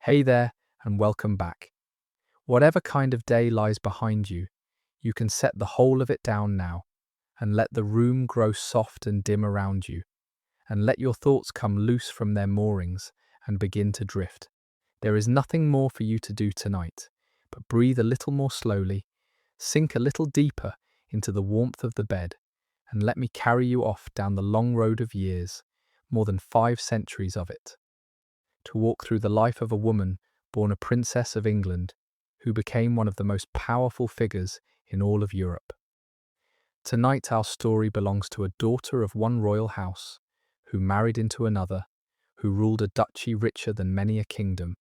Hey there, and welcome back. Whatever kind of day lies behind you, you can set the whole of it down now, and let the room grow soft and dim around you, and let your thoughts come loose from their moorings and begin to drift. There is nothing more for you to do tonight, but breathe a little more slowly, sink a little deeper into the warmth of the bed, and let me carry you off down the long road of years, more than 5 centuries of it, to walk through the life of a woman born a princess of England, who became one of the most powerful figures in all of Europe. Tonight our story belongs to a daughter of one royal house, who married into another, who ruled a duchy richer than many a kingdom,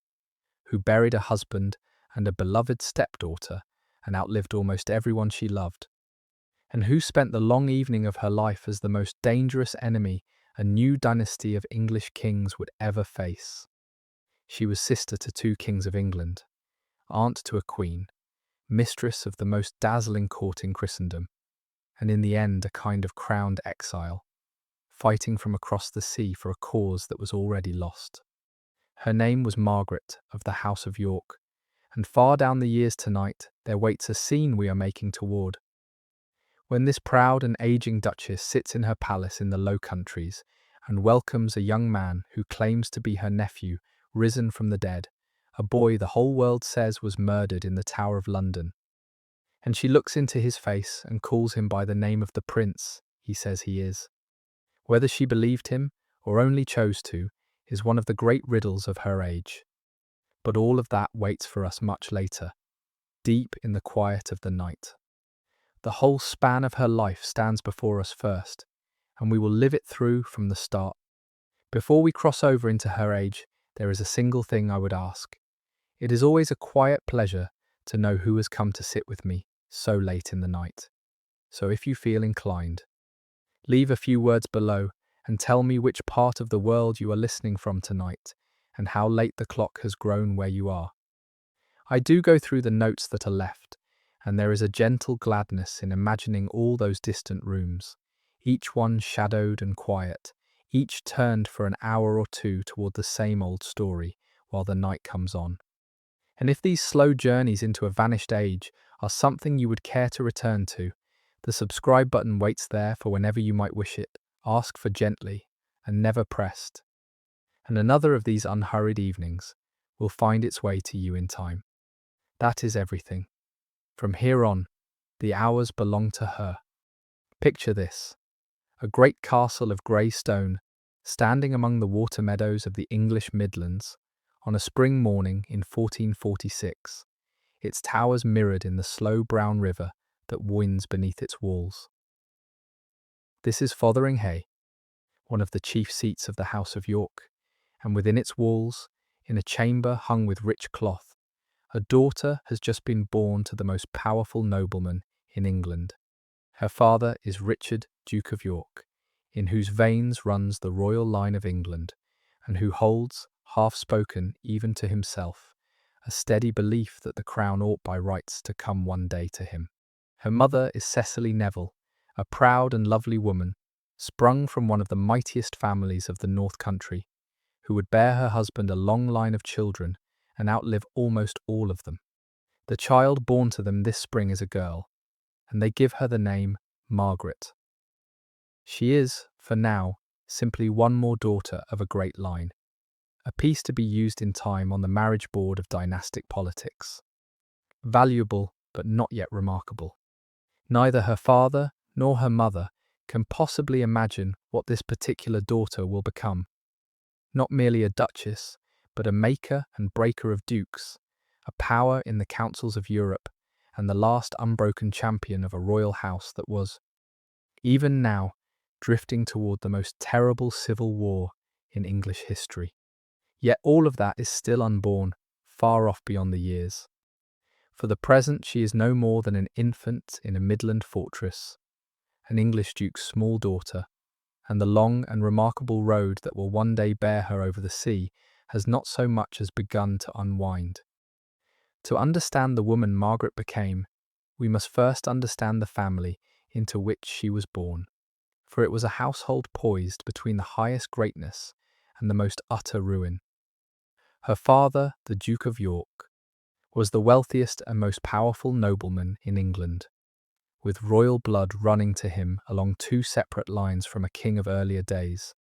who buried a husband and a beloved stepdaughter and outlived almost everyone she loved, and who spent the long evening of her life as the most dangerous enemy a new dynasty of English kings would ever face. She was sister to 2 kings of England, aunt to a queen, mistress of the most dazzling court in Christendom, and in the end a kind of crowned exile, fighting from across the sea for a cause that was already lost. Her name was Margaret of the House of York, and far down the years tonight there waits a scene we are making toward. When this proud and aging duchess sits in her palace in the Low Countries and welcomes a young man who claims to be her nephew, risen from the dead, a boy the whole world says was murdered in the Tower of London. And she looks into his face and calls him by the name of the prince he says he is. Whether she believed him, or only chose to, is one of the great riddles of her age. But all of that waits for us much later, deep in the quiet of the night. The whole span of her life stands before us first, and we will live it through from the start. Before we cross over into her age, there is a single thing I would ask. It is always a quiet pleasure to know who has come to sit with me so late in the night. So if you feel inclined, leave a few words below and tell me which part of the world you are listening from tonight and how late the clock has grown where you are. I do go through the notes that are left, and there is a gentle gladness in imagining all those distant rooms, each one shadowed and quiet, each turned for an hour or two toward the same old story while the night comes on. And if these slow journeys into a vanished age are something you would care to return to, the subscribe button waits there for whenever you might wish it, asked for gently and never pressed. And another of these unhurried evenings will find its way to you in time. That is everything. From here on, the hours belong to her. Picture this: a great castle of grey stone, standing among the water meadows of the English Midlands, on a spring morning in 1446, its towers mirrored in the slow brown river that winds beneath its walls. This is Fotheringhay, one of the chief seats of the House of York, and within its walls, in a chamber hung with rich cloth, a daughter has just been born to the most powerful nobleman in England. Her father is Richard, Duke of York, in whose veins runs the royal line of England, and who holds, half-spoken even to himself, a steady belief that the crown ought by rights to come one day to him. Her mother is Cecily Neville, a proud and lovely woman, sprung from one of the mightiest families of the North Country, who would bear her husband a long line of children and outlive almost all of them. The child born to them this spring is a girl, and they give her the name Margaret. She is, for now, simply one more daughter of a great line, a piece to be used in time on the marriage board of dynastic politics. Valuable, but not yet remarkable. Neither her father nor her mother can possibly imagine what this particular daughter will become. Not merely a duchess, but a maker and breaker of dukes, a power in the councils of Europe, and the last unbroken champion of a royal house that was, even now, drifting toward the most terrible civil war in English history. Yet all of that is still unborn, far off beyond the years. For the present she is no more than an infant in a Midland fortress, an English duke's small daughter, and the long and remarkable road that will one day bear her over the sea has not so much as begun to unwind. To understand the woman Margaret became, we must first understand the family into which she was born, for it was a household poised between the highest greatness and the most utter ruin. Her father, the Duke of York, was the wealthiest and most powerful nobleman in England, with royal blood running to him along two separate lines from a king of earlier days,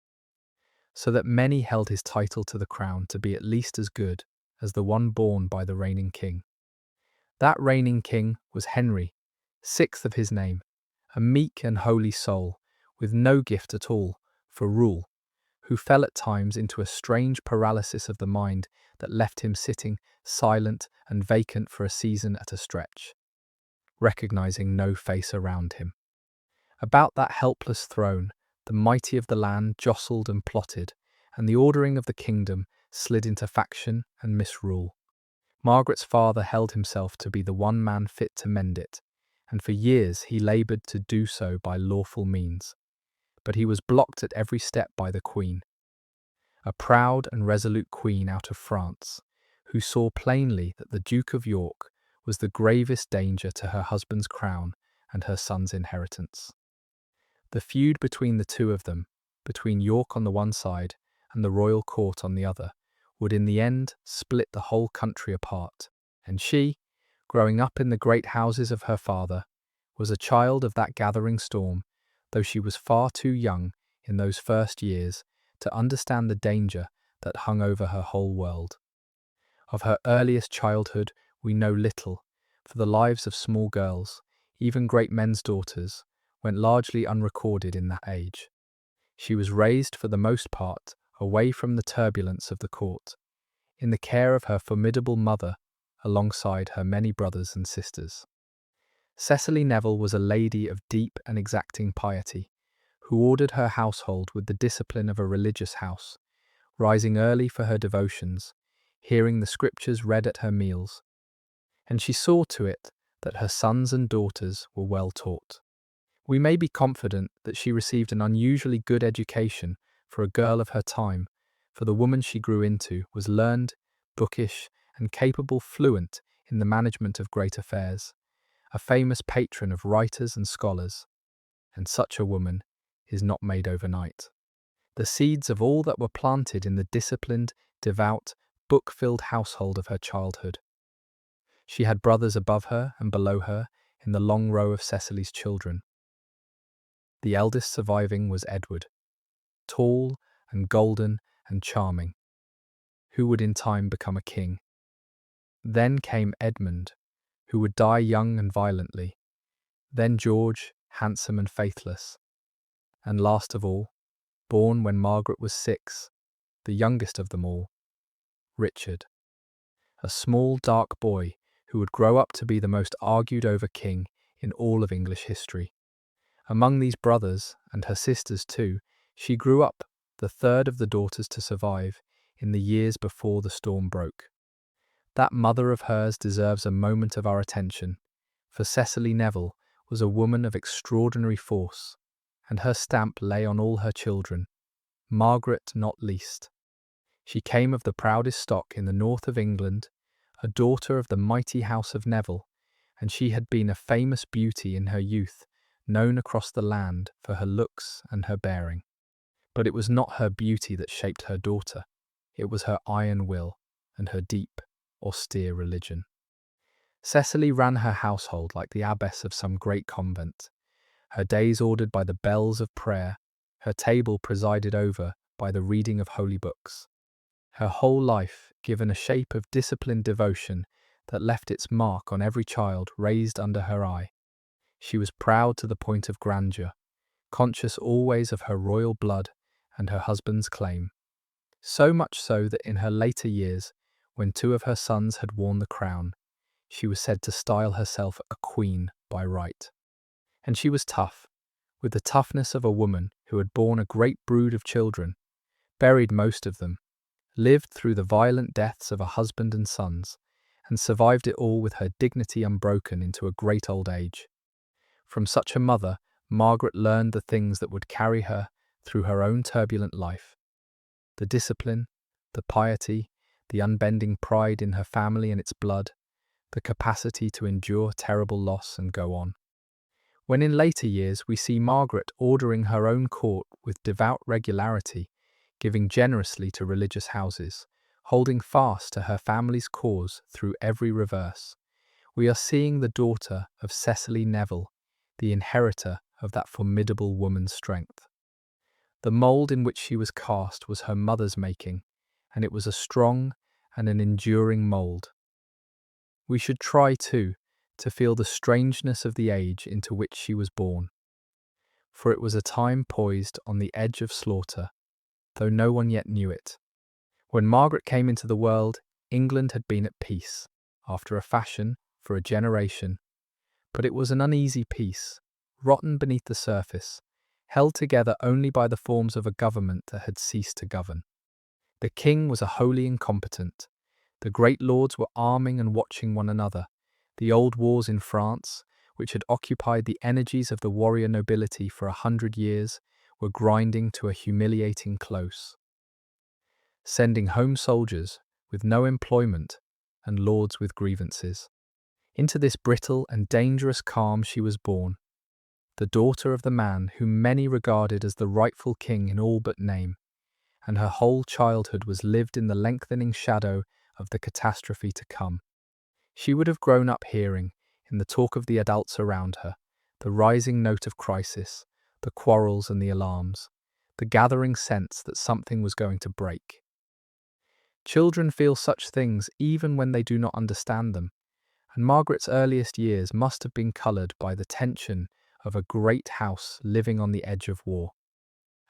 so that many held his title to the crown to be at least as good as the one borne by the reigning king. That reigning king was Henry, sixth of his name, a meek and holy soul, with no gift at all for rule, who fell at times into a strange paralysis of the mind that left him sitting silent and vacant for a season at a stretch, recognizing no face around him. About that helpless throne, the mighty of the land jostled and plotted, and the ordering of the kingdom slid into faction and misrule. Margaret's father held himself to be the one man fit to mend it, and for years he laboured to do so by lawful means. But he was blocked at every step by the Queen, a proud and resolute queen out of France, who saw plainly that the Duke of York was the gravest danger to her husband's crown and her son's inheritance. The feud between the two of them, between York on the one side and the royal court on the other, would in the end split the whole country apart, and she, growing up in the great houses of her father, was a child of that gathering storm, though she was far too young in those first years to understand the danger that hung over her whole world. Of her earliest childhood we know little, for the lives of small girls, even great men's daughters, went largely unrecorded in that age. She was raised for the most part away from the turbulence of the court, in the care of her formidable mother alongside her many brothers and sisters. Cecily Neville was a lady of deep and exacting piety, who ordered her household with the discipline of a religious house, rising early for her devotions, hearing the scriptures read at her meals, and she saw to it that her sons and daughters were well taught. We may be confident that she received an unusually good education for a girl of her time, for the woman she grew into was learned, bookish, and capable fluent in the management of great affairs, a famous patron of writers and scholars, and such a woman is not made overnight. The seeds of all that were planted in the disciplined, devout, book-filled household of her childhood. She had brothers above her and below her in the long row of Cecily's children. The eldest surviving was Edward, tall and golden and charming, who would in time become a king. Then came Edmund, who would die young and violently. Then George, handsome and faithless. And last of all, born when Margaret was 6, the youngest of them all, Richard, a small dark boy who would grow up to be the most argued over king in all of English history. Among these brothers, and her sisters too, she grew up, the third of the daughters to survive, in the years before the storm broke. That mother of hers deserves a moment of our attention, for Cecily Neville was a woman of extraordinary force, and her stamp lay on all her children, Margaret not least. She came of the proudest stock in the north of England, a daughter of the mighty house of Neville, and she had been a famous beauty in her youth, known across the land for her looks and her bearing. But it was not her beauty that shaped her daughter, it was her iron will and her deep, austere religion. Cecily ran her household like the abbess of some great convent, her days ordered by the bells of prayer, her table presided over by the reading of holy books, her whole life given a shape of disciplined devotion that left its mark on every child raised under her eye. She was proud to the point of grandeur, conscious always of her royal blood and her husband's claim, so much so that in her later years, when 2 of her sons had worn the crown, she was said to style herself a queen by right. And she was tough, with the toughness of a woman who had borne a great brood of children, buried most of them, lived through the violent deaths of a husband and sons, and survived it all with her dignity unbroken into a great old age. From such a mother, Margaret learned the things that would carry her through her own turbulent life. The discipline, the piety, the unbending pride in her family and its blood, the capacity to endure terrible loss and go on. When in later years we see Margaret ordering her own court with devout regularity, giving generously to religious houses, holding fast to her family's cause through every reverse. We are seeing the daughter of Cecily Neville, the inheritor of that formidable woman's strength. The mould in which she was cast was her mother's making, and it was a strong and an enduring mould. We should try, too, to feel the strangeness of the age into which she was born, for it was a time poised on the edge of slaughter, though no one yet knew it. When Margaret came into the world, England had been at peace, after a fashion, for a generation, but it was an uneasy peace, rotten beneath the surface, held together only by the forms of a government that had ceased to govern. The king was a wholly incompetent. The great lords were arming and watching one another. The old wars in France, which had occupied the energies of the warrior nobility for 100 years, were grinding to a humiliating close, sending home soldiers with no employment and lords with grievances. Into this brittle and dangerous calm she was born, the daughter of the man whom many regarded as the rightful king in all but name, and her whole childhood was lived in the lengthening shadow of the catastrophe to come. She would have grown up hearing, in the talk of the adults around her, the rising note of crisis, the quarrels and the alarms, the gathering sense that something was going to break. Children feel such things even when they do not understand them, and Margaret's earliest years must have been coloured by the tension of a great house living on the edge of war.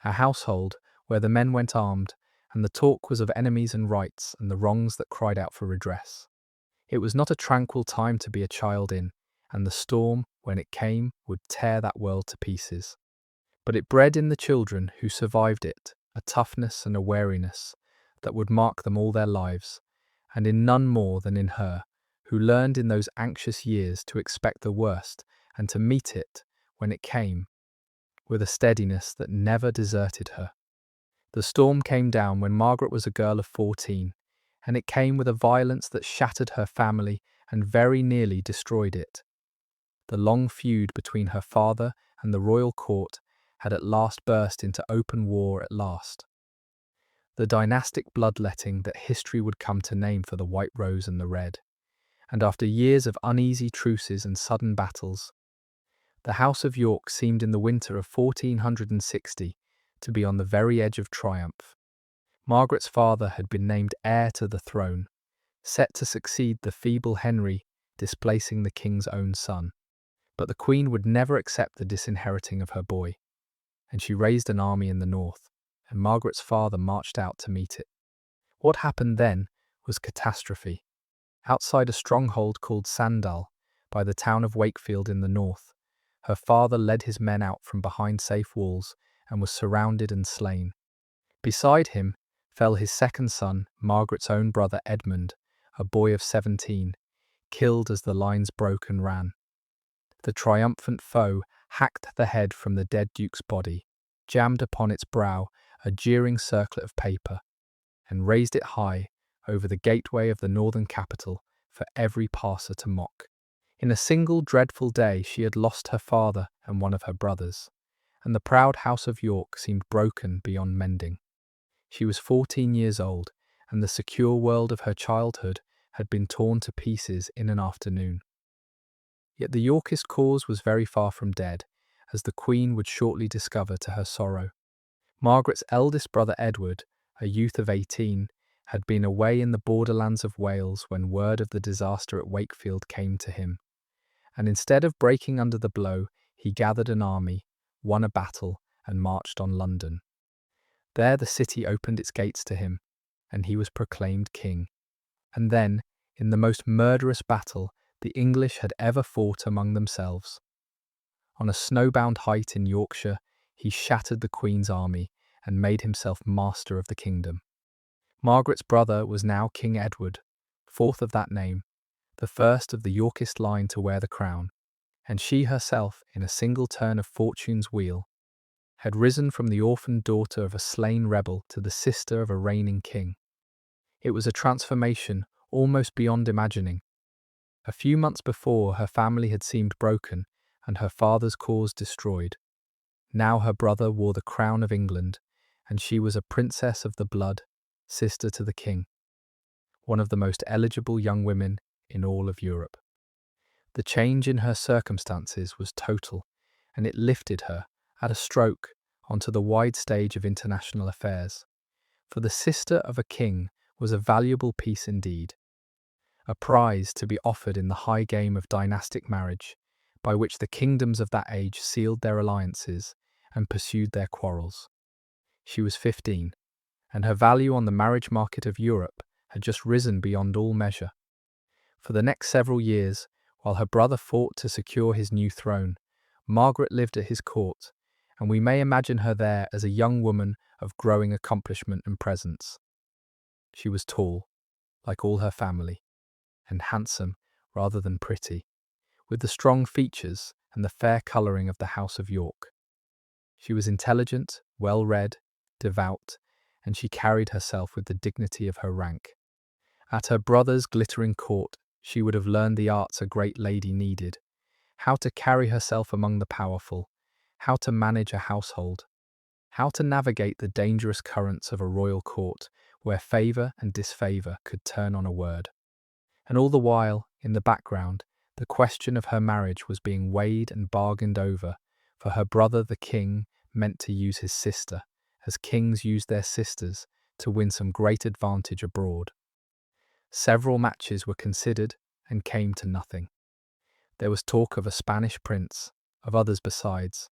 A household where the men went armed, and the talk was of enemies and rights and the wrongs that cried out for redress. It was not a tranquil time to be a child in, and the storm, when it came, would tear that world to pieces. But it bred in the children who survived it a toughness and a wariness that would mark them all their lives, and in none more than in her, who learned in those anxious years to expect the worst and to meet it, when it came, with a steadiness that never deserted her. The storm came down when Margaret was a girl of 14, and it came with a violence that shattered her family and very nearly destroyed it. The long feud between her father and the royal court had at last burst into open war at last. The dynastic bloodletting that history would come to name for the White Rose and the Red. And after years of uneasy truces and sudden battles, the House of York seemed in the winter of 1460 to be on the very edge of triumph. Margaret's father had been named heir to the throne, set to succeed the feeble Henry, displacing the king's own son. But the Queen would never accept the disinheriting of her boy, and she raised an army in the north, and Margaret's father marched out to meet it. What happened then was catastrophe. Outside a stronghold called Sandal, by the town of Wakefield in the north, her father led his men out from behind safe walls and was surrounded and slain. Beside him fell his second son, Margaret's own brother Edmund, a boy of 17, killed as the lines broke and ran. The triumphant foe hacked the head from the dead duke's body, jammed upon its brow a jeering circlet of paper, and raised it high over the gateway of the northern capital for every passer to mock. In a single dreadful day she had lost her father and one of her brothers, and the proud House of York seemed broken beyond mending. She was 14 years old, and the secure world of her childhood had been torn to pieces in an afternoon. Yet the Yorkist cause was very far from dead, as the Queen would shortly discover to her sorrow. Margaret's eldest brother Edward, a youth of 18, had been away in the borderlands of Wales when word of the disaster at Wakefield came to him, and instead of breaking under the blow, he gathered an army, won a battle, and marched on London. There the city opened its gates to him, and he was proclaimed king. And then, in the most murderous battle the English had ever fought among themselves, on a snowbound height in Yorkshire, he shattered the Queen's army and made himself master of the kingdom. Margaret's brother was now King Edward, fourth of that name, the first of the Yorkist line to wear the crown, and she herself, in a single turn of fortune's wheel, had risen from the orphaned daughter of a slain rebel to the sister of a reigning king. It was a transformation almost beyond imagining. A few months before, her family had seemed broken and her father's cause destroyed. Now her brother wore the crown of England, and she was a princess of the blood, sister to the king. one of the most eligible young women in all of Europe. The change in her circumstances was total, and it lifted her, at a stroke, onto the wide stage of international affairs. For the sister of a king was a valuable piece indeed, a prize to be offered in the high game of dynastic marriage, by which the kingdoms of that age sealed their alliances and pursued their quarrels. She was 15, and her value on the marriage market of Europe had just risen beyond all measure. For the next several years, while her brother fought to secure his new throne, Margaret lived at his court, and we may imagine her there as a young woman of growing accomplishment and presence. She was tall, like all her family, and handsome rather than pretty, with the strong features and the fair colouring of the House of York. She was intelligent, well-read, devout, and she carried herself with the dignity of her rank. At her brother's glittering court, she would have learned the arts a great lady needed: how to carry herself among the powerful, how to manage a household, how to navigate the dangerous currents of a royal court where favour and disfavour could turn on a word. And all the while, in the background, the question of her marriage was being weighed and bargained over, for her brother the king meant to use his sister, as kings use their sisters, to win some great advantage abroad. Several matches were considered and came to nothing. There was talk of a Spanish prince, of others besides.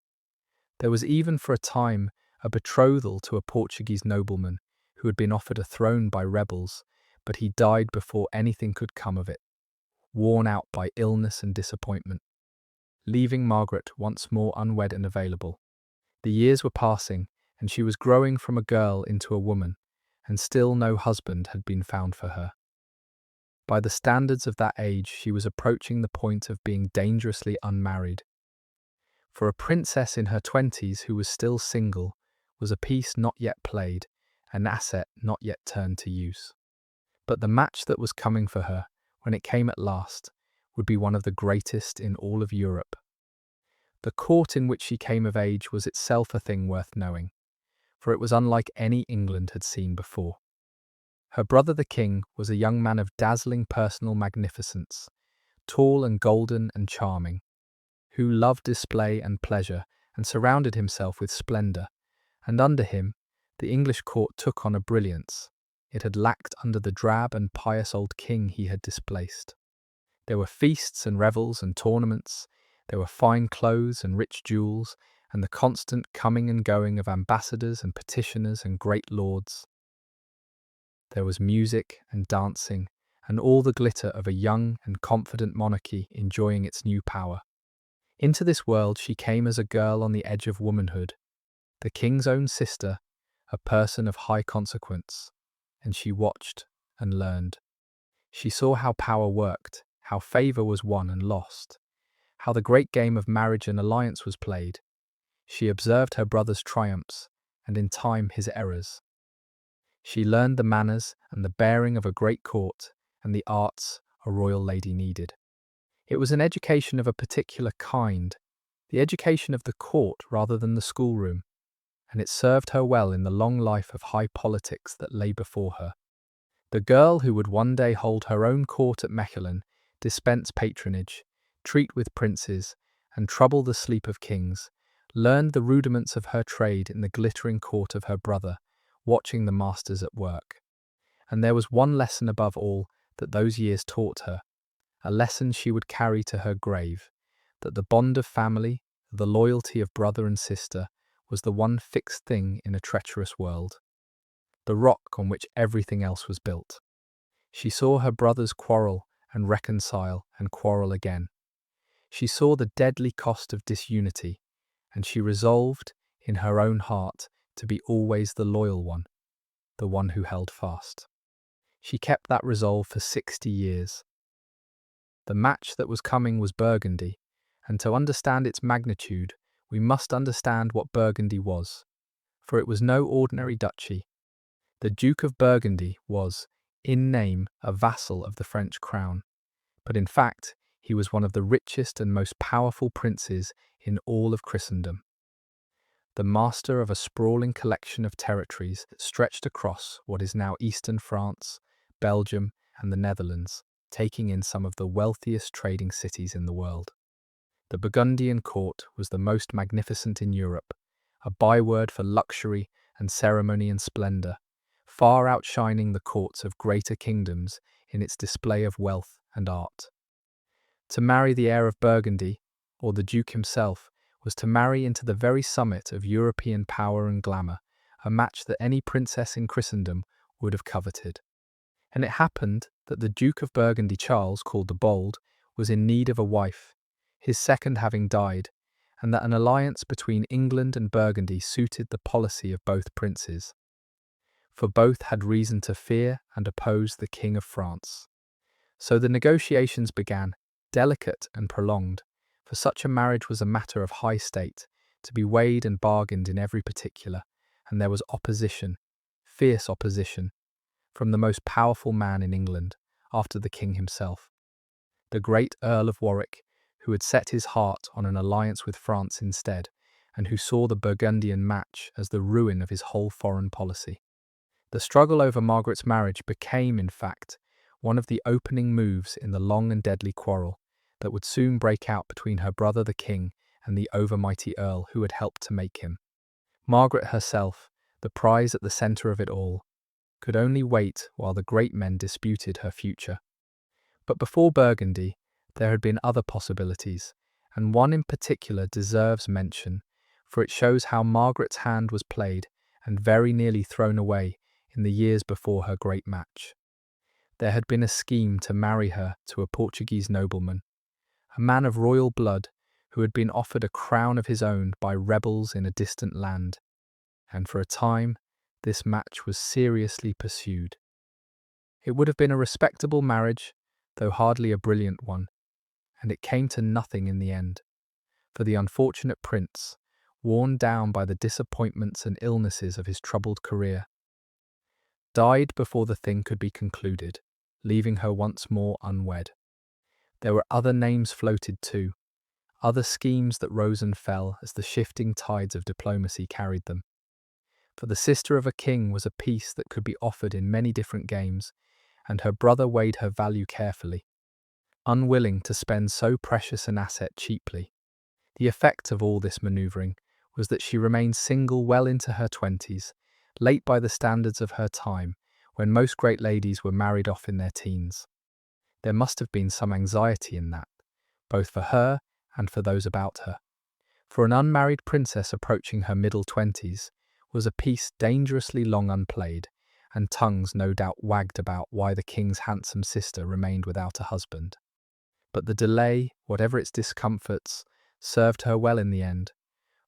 There was even for a time a betrothal to a Portuguese nobleman who had been offered a throne by rebels, but he died before anything could come of it, worn out by illness and disappointment, leaving Margaret once more unwed and available. The years were passing, and she was growing from a girl into a woman, and still no husband had been found for her. By the standards of that age, she was approaching the point of being dangerously unmarried. For a princess in her 20s who was still single was a piece not yet played, an asset not yet turned to use. But the match that was coming for her, when it came at last, would be one of the greatest in all of Europe. The court in which she came of age was itself a thing worth knowing, for it was unlike any England had seen before. Her brother the king was a young man of dazzling personal magnificence, tall and golden and charming, who loved display and pleasure and surrounded himself with splendour, and under him the English court took on a brilliance it had lacked under the drab and pious old king he had displaced. There were feasts and revels and tournaments, there were fine clothes and rich jewels, and the constant coming and going of ambassadors and petitioners and great lords. There was music and dancing, and all the glitter of a young and confident monarchy enjoying its new power. Into this world she came as a girl on the edge of womanhood, the king's own sister, a person of high consequence, and she watched and learned. She saw how power worked, how favour was won and lost, how the great game of marriage and alliance was played. She observed her brother's triumphs, and in time his errors. She learned the manners and the bearing of a great court, and the arts a royal lady needed. It was an education of a particular kind, the education of the court rather than the schoolroom, and it served her well in the long life of high politics that lay before her. The girl who would one day hold her own court at Mechlin, dispense patronage, treat with princes, and trouble the sleep of kings, learned the rudiments of her trade in the glittering court of her brother, watching the masters at work. And there was one lesson above all that those years taught her, a lesson she would carry to her grave, that the bond of family, the loyalty of brother and sister, was the one fixed thing in a treacherous world, the rock on which everything else was built. She saw her brothers quarrel and reconcile and quarrel again. She saw the deadly cost of disunity, and she resolved, in her own heart, to be always the loyal one, the one who held fast. She kept that resolve for 60 years. The match that was coming was Burgundy, and to understand its magnitude, we must understand what Burgundy was, for it was no ordinary duchy. The Duke of Burgundy was, in name, a vassal of the French crown, but in fact, he was one of the richest and most powerful princes in all of Christendom. The master of a sprawling collection of territories that stretched across what is now eastern France, Belgium, and the Netherlands, taking in some of the wealthiest trading cities in the world. The Burgundian court was the most magnificent in Europe, a byword for luxury and ceremony and splendor, far outshining the courts of greater kingdoms in its display of wealth and art. To marry the heir of Burgundy, or the Duke himself, was to marry into the very summit of European power and glamour, a match that any princess in Christendom would have coveted. And it happened that the Duke of Burgundy, Charles, called the Bold, was in need of a wife, his second having died, and that an alliance between England and Burgundy suited the policy of both princes, for both had reason to fear and oppose the King of France. So the negotiations began, delicate and prolonged, for such a marriage was a matter of high state, to be weighed and bargained in every particular, and there was opposition, fierce opposition, from the most powerful man in England, after the king himself, the great Earl of Warwick, who had set his heart on an alliance with France instead, and who saw the Burgundian match as the ruin of his whole foreign policy. The struggle over Margaret's marriage became, in fact, one of the opening moves in the long and deadly quarrel that would soon break out between her brother the king and the overmighty earl who had helped to make him. Margaret herself, the prize at the centre of it all, could only wait while the great men disputed her future. But before Burgundy, there had been other possibilities, and one in particular deserves mention, for it shows how Margaret's hand was played and very nearly thrown away in the years before her great match. There had been a scheme to marry her to a Portuguese nobleman, a man of royal blood who had been offered a crown of his own by rebels in a distant land, and for a time this match was seriously pursued. It would have been a respectable marriage, though hardly a brilliant one, and it came to nothing in the end, for the unfortunate prince, worn down by the disappointments and illnesses of his troubled career, died before the thing could be concluded, leaving her once more unwed. There were other names floated too, other schemes that rose and fell as the shifting tides of diplomacy carried them. For the sister of a king was a piece that could be offered in many different games, and her brother weighed her value carefully, unwilling to spend so precious an asset cheaply. The effect of all this manoeuvring was that she remained single well into her 20s, late by the standards of her time, when most great ladies were married off in their teens. There must have been some anxiety in that, both for her and for those about her. For an unmarried princess approaching her middle 20s was a piece dangerously long unplayed, and tongues no doubt wagged about why the king's handsome sister remained without a husband. But the delay, whatever its discomforts, served her well in the end,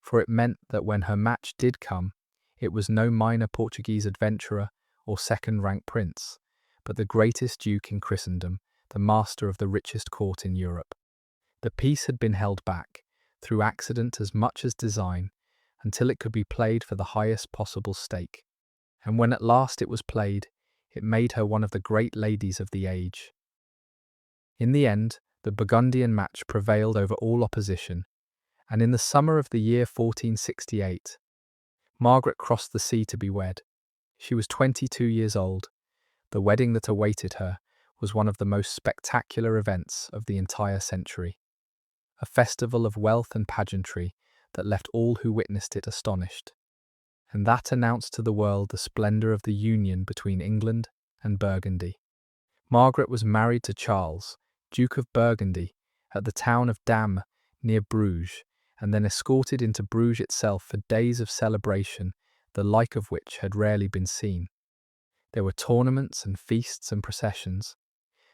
for it meant that when her match did come, it was no minor Portuguese adventurer or second-rank prince, but the greatest duke in Christendom, the master of the richest court in Europe. The piece had been held back, through accident as much as design, until it could be played for the highest possible stake. And when at last it was played, it made her one of the great ladies of the age. In the end, the Burgundian match prevailed over all opposition, and in the summer of the year 1468, Margaret crossed the sea to be wed. She was 22 years old. The wedding that awaited her was one of the most spectacular events of the entire century, a festival of wealth and pageantry that left all who witnessed it astonished, and that announced to the world the splendour of the union between England and Burgundy. Margaret was married to Charles, Duke of Burgundy, at the town of Damme, near Bruges, and then escorted into Bruges itself for days of celebration, the like of which had rarely been seen. There were tournaments and feasts and processions.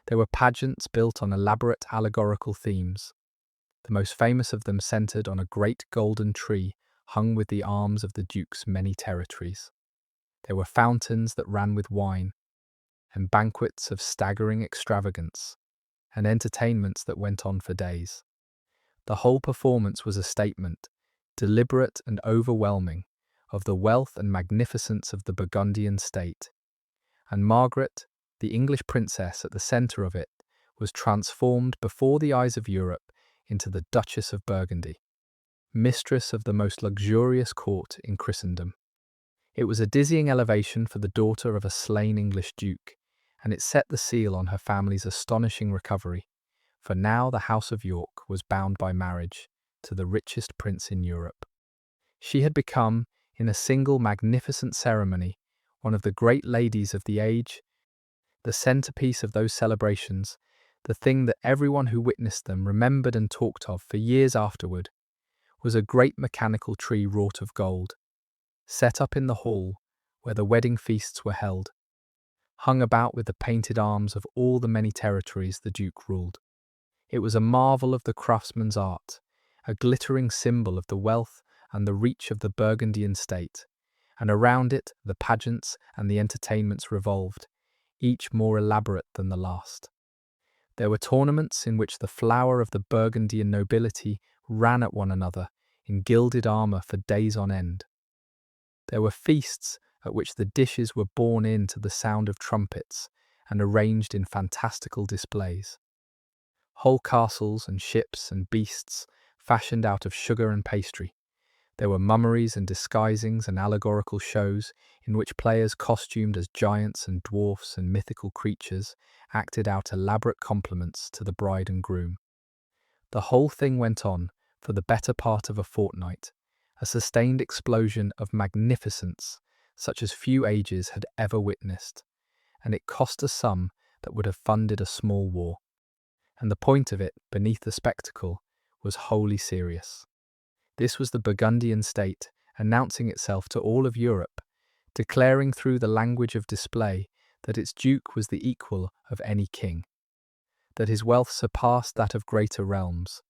There were pageants built on elaborate allegorical themes. The most famous of them centred on a great golden tree hung with the arms of the Duke's many territories. There were fountains that ran with wine, and banquets of staggering extravagance, and entertainments that went on for days. The whole performance was a statement, deliberate and overwhelming, of the wealth and magnificence of the Burgundian state, and Margaret, the English princess at the centre of it, was transformed before the eyes of Europe into the Duchess of Burgundy, mistress of the most luxurious court in Christendom. It was a dizzying elevation for the daughter of a slain English duke, and it set the seal on her family's astonishing recovery, for now the House of York was bound by marriage to the richest prince in Europe. She had become, in a single magnificent ceremony, one of the great ladies of the age, the centerpiece of those celebrations, the thing that everyone who witnessed them remembered and talked of for years afterward, was a great mechanical tree wrought of gold, set up in the hall where the wedding feasts were held, hung about with the painted arms of all the many territories the Duke ruled. It was a marvel of the craftsman's art, a glittering symbol of the wealth and the reach of the Burgundian state, and around it the pageants and the entertainments revolved, each more elaborate than the last. There were tournaments in which the flower of the Burgundian nobility ran at one another in gilded armour for days on end. There were feasts at which the dishes were borne in to the sound of trumpets and arranged in fantastical displays. Whole castles and ships and beasts fashioned out of sugar and pastry. There were mummeries and disguisings and allegorical shows in which players costumed as giants and dwarfs and mythical creatures acted out elaborate compliments to the bride and groom. The whole thing went on for the better part of a fortnight, a sustained explosion of magnificence such as few ages had ever witnessed, and it cost a sum that would have funded a small war. And the point of it, beneath the spectacle, was wholly serious. This was the Burgundian state announcing itself to all of Europe, declaring through the language of display that its duke was the equal of any king, that his wealth surpassed that of greater realms,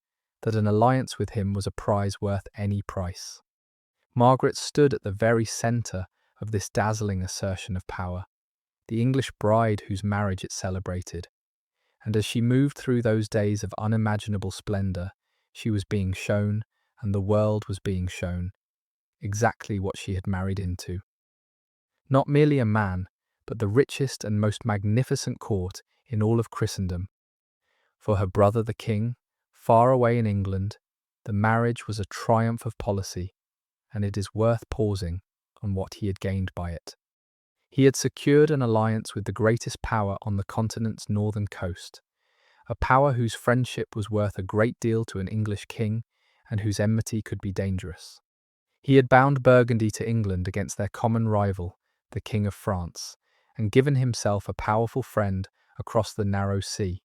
that an alliance with him was a prize worth any price. Margaret stood at the very centre of this dazzling assertion of power, the English bride whose marriage it celebrated, and as she moved through those days of unimaginable splendour, she was being shown, and the world was being shown, exactly what she had married into. Not merely a man, but the richest and most magnificent court in all of Christendom. For her brother the king, far away in England, the marriage was a triumph of policy, and it is worth pausing on what he had gained by it. He had secured an alliance with the greatest power on the continent's northern coast, a power whose friendship was worth a great deal to an English king and whose enmity could be dangerous. He had bound Burgundy to England against their common rival, the King of France, and given himself a powerful friend across the narrow sea.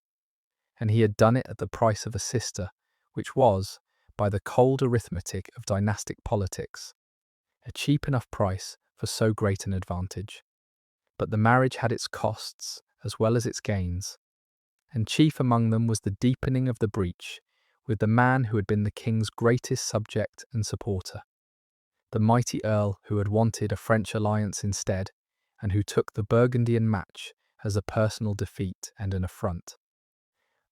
And he had done it at the price of a sister, which was, by the cold arithmetic of dynastic politics, a cheap enough price for so great an advantage. But the marriage had its costs as well as its gains, and chief among them was the deepening of the breach with the man who had been the king's greatest subject and supporter, the mighty earl who had wanted a French alliance instead, and who took the Burgundian match as a personal defeat and an affront.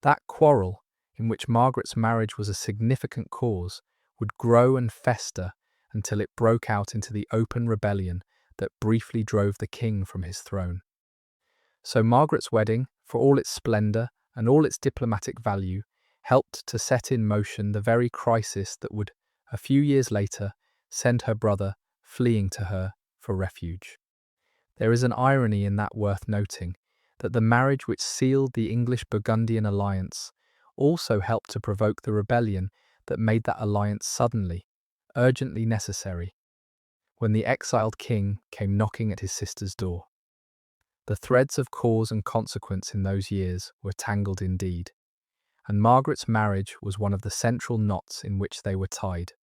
That quarrel, in which Margaret's marriage was a significant cause, would grow and fester until it broke out into the open rebellion that briefly drove the king from his throne. So Margaret's wedding, for all its splendour and all its diplomatic value, helped to set in motion the very crisis that would, a few years later, send her brother fleeing to her for refuge. There is an irony in that worth noting, that the marriage which sealed the English-Burgundian alliance also helped to provoke the rebellion that made that alliance suddenly, urgently necessary, when the exiled king came knocking at his sister's door. The threads of cause and consequence in those years were tangled indeed, and Margaret's marriage was one of the central knots in which they were tied.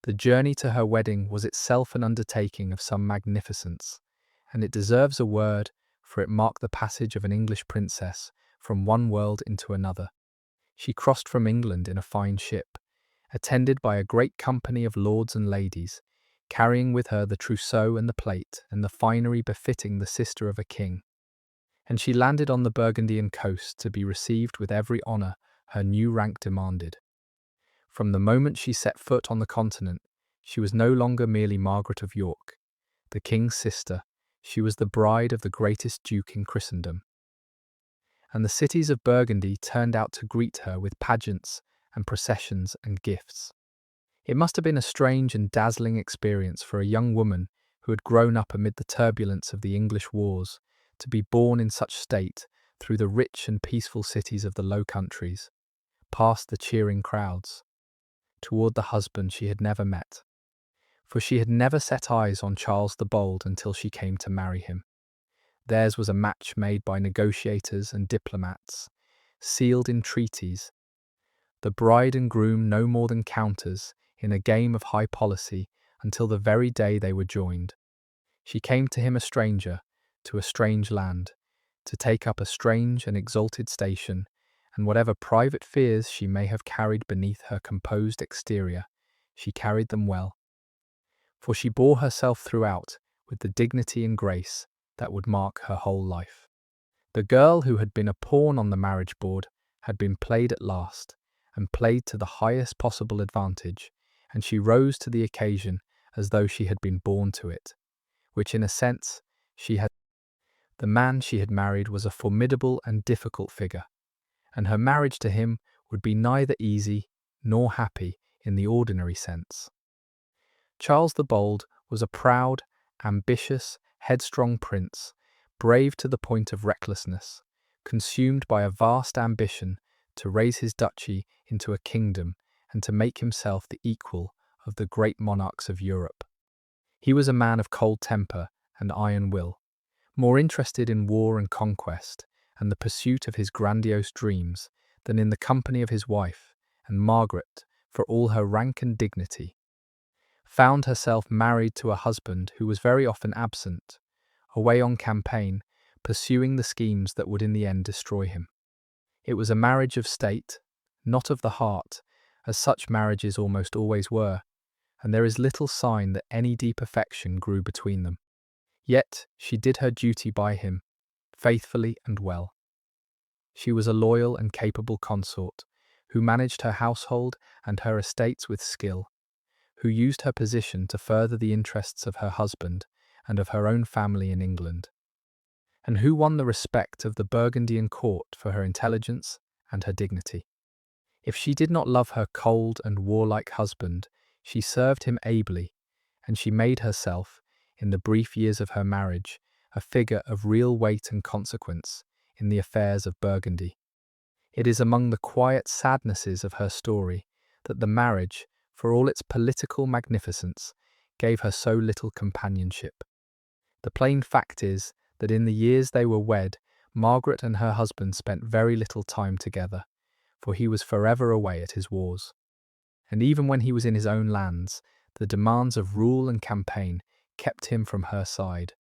The journey to her wedding was itself an undertaking of some magnificence, and it deserves a word, for it marked the passage of an English princess from one world into another. She crossed from England in a fine ship, attended by a great company of lords and ladies, carrying with her the trousseau and the plate and the finery befitting the sister of a king. And she landed on the Burgundian coast to be received with every honour her new rank demanded. From the moment she set foot on the continent, she was no longer merely Margaret of York, the king's sister. She was the bride of the greatest duke in Christendom. And the cities of Burgundy turned out to greet her with pageants and processions and gifts. It must have been a strange and dazzling experience for a young woman who had grown up amid the turbulence of the English wars to be born in such state through the rich and peaceful cities of the Low Countries, past the cheering crowds, toward the husband she had never met. For she had never set eyes on Charles the Bold until she came to marry him. Theirs was a match made by negotiators and diplomats, sealed in treaties, the bride and groom no more than counters in a game of high policy until the very day they were joined. She came to him a stranger, to a strange land, to take up a strange and exalted station, and whatever private fears she may have carried beneath her composed exterior, she carried them well. For she bore herself throughout with the dignity and grace that would mark her whole life. The girl who had been a pawn on the marriage board had been played at last, and played to the highest possible advantage, and she rose to the occasion as though she had been born to it, which in a sense she had. The man she had married was a formidable and difficult figure, and her marriage to him would be neither easy nor happy in the ordinary sense. Charles the Bold was a proud, ambitious, headstrong prince, brave to the point of recklessness, consumed by a vast ambition to raise his duchy into a kingdom and to make himself the equal of the great monarchs of Europe. He was a man of cold temper and iron will, more interested in war and conquest and the pursuit of his grandiose dreams than in the company of his wife, and Margaret, for all her rank and dignity, found herself married to a husband who was very often absent, away on campaign, pursuing the schemes that would in the end destroy him. It was a marriage of state, not of the heart, as such marriages almost always were, and there is little sign that any deep affection grew between them. Yet she did her duty by him, faithfully and well. She was a loyal and capable consort, who managed her household and her estates with skill, who used her position to further the interests of her husband and of her own family in England, and who won the respect of the Burgundian court for her intelligence and her dignity. If she did not love her cold and warlike husband, she served him ably, and she made herself, in the brief years of her marriage, a figure of real weight and consequence in the affairs of Burgundy. It is among the quiet sadnesses of her story that the marriage, for all its political magnificence, gave her so little companionship. The plain fact is that in the years they were wed, Margaret and her husband spent very little time together, for he was forever away at his wars. And even when he was in his own lands, the demands of rule and campaign kept him from her side.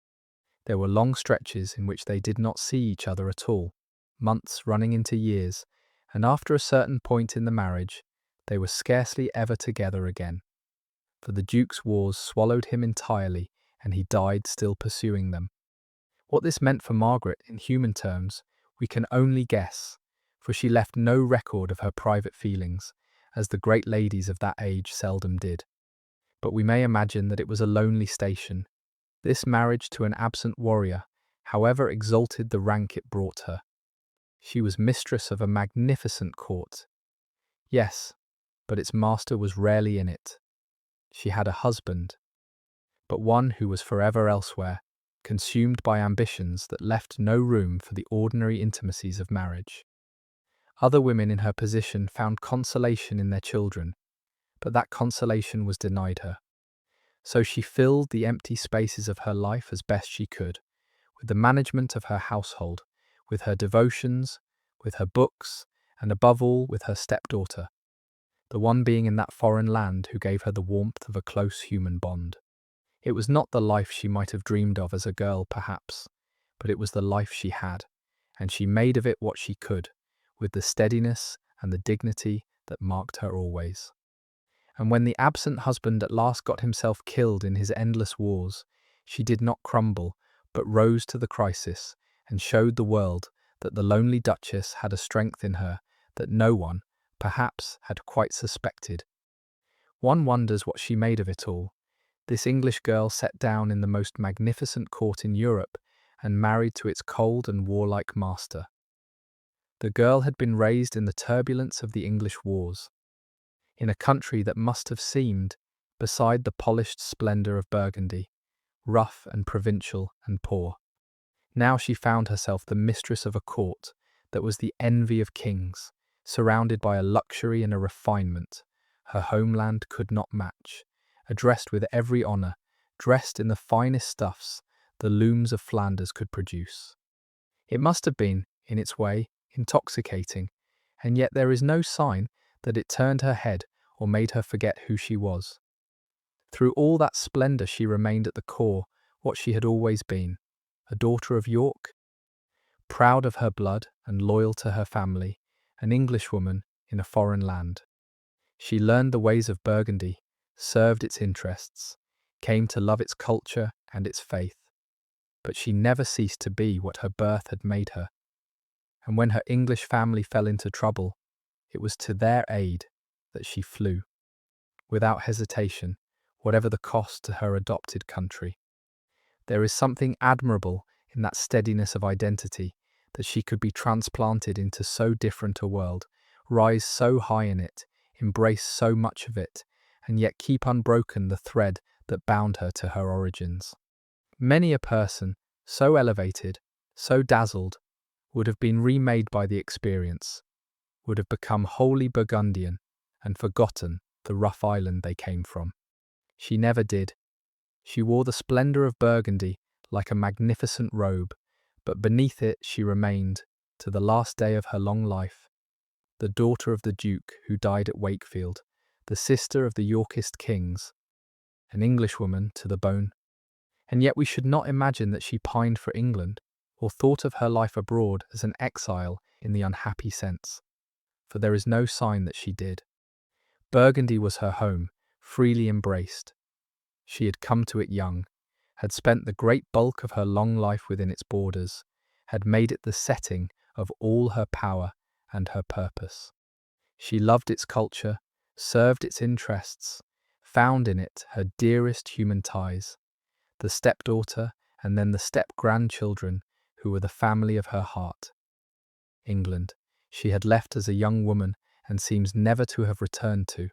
There were long stretches in which they did not see each other at all, months running into years, and after a certain point in the marriage, they were scarcely ever together again. For the Duke's wars swallowed him entirely, and he died still pursuing them. What this meant for Margaret in human terms, we can only guess, for she left no record of her private feelings, as the great ladies of that age seldom did. But we may imagine that it was a lonely station, this marriage to an absent warrior, however exalted the rank it brought her. She was mistress of a magnificent court. Yes, but its master was rarely in it. She had a husband, but one who was forever elsewhere, consumed by ambitions that left no room for the ordinary intimacies of marriage. Other women in her position found consolation in their children, but that consolation was denied her. So she filled the empty spaces of her life as best she could, with the management of her household, with her devotions, with her books, and above all with her stepdaughter, the one being in that foreign land who gave her the warmth of a close human bond. It was not the life she might have dreamed of as a girl, perhaps, but it was the life she had, and she made of it what she could, with the steadiness and the dignity that marked her always. And when the absent husband at last got himself killed in his endless wars, she did not crumble, but rose to the crisis and showed the world that the lonely duchess had a strength in her that no one, perhaps, had quite suspected. One wonders what she made of it all, this English girl set down in the most magnificent court in Europe and married to its cold and warlike master. The girl had been raised in the turbulence of the English wars, in a country that must have seemed, beside the polished splendour of Burgundy, rough and provincial and poor. Now she found herself the mistress of a court that was the envy of kings, surrounded by a luxury and a refinement her homeland could not match, addressed with every honour, dressed in the finest stuffs the looms of Flanders could produce. It must have been, in its way, intoxicating, and yet there is no sign that it turned her head or made her forget who she was. Through all that splendour she remained at the core what she had always been, a daughter of York, proud of her blood and loyal to her family, an Englishwoman in a foreign land. She learned the ways of Burgundy, served its interests, came to love its culture and its faith. But she never ceased to be what her birth had made her. And when her English family fell into trouble, it was to their aid that she flew, without hesitation, whatever the cost to her adopted country. There is something admirable in that steadiness of identity, that she could be transplanted into so different a world, rise so high in it, embrace so much of it, and yet keep unbroken the thread that bound her to her origins. Many a person, so elevated, so dazzled, would have been remade by the experience, would have become wholly Burgundian and forgotten the rough island they came from. She never did. She wore the splendour of Burgundy like a magnificent robe, but beneath it she remained, to the last day of her long life, the daughter of the Duke who died at Wakefield, the sister of the Yorkist kings, an Englishwoman to the bone. And yet we should not imagine that she pined for England, or thought of her life abroad as an exile in the unhappy sense, for there is no sign that she did. Burgundy was her home, freely embraced. She had come to it young, had spent the great bulk of her long life within its borders, had made it the setting of all her power and her purpose. She loved its culture, served its interests, found in it her dearest human ties, the stepdaughter and then the step-grandchildren who were the family of her heart. England, she had left as a young woman and seems never to have returned to.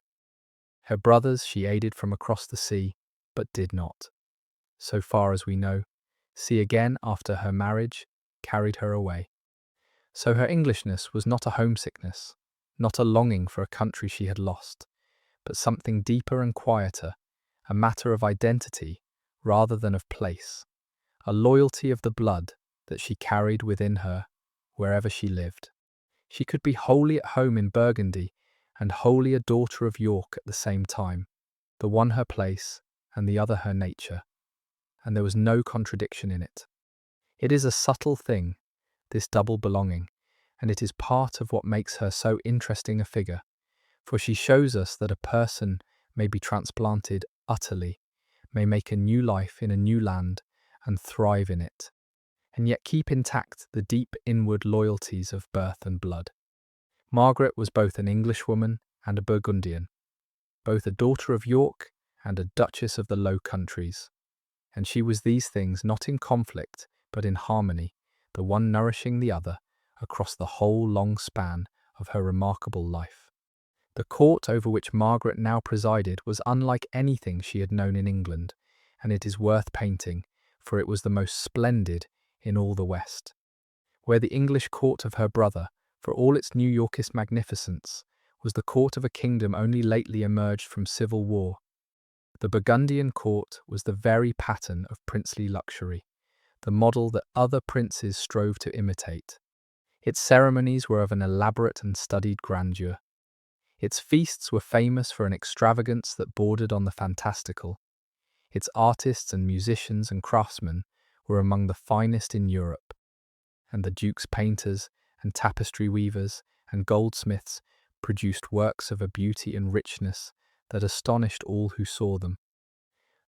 Her brothers she aided from across the sea, but did not, so far as we know, see again after her marriage, carried her away. So her Englishness was not a homesickness, not a longing for a country she had lost, but something deeper and quieter, a matter of identity rather than of place, a loyalty of the blood that she carried within her wherever she lived. She could be wholly at home in Burgundy and wholly a daughter of York at the same time, the one her place and the other her nature, and there was no contradiction in it. It is a subtle thing, this double belonging, and it is part of what makes her so interesting a figure, for she shows us that a person may be transplanted utterly, may make a new life in a new land and thrive in it, and yet keep intact the deep inward loyalties of birth and blood. Margaret was both an Englishwoman and a Burgundian, both a daughter of York and a duchess of the Low Countries, and she was these things not in conflict but in harmony, the one nourishing the other across the whole long span of her remarkable life. The court over which Margaret now presided was unlike anything she had known in England, and it is worth painting, for it was the most splendid in all the West. Where the English court of her brother, for all its New Yorkist magnificence, was the court of a kingdom only lately emerged from civil war, the Burgundian court was the very pattern of princely luxury, the model that other princes strove to imitate. Its ceremonies were of an elaborate and studied grandeur. Its feasts were famous for an extravagance that bordered on the fantastical. Its artists and musicians and craftsmen were among the finest in Europe, and the duke's painters and tapestry weavers and goldsmiths produced works of a beauty and richness that astonished all who saw them.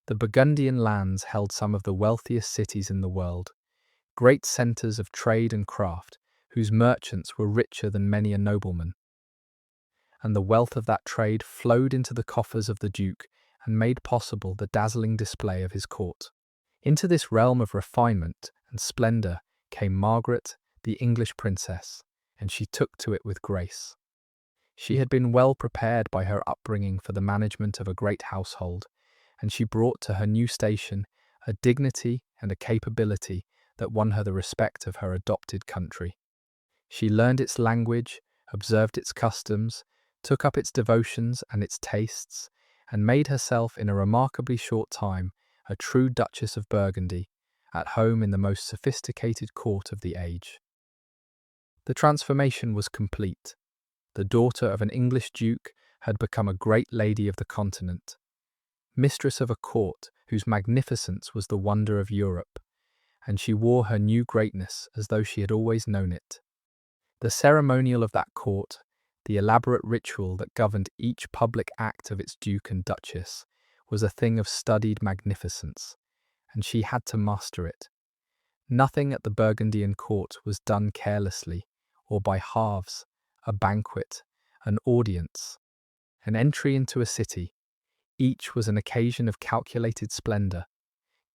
The Burgundian lands held some of the wealthiest cities in the world, great centres of trade and craft, whose merchants were richer than many a nobleman. And the wealth of that trade flowed into the coffers of the Duke and made possible the dazzling display of his court. Into this realm of refinement and splendour came Margaret, the English princess, and she took to it with grace. She had been well prepared by her upbringing for the management of a great household, and she brought to her new station a dignity and a capability that won her the respect of her adopted country. She learned its language, observed its customs, took up its devotions and its tastes, and made herself in a remarkably short time a true Duchess of Burgundy, at home in the most sophisticated court of the age. The transformation was complete. The daughter of an English duke had become a great lady of the continent, mistress of a court whose magnificence was the wonder of Europe, and she wore her new greatness as though she had always known it. The ceremonial of that court, the elaborate ritual that governed each public act of its duke and duchess, was a thing of studied magnificence, and she had to master it. Nothing at the Burgundian court was done carelessly, or by halves. A banquet, an audience, an entry into a city, each was an occasion of calculated splendour,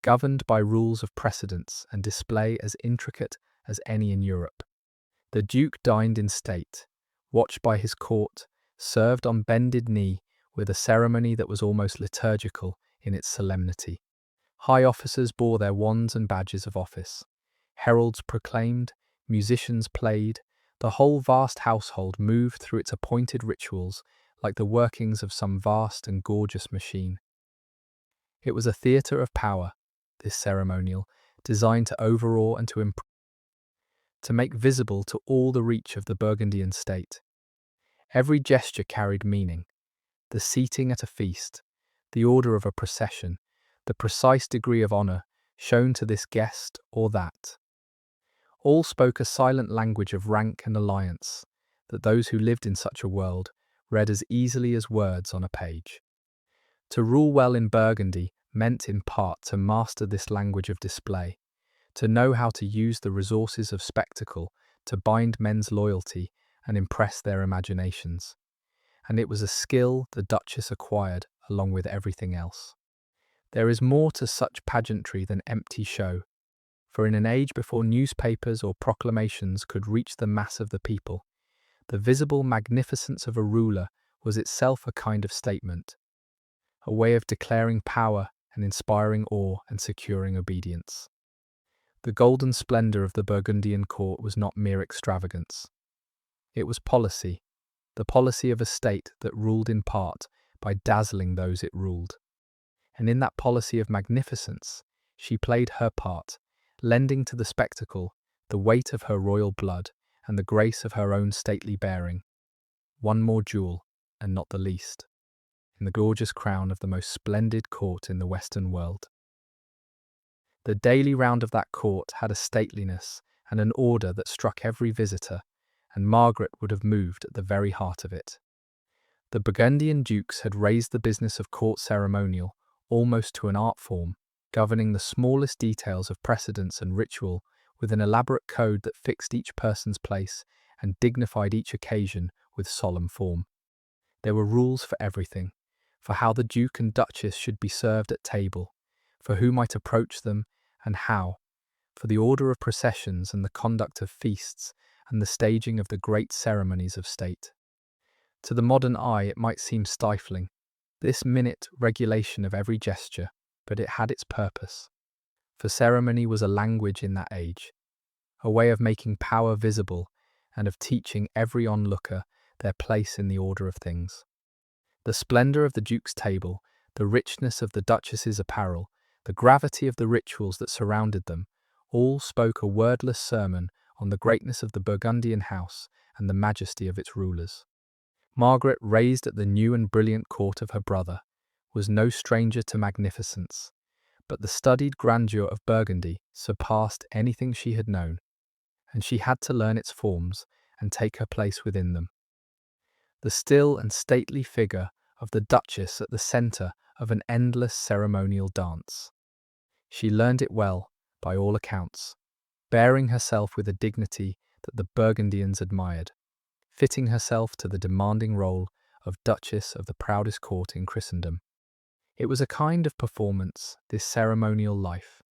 governed by rules of precedence and display as intricate as any in Europe. The Duke dined in state, watched by his court, served on bended knee with a ceremony that was almost liturgical in its solemnity. High officers bore their wands and badges of office. Heralds proclaimed, musicians played, the whole vast household moved through its appointed rituals like the workings of some vast and gorgeous machine. It was a theatre of power, this ceremonial, designed to overawe and to make visible to all the reach of the Burgundian state. Every gesture carried meaning. The seating at a feast, the order of a procession, the precise degree of honour shown to this guest or that. All spoke a silent language of rank and alliance, that those who lived in such a world read as easily as words on a page. To rule well in Burgundy meant in part to master this language of display, to know how to use the resources of spectacle to bind men's loyalty and impress their imaginations. And it was a skill the Duchess acquired along with everything else. There is more to such pageantry than empty show, for in an age before newspapers or proclamations could reach the mass of the people, the visible magnificence of a ruler was itself a kind of statement, a way of declaring power and inspiring awe and securing obedience. The golden splendour of the Burgundian court was not mere extravagance. It was policy, the policy of a state that ruled in part by dazzling those it ruled. And in that policy of magnificence, she played her part, lending to the spectacle the weight of her royal blood and the grace of her own stately bearing. One more jewel, and not the least, in the gorgeous crown of the most splendid court in the Western world. The daily round of that court had a stateliness and an order that struck every visitor, and Margaret would have moved at the very heart of it. The Burgundian dukes had raised the business of court ceremonial almost to an art form, governing the smallest details of precedence and ritual with an elaborate code that fixed each person's place and dignified each occasion with solemn form. There were rules for everything, for how the Duke and Duchess should be served at table, for who might approach them and how, for the order of processions and the conduct of feasts and the staging of the great ceremonies of state. To the modern eye it might seem stifling, this minute regulation of every gesture, but it had its purpose. For ceremony was a language in that age, a way of making power visible and of teaching every onlooker their place in the order of things. The splendour of the Duke's table, the richness of the Duchess's apparel, the gravity of the rituals that surrounded them, all spoke a wordless sermon on the greatness of the Burgundian house and the majesty of its rulers. Margaret, raised at the new and brilliant court of her brother, was no stranger to magnificence, but the studied grandeur of Burgundy surpassed anything she had known, and she had to learn its forms and take her place within them. The still and stately figure of the Duchess at the centre of an endless ceremonial dance. She learned it well, by all accounts, bearing herself with a dignity that the Burgundians admired, fitting herself to the demanding role of Duchess of the proudest court in Christendom. It was a kind of performance, this ceremonial life,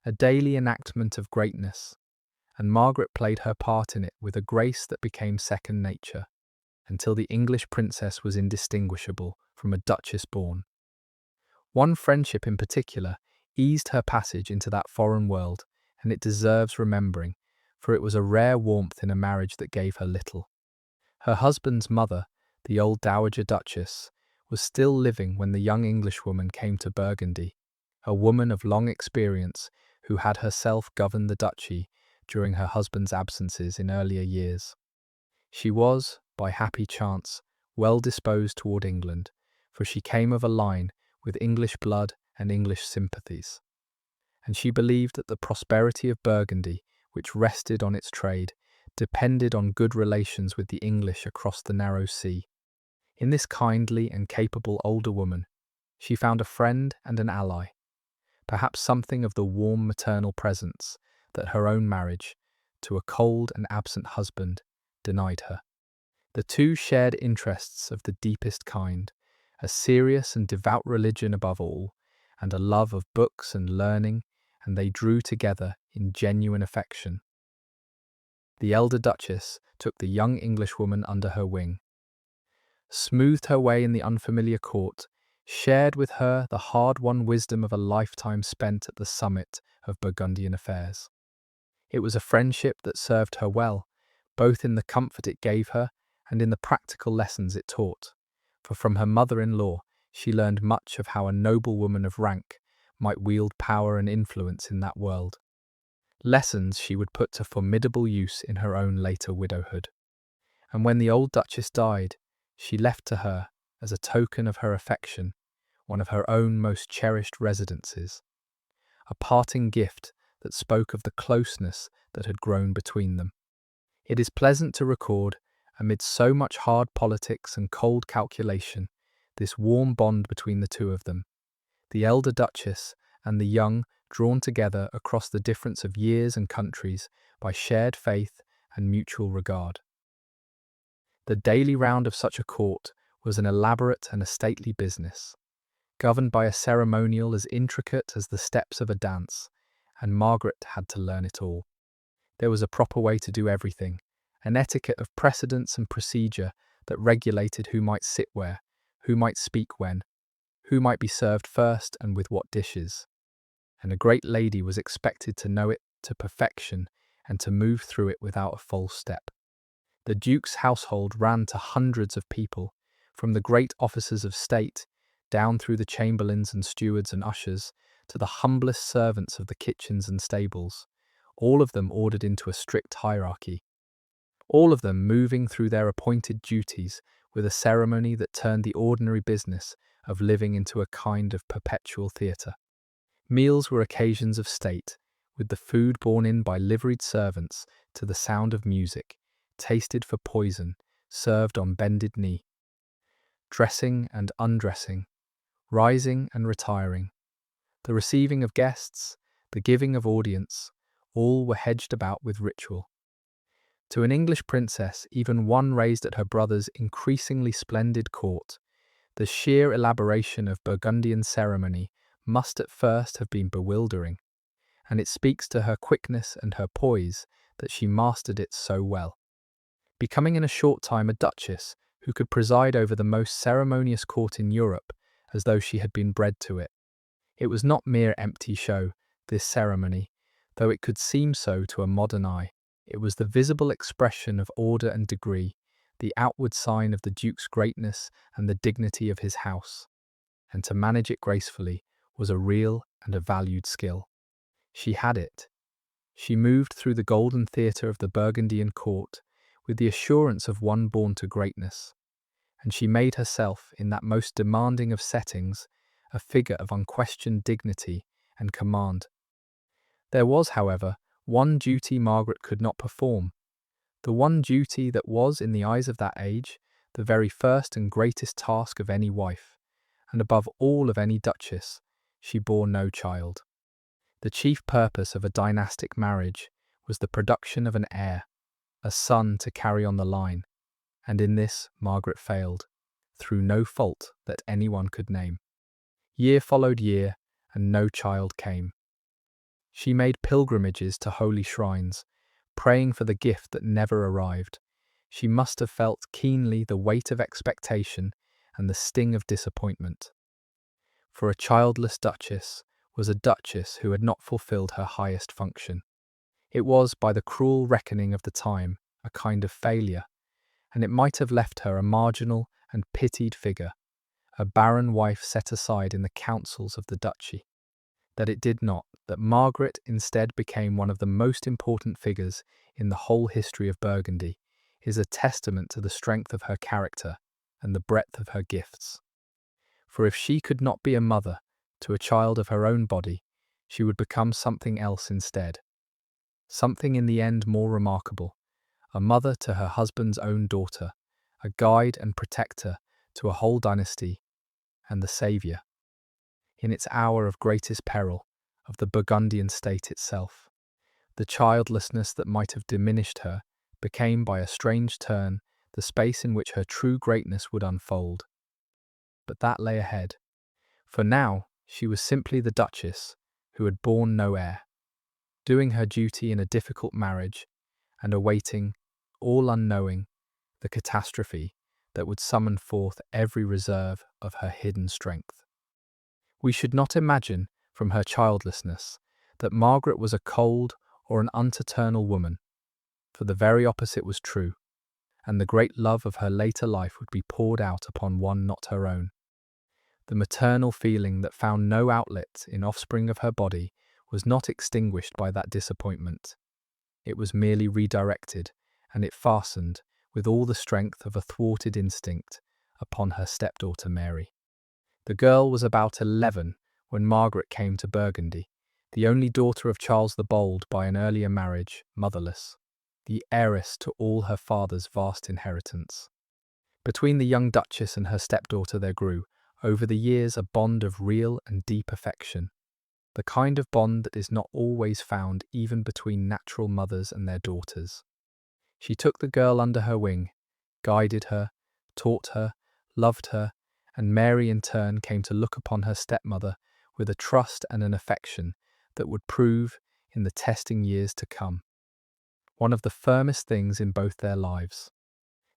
a daily enactment of greatness, and Margaret played her part in it with a grace that became second nature, until the English princess was indistinguishable from a duchess born. One friendship in particular eased her passage into that foreign world and it deserves remembering, for it was a rare warmth in a marriage that gave her little. Her husband's mother, the old Dowager Duchess, was still living when the young Englishwoman came to Burgundy, a woman of long experience who had herself governed the duchy during her husband's absences in earlier years. She was, by happy chance, well disposed toward England, for she came of a line with English blood and English sympathies. And she believed that the prosperity of Burgundy, which rested on its trade, depended on good relations with the English across the narrow sea. In this kindly and capable older woman, she found a friend and an ally, perhaps something of the warm maternal presence that her own marriage, to a cold and absent husband, denied her. The two shared interests of the deepest kind, a serious and devout religion above all, and a love of books and learning, and they drew together in genuine affection. The elder Duchess took the young Englishwoman under her wing, smoothed her way in the unfamiliar court, shared with her the hard-won wisdom of a lifetime spent at the summit of Burgundian affairs. It was a friendship that served her well, both in the comfort it gave her and in the practical lessons it taught, for from her mother-in-law she learned much of how a noble woman of rank might wield power and influence in that world. Lessons she would put to formidable use in her own later widowhood. And when the old Duchess died, she left to her, as a token of her affection, one of her own most cherished residences, a parting gift that spoke of the closeness that had grown between them. It is pleasant to record, amid so much hard politics and cold calculation, this warm bond between the two of them, the elder Duchess and the young, drawn together across the difference of years and countries by shared faith and mutual regard. The daily round of such a court was an elaborate and a stately business, governed by a ceremonial as intricate as the steps of a dance, and Margaret had to learn it all. There was a proper way to do everything, an etiquette of precedence and procedure that regulated who might sit where, who might speak when, who might be served first and with what dishes. And a great lady was expected to know it to perfection and to move through it without a false step. The Duke's household ran to hundreds of people, from the great officers of state, down through the chamberlains and stewards and ushers, to the humblest servants of the kitchens and stables, all of them ordered into a strict hierarchy, all of them moving through their appointed duties with a ceremony that turned the ordinary business of living into a kind of perpetual theatre. Meals were occasions of state, with the food borne in by liveried servants to the sound of music, tasted for poison, served on bended knee. Dressing and undressing, rising and retiring, the receiving of guests, the giving of audience, all were hedged about with ritual. To an English princess, even one raised at her brother's increasingly splendid court, the sheer elaboration of Burgundian ceremony must at first have been bewildering, and it speaks to her quickness and her poise that she mastered it so well. Becoming in a short time a duchess who could preside over the most ceremonious court in Europe as though she had been bred to it. It was not mere empty show, this ceremony, though it could seem so to a modern eye. It was the visible expression of order and degree, the outward sign of the Duke's greatness and the dignity of his house. And to manage it gracefully was a real and a valued skill. She had it. She moved through the golden theatre of the Burgundian court with the assurance of one born to greatness, and she made herself, in that most demanding of settings, a figure of unquestioned dignity and command. There was, however, one duty Margaret could not perform, the one duty that was, in the eyes of that age, the very first and greatest task of any wife, and above all of any duchess. She bore no child. The chief purpose of a dynastic marriage was the production of an heir, a son to carry on the line, and in this Margaret failed, through no fault that anyone could name. Year followed year, and no child came. She made pilgrimages to holy shrines, praying for the gift that never arrived. She must have felt keenly the weight of expectation and the sting of disappointment. For a childless duchess was a duchess who had not fulfilled her highest function. It was, by the cruel reckoning of the time, a kind of failure, and it might have left her a marginal and pitied figure, a barren wife set aside in the councils of the duchy. That it did not, that Margaret instead became one of the most important figures in the whole history of Burgundy, is a testament to the strength of her character and the breadth of her gifts. For if she could not be a mother to a child of her own body, she would become something else instead. Something in the end more remarkable, a mother to her husband's own daughter, a guide and protector to a whole dynasty, and the saviour, in its hour of greatest peril, of the Burgundian state itself. The childlessness that might have diminished her became by a strange turn the space in which her true greatness would unfold. But that lay ahead. For now, she was simply the duchess who had borne no heir, doing her duty in a difficult marriage and awaiting, all unknowing, the catastrophe that would summon forth every reserve of her hidden strength. We should not imagine, from her childlessness, that Margaret was a cold or an untaternal woman, for the very opposite was true, and the great love of her later life would be poured out upon one not her own. The maternal feeling that found no outlet in offspring of her body was not extinguished by that disappointment. It was merely redirected, and it fastened, with all the strength of a thwarted instinct, upon her stepdaughter Mary. The girl was about 11 when Margaret came to Burgundy, the only daughter of Charles the Bold by an earlier marriage, motherless, the heiress to all her father's vast inheritance. Between the young duchess and her stepdaughter there grew, over the years, a bond of real and deep affection, the kind of bond that is not always found even between natural mothers and their daughters. She took the girl under her wing, guided her, taught her, loved her, and Mary in turn came to look upon her stepmother with a trust and an affection that would prove, in the testing years to come, one of the firmest things in both their lives.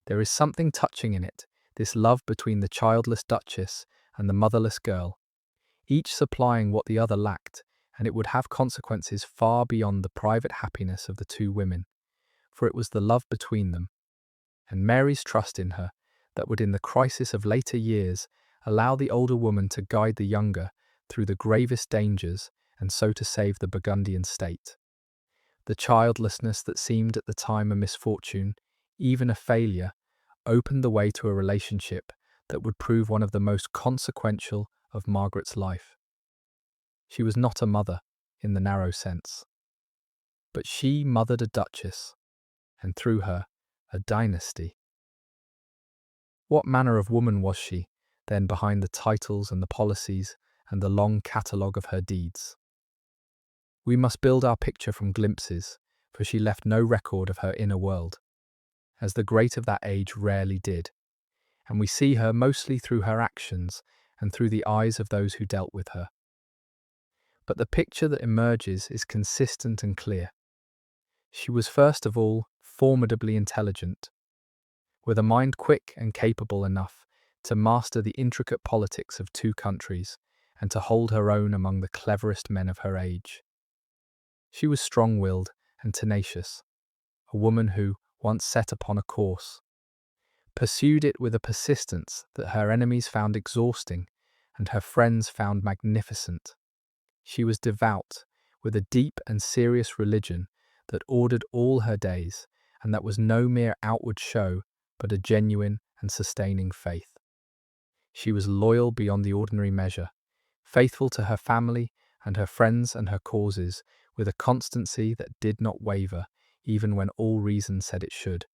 There is something touching in it, this love between the childless duchess and the motherless girl, each supplying what the other lacked, and it would have consequences far beyond the private happiness of the two women, for it was the love between them, and Mary's trust in her, that would in the crisis of later years allow the older woman to guide the younger through the gravest dangers and so to save the Burgundian state. The childlessness that seemed at the time a misfortune, even a failure, opened the way to a relationship that would prove one of the most consequential of Margaret's life. She was not a mother in the narrow sense, but she mothered a duchess, and through her, a dynasty. What manner of woman was she, then, behind the titles and the policies and the long catalogue of her deeds? We must build our picture from glimpses, for she left no record of her inner world, as the great of that age rarely did, and we see her mostly through her actions and through the eyes of those who dealt with her. But the picture that emerges is consistent and clear. She was first of all formidably intelligent, with a mind quick and capable enough to master the intricate politics of two countries and to hold her own among the cleverest men of her age. She was strong-willed and tenacious, a woman who, once set upon a course, pursued it with a persistence that her enemies found exhausting and her friends found magnificent. She was devout, with a deep and serious religion that ordered all her days, and that was no mere outward show, but a genuine and sustaining faith. She was loyal beyond the ordinary measure, faithful to her family and her friends and her causes, with a constancy that did not waver, even when all reason said it should.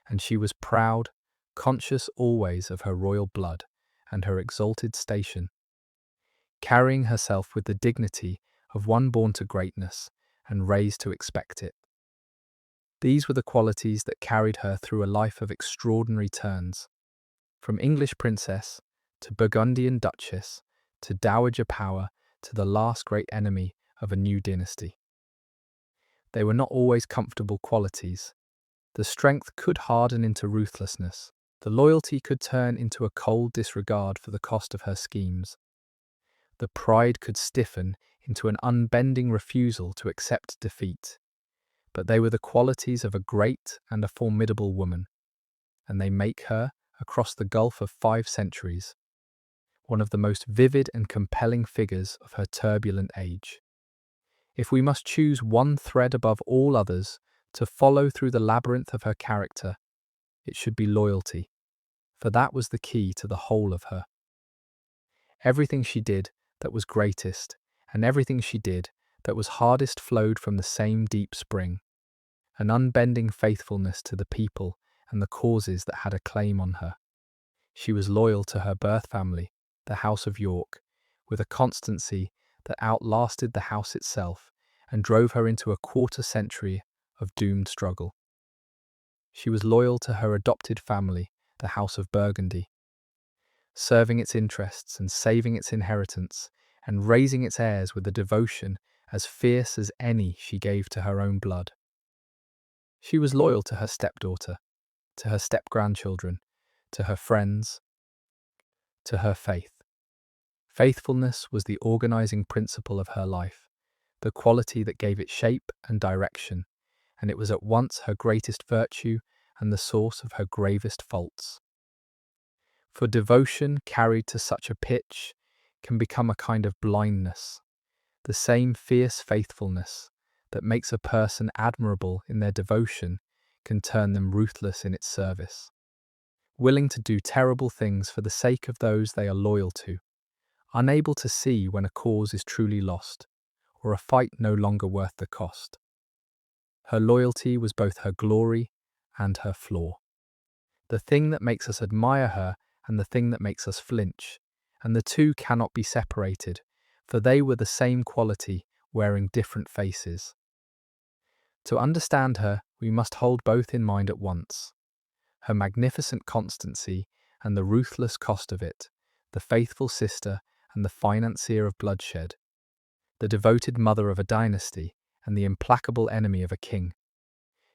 And she was proud, conscious always of her royal blood and her exalted station, carrying herself with the dignity of one born to greatness and raised to expect it. These were the qualities that carried her through a life of extraordinary turns, from English princess to Burgundian duchess to dowager power to the last great enemy of a new dynasty. They were not always comfortable qualities. The strength could harden into ruthlessness. The loyalty could turn into a cold disregard for the cost of her schemes. The pride could stiffen into an unbending refusal to accept defeat. but they were the qualities of a great and a formidable woman, and they make her, across the gulf of 5 centuries, one of the most vivid and compelling figures of her turbulent age. If we must choose one thread above all others to follow through the labyrinth of her character, it should be loyalty, for that was the key to the whole of her. Everything she did that was greatest, and everything she did that was hardest flowed from the same deep spring, an unbending faithfulness to the people and the causes that had a claim on her. She was loyal to her birth family, the House of York, with a constancy that outlasted the house itself and drove her into a quarter-century of doomed struggle. She was loyal to her adopted family, the House of Burgundy, serving its interests and saving its inheritance and raising its heirs with a devotion as fierce as any she gave to her own blood. She was loyal to her stepdaughter, to her step-grandchildren, to her friends, to her faith. Faithfulness was the organizing principle of her life, the quality that gave it shape and direction, and it was at once her greatest virtue and the source of her gravest faults. For devotion carried to such a pitch can become a kind of blindness, the same fierce faithfulness that makes a person admirable in their devotion can turn them ruthless in its service, willing to do terrible things for the sake of those they are loyal to, unable to see when a cause is truly lost, or a fight no longer worth the cost. Her loyalty was both her glory and her flaw, the thing that makes us admire her and the thing that makes us flinch, and the two cannot be separated, for they were the same quality wearing different faces. To understand her, we must hold both in mind at once: her magnificent constancy and the ruthless cost of it, the faithful sister and the financier of bloodshed, the devoted mother of a dynasty and the implacable enemy of a king.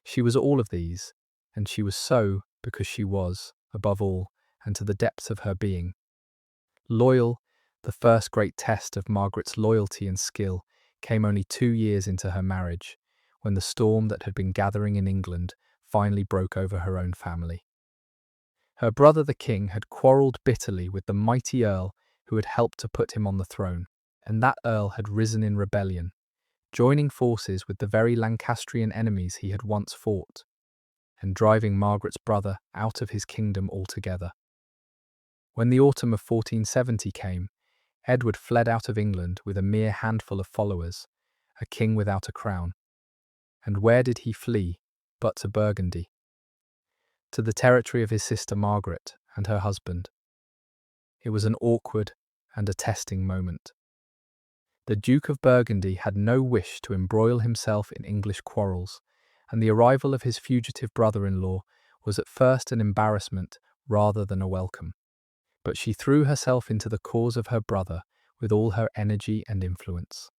She was all of these, and she was so because she was, above all, and to the depths of her being, loyal. The first great test of Margaret's loyalty and skill came only 2 years into her marriage, when the storm that had been gathering in England finally broke over her own family. Her brother the king had quarrelled bitterly with the mighty earl who had helped to put him on the throne, and that earl had risen in rebellion, joining forces with the very Lancastrian enemies he had once fought, and driving Margaret's brother out of his kingdom altogether. When the autumn of 1470 came, Edward fled out of England with a mere handful of followers, a king without a crown. And where did he flee but to Burgundy, to the territory of his sister Margaret and her husband? It was an awkward and a testing moment. The Duke of Burgundy had no wish to embroil himself in English quarrels, and the arrival of his fugitive brother-in-law was at first an embarrassment rather than a welcome. But she threw herself into the cause of her brother with all her energy and influence.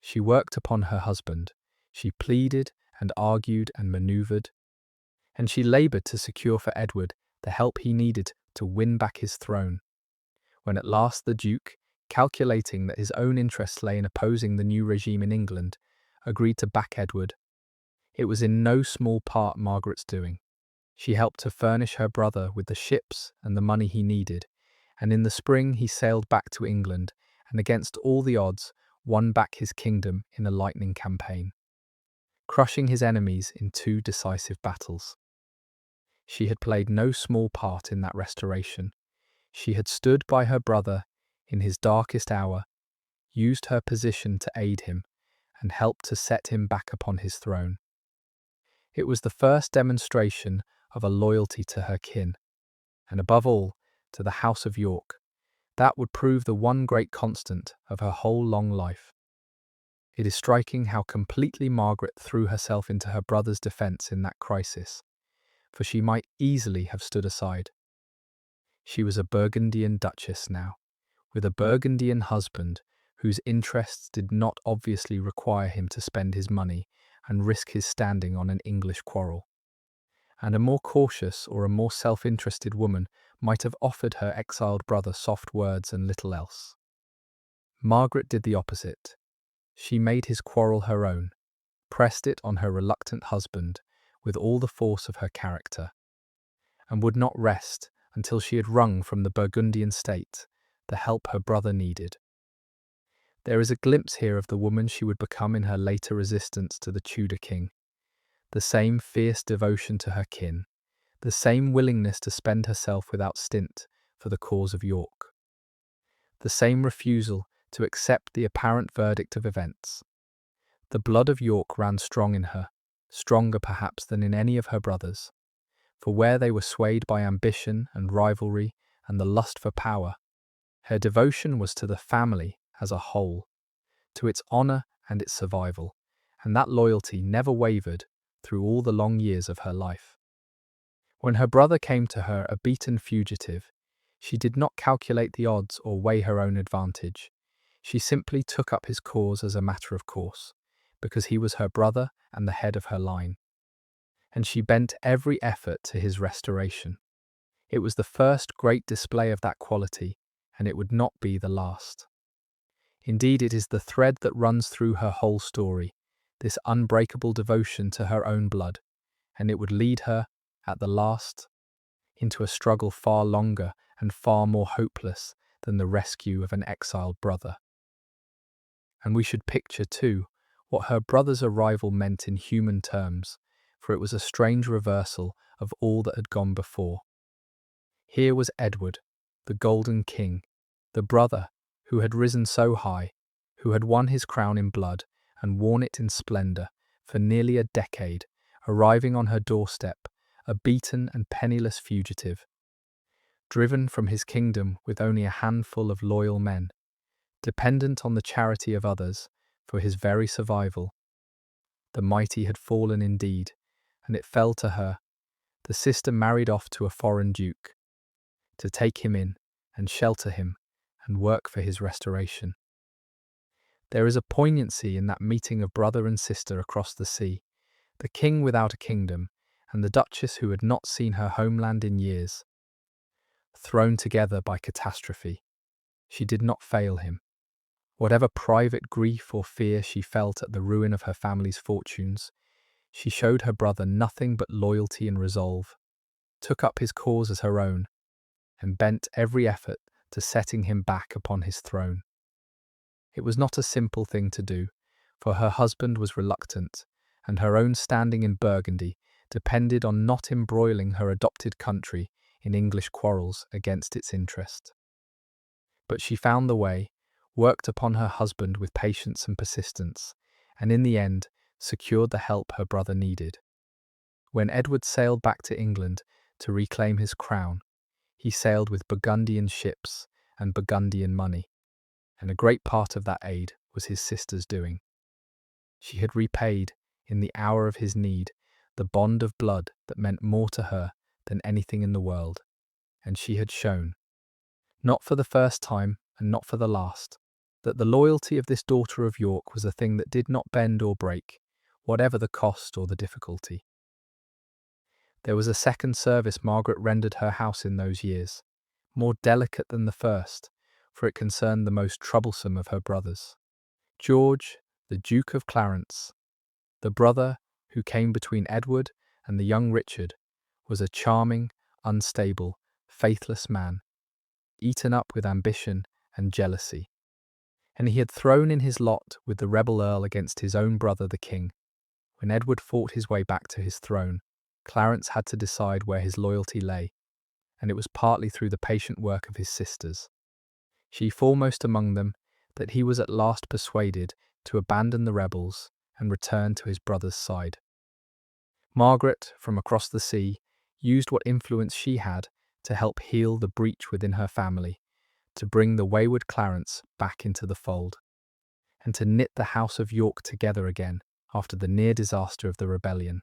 She worked upon her husband, she pleaded and argued and manoeuvred, and she laboured to secure for Edward the help he needed to win back his throne. When at last the Duke, calculating that his own interests lay in opposing the new regime in England, agreed to back Edward, it was in no small part Margaret's doing. She helped to furnish her brother with the ships and the money he needed, and in the spring he sailed back to England and against all the odds won back his kingdom in a lightning campaign, crushing his enemies in 2 decisive battles. She had played no small part in that restoration. She had stood by her brother in his darkest hour, used her position to aid him, and helped to set him back upon his throne. It was the first demonstration of a loyalty to her kin, and above all, to the House of York. That would prove the one great constant of her whole long life. It is striking how completely Margaret threw herself into her brother's defence in that crisis, for she might easily have stood aside. She was a Burgundian duchess now, with a Burgundian husband whose interests did not obviously require him to spend his money and risk his standing on an English quarrel. And a more cautious or a more self-interested woman might have offered her exiled brother soft words and little else. Margaret did the opposite. She made his quarrel her own, pressed it on her reluctant husband with all the force of her character, and would not rest until she had wrung from the Burgundian state the help her brother needed. There is a glimpse here of the woman she would become in her later resistance to the Tudor king. The same fierce devotion to her kin, the same willingness to spend herself without stint for the cause of York, the same refusal to accept the apparent verdict of events. The blood of York ran strong in her, stronger perhaps than in any of her brothers, for where they were swayed by ambition and rivalry and the lust for power, her devotion was to the family as a whole, to its honour and its survival, and that loyalty never wavered through all the long years of her life. When her brother came to her a beaten fugitive, she did not calculate the odds or weigh her own advantage. She simply took up his cause as a matter of course, because he was her brother and the head of her line. And she bent every effort to his restoration. It was the first great display of that quality, and it would not be the last. Indeed, it is the thread that runs through her whole story, this unbreakable devotion to her own blood, and it would lead her, at the last, into a struggle far longer and far more hopeless than the rescue of an exiled brother. And we should picture, too, what her brother's arrival meant in human terms, for it was a strange reversal of all that had gone before. Here was Edward, the Golden King, the brother who had risen so high, who had won his crown in blood and worn it in splendour for nearly a decade, arriving on her doorstep, a beaten and penniless fugitive, driven from his kingdom with only a handful of loyal men, dependent on the charity of others for his very survival. The mighty had fallen indeed, and it fell to her, the sister married off to a foreign duke, to take him in and shelter him and work for his restoration. There is a poignancy in that meeting of brother and sister across the sea, the king without a kingdom, and the duchess who had not seen her homeland in years. Thrown together by catastrophe, she did not fail him. Whatever private grief or fear she felt at the ruin of her family's fortunes, she showed her brother nothing but loyalty and resolve, took up his cause as her own, and bent every effort to setting him back upon his throne. It was not a simple thing to do, for her husband was reluctant, and her own standing in Burgundy depended on not embroiling her adopted country in English quarrels against its interest. But she found the way, worked upon her husband with patience and persistence, and in the end secured the help her brother needed. When Edward sailed back to England to reclaim his crown, he sailed with Burgundian ships and Burgundian money, and a great part of that aid was his sister's doing. She had repaid, in the hour of his need, the bond of blood that meant more to her than anything in the world, and she had shown, not for the first time and not for the last, that the loyalty of this daughter of York was a thing that did not bend or break, whatever the cost or the difficulty. There was a second service Margaret rendered her house in those years, more delicate than the first, for it concerned the most troublesome of her brothers. George, the Duke of Clarence, the brother who came between Edward and the young Richard, was a charming, unstable, faithless man, eaten up with ambition and jealousy. And he had thrown in his lot with the rebel earl against his own brother the king. When Edward fought his way back to his throne, Clarence had to decide where his loyalty lay, and it was partly through the patient work of his sisters, she foremost among them, that he was at last persuaded to abandon the rebels and return to his brother's side. Margaret, from across the sea, used what influence she had to help heal the breach within her family, to bring the wayward Clarence back into the fold, and to knit the House of York together again after the near disaster of the rebellion.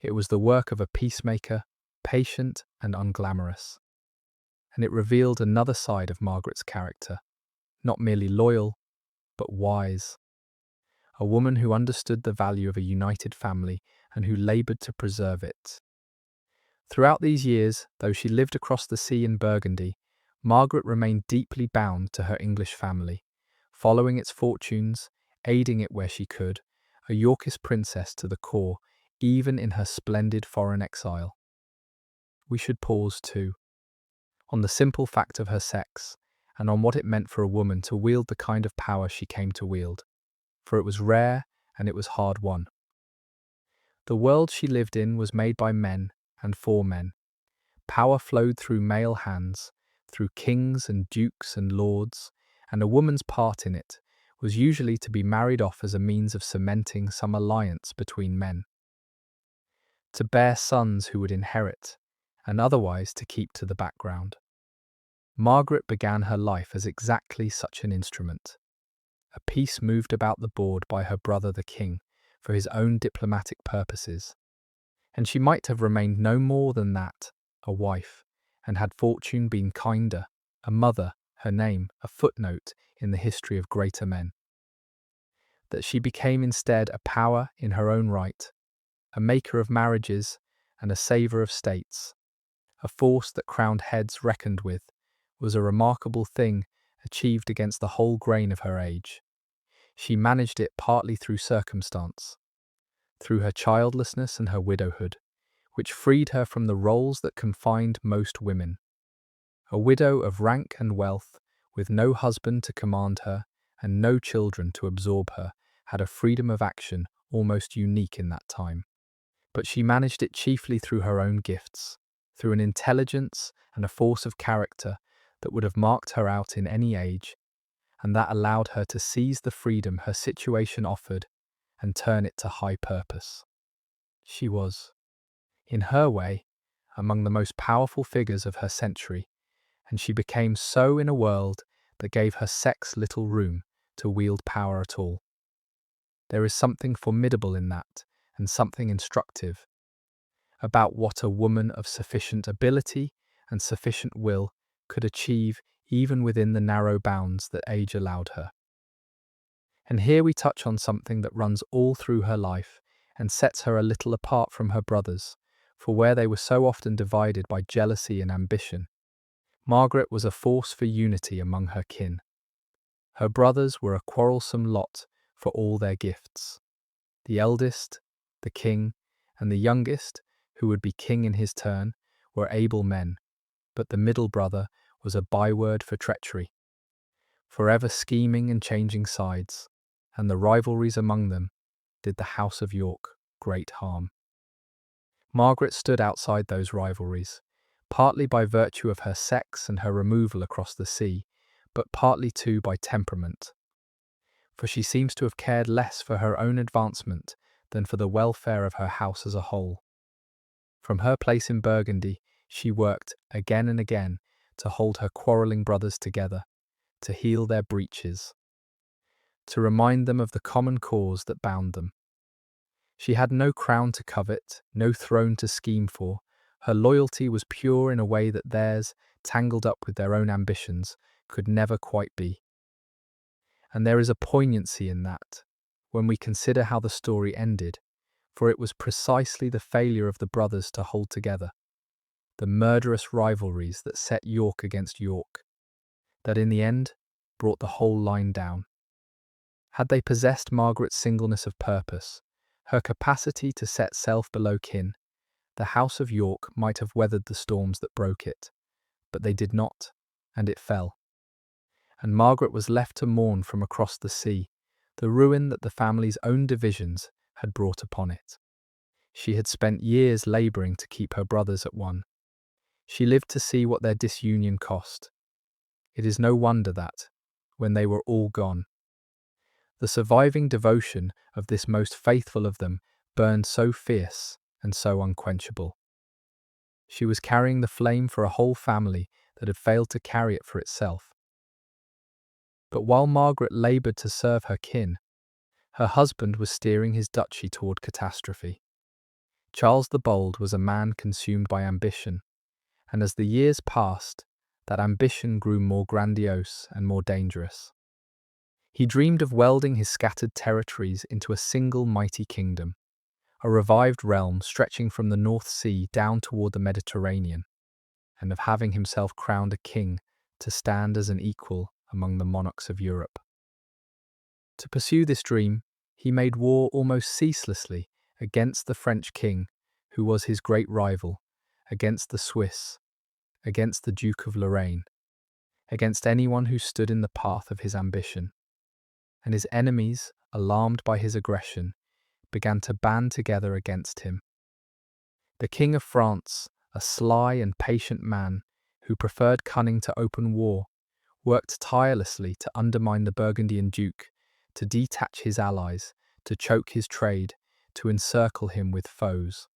It was the work of a peacemaker, patient and unglamorous, and it revealed another side of Margaret's character, not merely loyal, but wise. A woman who understood the value of a united family and who laboured to preserve it. Throughout these years, though she lived across the sea in Burgundy, Margaret remained deeply bound to her English family, following its fortunes, aiding it where she could, a Yorkist princess to the core, even in her splendid foreign exile. We should pause, too, on the simple fact of her sex, and on what it meant for a woman to wield the kind of power she came to wield, for it was rare and it was hard won. The world she lived in was made by men and for men. Power flowed through male hands, through kings and dukes and lords, and a woman's part in it was usually to be married off as a means of cementing some alliance between men, to bear sons who would inherit, and otherwise to keep to the background. Margaret began her life as exactly such an instrument, a piece moved about the board by her brother the king for his own diplomatic purposes, and she might have remained no more than that, a wife, and had fortune been kinder, a mother, her name, a footnote in the history of greater men. That she became instead a power in her own right, a maker of marriages and a saver of states, a force that crowned heads reckoned with, was a remarkable thing achieved against the whole grain of her age. She managed it partly through circumstance, through her childlessness and her widowhood, which freed her from the roles that confined most women. A widow of rank and wealth, with no husband to command her and no children to absorb her, had a freedom of action almost unique in that time. But she managed it chiefly through her own gifts, through an intelligence and a force of character that would have marked her out in any age, and that allowed her to seize the freedom her situation offered and turn it to high purpose. She was, in her way, among the most powerful figures of her century, and she became so in a world that gave her sex little room to wield power at all. There is something formidable in that, and something instructive, about what a woman of sufficient ability and sufficient will could achieve even within the narrow bounds that age allowed her. And here we touch on something that runs all through her life and sets her a little apart from her brothers, for where they were so often divided by jealousy and ambition, Margaret was a force for unity among her kin. Her brothers were a quarrelsome lot for all their gifts. The eldest, the king, and the youngest, who would be king in his turn, were able men, but the middle brother was a byword for treachery, forever scheming and changing sides, and the rivalries among them did the House of York great harm. Margaret stood outside those rivalries, partly by virtue of her sex and her removal across the sea, but partly too by temperament, for she seems to have cared less for her own advancement than for the welfare of her house as a whole. From her place in Burgundy, she worked again and again to hold her quarrelling brothers together, to heal their breaches, to remind them of the common cause that bound them. She had no crown to covet, no throne to scheme for. Her loyalty was pure in a way that theirs, tangled up with their own ambitions, could never quite be. And there is a poignancy in that, when we consider how the story ended, for it was precisely the failure of the brothers to hold together, the murderous rivalries that set York against York, that in the end brought the whole line down. Had they possessed Margaret's singleness of purpose, her capacity to set self below kin, the House of York might have weathered the storms that broke it, but they did not, and it fell. And Margaret was left to mourn from across the sea the ruin that the family's own divisions had brought upon it. She had spent years labouring to keep her brothers at one. She lived to see what their disunion cost. It is no wonder that, when they were all gone, the surviving devotion of this most faithful of them burned so fierce and so unquenchable. She was carrying the flame for a whole family that had failed to carry it for itself. But while Margaret laboured to serve her kin, her husband was steering his duchy toward catastrophe. Charles the Bold was a man consumed by ambition, and as the years passed, that ambition grew more grandiose and more dangerous. He dreamed of welding his scattered territories into a single mighty kingdom, a revived realm stretching from the North Sea down toward the Mediterranean, and of having himself crowned a king to stand as an equal among the monarchs of Europe. To pursue this dream, He made war almost ceaselessly against the French king, who was his great rival, against the Swiss, against the Duke of Lorraine, against anyone who stood in the path of his ambition. And his enemies, alarmed by his aggression, began to band together against him. The King of France, a sly and patient man who preferred cunning to open war, worked tirelessly to undermine the Burgundian Duke, to detach his allies, to choke his trade, to encircle him with foes.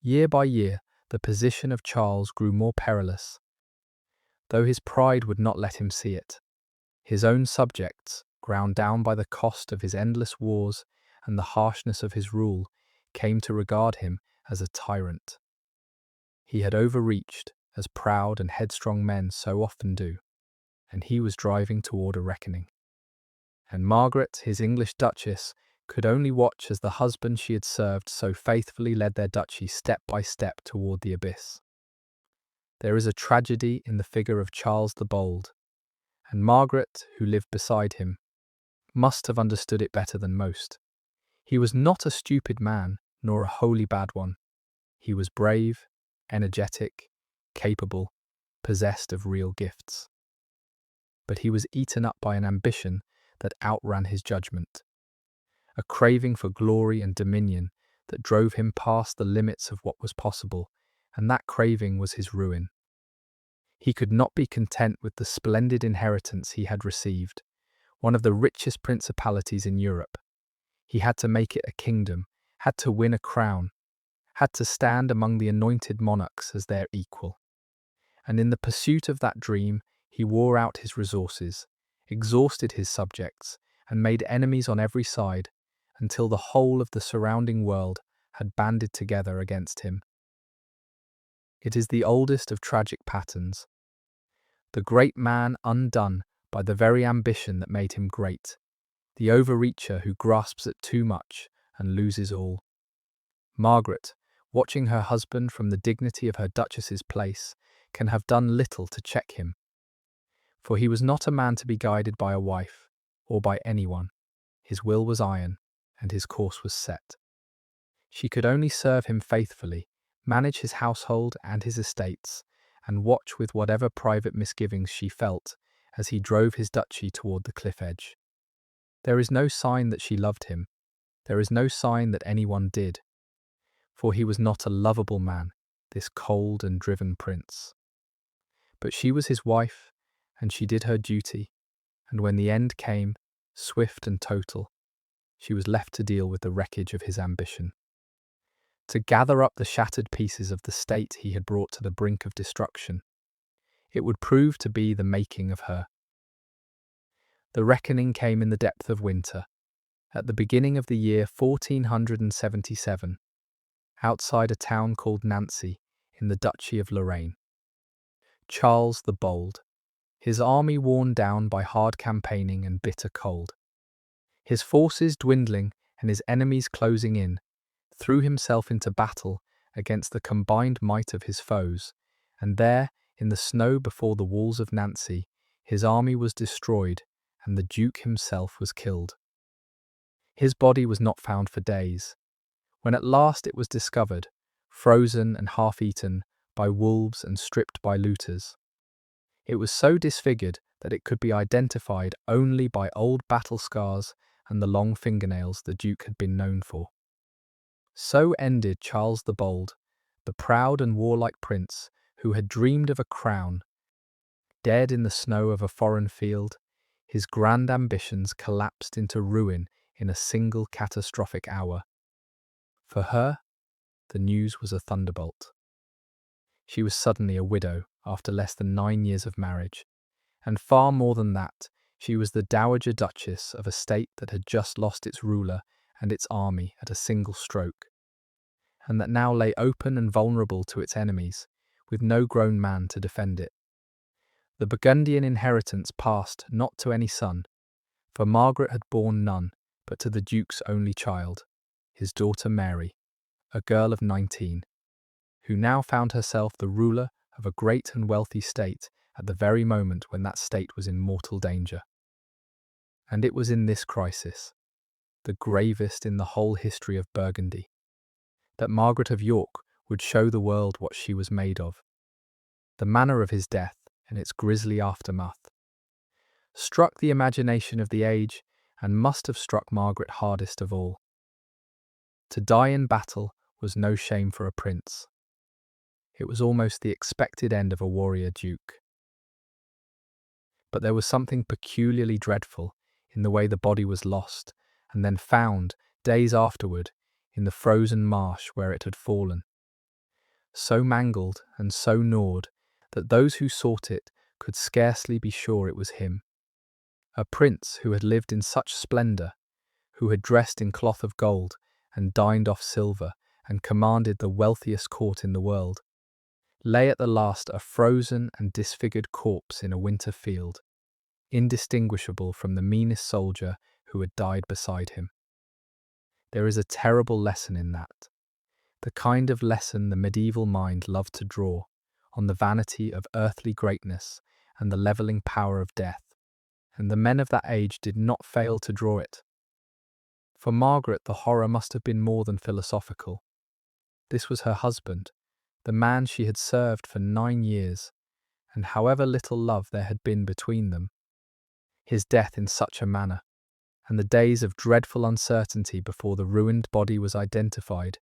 Year by year, the position of Charles grew more perilous, though his pride would not let him see it. His own subjects, ground down by the cost of his endless wars and the harshness of his rule, came to regard him as a tyrant. He had overreached, as proud and headstrong men so often do, and he was driving toward a reckoning. And Margaret, his English duchess, could only watch as the husband she had served so faithfully led their duchy step by step toward the abyss. There is a tragedy in the figure of Charles the Bold, and Margaret, who lived beside him, must have understood it better than most. He was not a stupid man, nor a wholly bad one. He was brave, energetic, capable, possessed of real gifts. But he was eaten up by an ambition that outran his judgment, a craving for glory and dominion that drove him past the limits of what was possible, and that craving was his ruin. He could not be content with the splendid inheritance he had received, one of the richest principalities in Europe. He had to make it a kingdom, had to win a crown, had to stand among the anointed monarchs as their equal. And in the pursuit of that dream, he wore out his resources, exhausted his subjects, and made enemies on every side, until the whole of the surrounding world had banded together against him. It is the oldest of tragic patterns. The great man undone by the very ambition that made him great, the overreacher who grasps at too much and loses all. Margaret, watching her husband from the dignity of her duchess's place, can have done little to check him. For he was not a man to be guided by a wife, or by anyone. His will was iron, and his course was set. She could only serve him faithfully, manage his household and his estates, and watch with whatever private misgivings she felt as he drove his duchy toward the cliff edge. There is no sign that she loved him. There is no sign that anyone did. For he was not a lovable man, this cold and driven prince. But she was his wife, and she did her duty, and when the end came, swift and total, she was left to deal with the wreckage of his ambition, to gather up the shattered pieces of the state he had brought to the brink of destruction. It would prove to be the making of her. The reckoning came in the depth of winter, at the beginning of the year 1477, outside a town called Nancy, in the Duchy of Lorraine. Charles the Bold, his army worn down by hard campaigning and bitter cold, his forces dwindling and his enemies closing in, threw himself into battle against the combined might of his foes, and there, in the snow before the walls of Nancy, his army was destroyed, and the Duke himself was killed. His body was not found for days. When at last it was discovered, frozen and half-eaten by wolves and stripped by looters, it was so disfigured that it could be identified only by old battle scars and the long fingernails the Duke had been known for. So ended Charles the Bold, the proud and warlike prince who had dreamed of a crown. Dead in the snow of a foreign field, his grand ambitions collapsed into ruin in a single catastrophic hour. For her, the news was a thunderbolt. She was suddenly a widow after less than 9 years of marriage, and far more than that, she was the dowager duchess of a state that had just lost its ruler and its army at a single stroke, and that now lay open and vulnerable to its enemies, with no grown man to defend it. The Burgundian inheritance passed not to any son, for Margaret had borne none, but to the Duke's only child, his daughter Mary, a girl of 19, who now found herself the ruler of a great and wealthy state at the very moment when that state was in mortal danger. And it was in this crisis, the gravest in the whole history of Burgundy. That Margaret of York would show the world what she was made of. The manner of his death and its grisly aftermath struck the imagination of the age and must have struck Margaret hardest of all. To die in battle was no shame for a prince. It was almost the expected end of a warrior duke. But there was something peculiarly dreadful in the way the body was lost and then found, days afterward, in the frozen marsh where it had fallen. So mangled and so gnawed that those who sought it could scarcely be sure it was him. A prince who had lived in such splendour, who had dressed in cloth of gold and dined off silver and commanded the wealthiest court in the world, lay at the last a frozen and disfigured corpse in a winter field, indistinguishable from the meanest soldier who had died beside him. There is a terrible lesson in that, the kind of lesson the medieval mind loved to draw on the vanity of earthly greatness and the levelling power of death, and the men of that age did not fail to draw it. For Margaret, the horror must have been more than philosophical. This was her husband, the man she had served for 9 years, and however little love there had been between them, his death in such a manner, and the days of dreadful uncertainty before the ruined body was identified,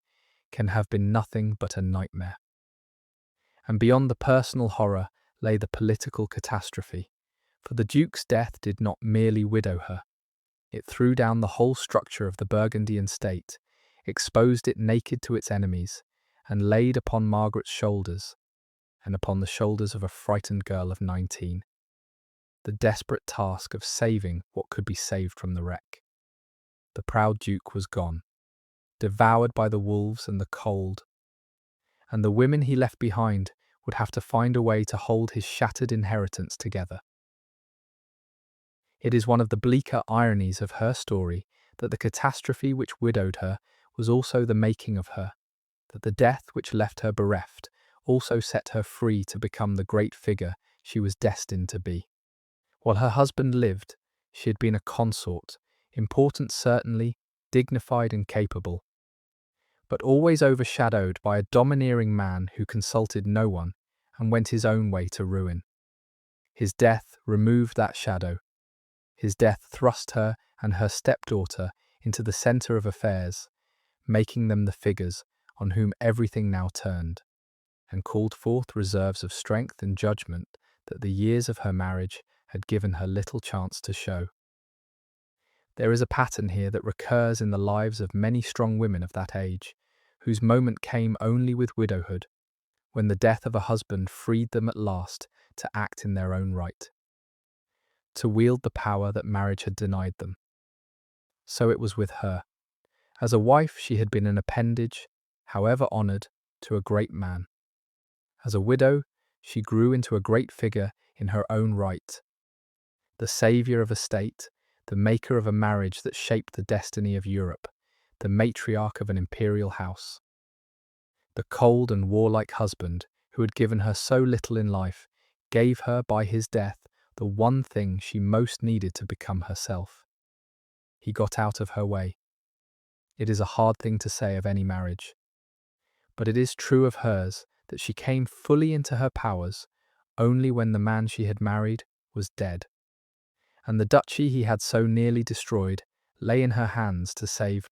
can have been nothing but a nightmare. And beyond the personal horror lay the political catastrophe, for the Duke's death did not merely widow her. It threw down the whole structure of the Burgundian state, exposed it naked to its enemies, and laid upon Margaret's shoulders, and upon the shoulders of a frightened girl of 19, the desperate task of saving what could be saved from the wreck. The proud Duke was gone, devoured by the wolves and the cold, and the women he left behind would have to find a way to hold his shattered inheritance together. It is one of the bleaker ironies of her story that the catastrophe which widowed her was also the making of her, that the death which left her bereft also set her free to become the great figure she was destined to be. While her husband lived, she had been a consort, important certainly, dignified and capable, but always overshadowed by a domineering man who consulted no one and went his own way to ruin. His death removed that shadow. His death thrust her and her stepdaughter into the centre of affairs, making them the figures on whom everything now turned, and called forth reserves of strength and judgment that the years of her marriage had given her little chance to show. There is a pattern here that recurs in the lives of many strong women of that age, whose moment came only with widowhood, when the death of a husband freed them at last to act in their own right, to wield the power that marriage had denied them. So it was with her. As a wife, she had been an appendage, however honoured, to a great man. As a widow, she grew into a great figure in her own right, the saviour of a state, the maker of a marriage that shaped the destiny of Europe, the matriarch of an imperial house. The cold and warlike husband, who had given her so little in life, gave her by his death the one thing she most needed to become herself. He got out of her way. It is a hard thing to say of any marriage, but it is true of hers that she came fully into her powers only when the man she had married was dead, and the duchy he had so nearly destroyed lay in her hands to save.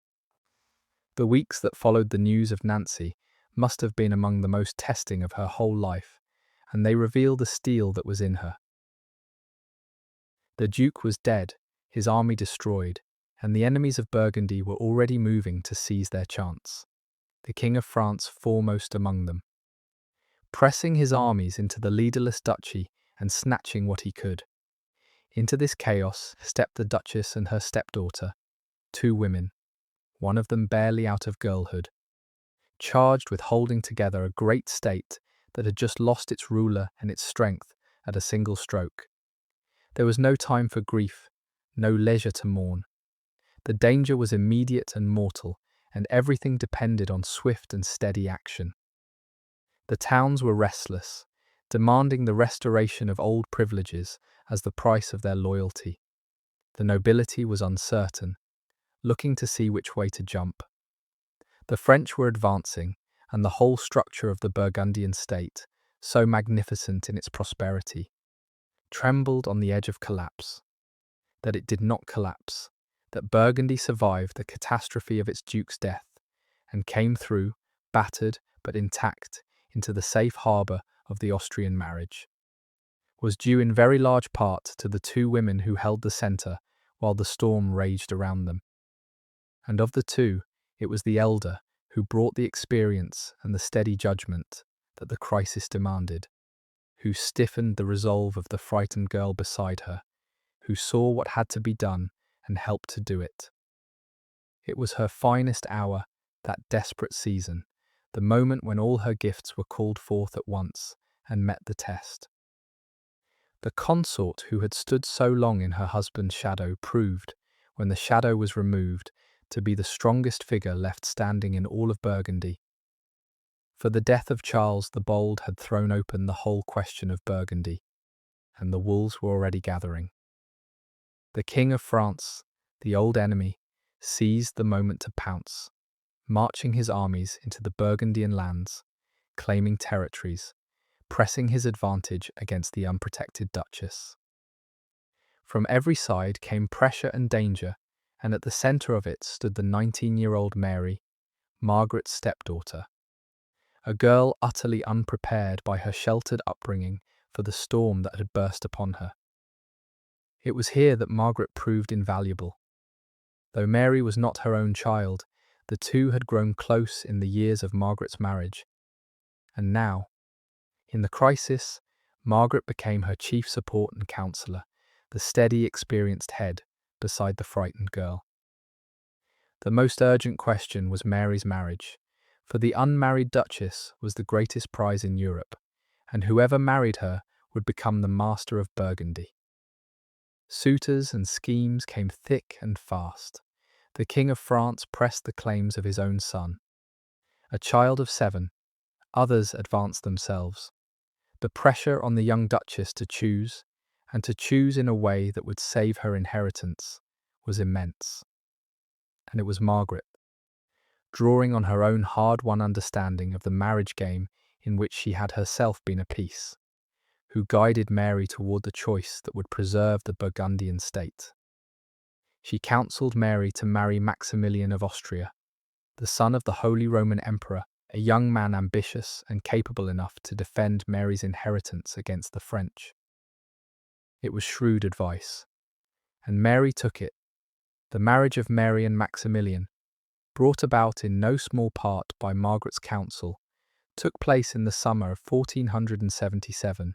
The weeks that followed the news of Nancy must have been among the most testing of her whole life, and they reveal the steel that was in her. The Duke was dead, his army destroyed, and the enemies of Burgundy were already moving to seize their chance, the King of France foremost among them, pressing his armies into the leaderless duchy and snatching what he could. Into this chaos stepped the Duchess and her stepdaughter, 2 women, one of them barely out of girlhood, charged with holding together a great state that had just lost its ruler and its strength at a single stroke. There was no time for grief, no leisure to mourn. The danger was immediate and mortal, and everything depended on swift and steady action. The towns were restless, demanding the restoration of old privileges as the price of their loyalty. The nobility was uncertain, looking to see which way to jump. The French were advancing, and the whole structure of the Burgundian state, so magnificent in its prosperity, trembled on the edge of collapse. That it did not collapse, that Burgundy survived the catastrophe of its duke's death, and came through, battered but intact, into the safe harbour of the Austrian marriage, was due in very large part to the two women who held the centre while the storm raged around them. And of the two, it was the elder who brought the experience and the steady judgment that the crisis demanded, who stiffened the resolve of the frightened girl beside her, who saw what had to be done and helped to do it. It was her finest hour, that desperate season, the moment when all her gifts were called forth at once and met the test. The consort who had stood so long in her husband's shadow proved, when the shadow was removed, to be the strongest figure left standing in all of Burgundy. For the death of Charles the Bold had thrown open the whole question of Burgundy, and the wolves were already gathering. The King of France, the old enemy, seized the moment to pounce, marching his armies into the Burgundian lands, claiming territories, pressing his advantage against the unprotected duchess. From every side came pressure and danger, and at the centre of it stood the 19-year-old Mary, Margaret's stepdaughter, a girl utterly unprepared by her sheltered upbringing for the storm that had burst upon her. It was here that Margaret proved invaluable. Though Mary was not her own child, the two had grown close in the years of Margaret's marriage. And now, in the crisis, Margaret became her chief support and counsellor, the steady, experienced head beside the frightened girl. The most urgent question was Mary's marriage, for the unmarried duchess was the greatest prize in Europe, and whoever married her would become the master of Burgundy. Suitors and schemes came thick and fast. The King of France pressed the claims of his own son. A child of 7, others advanced themselves. The pressure on the young duchess to choose, and to choose in a way that would save her inheritance, was immense. And it was Margaret, drawing on her own hard-won understanding of the marriage game in which she had herself been a piece, who guided Mary toward the choice that would preserve the Burgundian state. She counselled Mary to marry Maximilian of Austria, the son of the Holy Roman Emperor, a young man ambitious and capable enough to defend Mary's inheritance against the French. It was shrewd advice, and Mary took it. The marriage of Mary and Maximilian, brought about in no small part by Margaret's counsel, took place in the summer of 1477,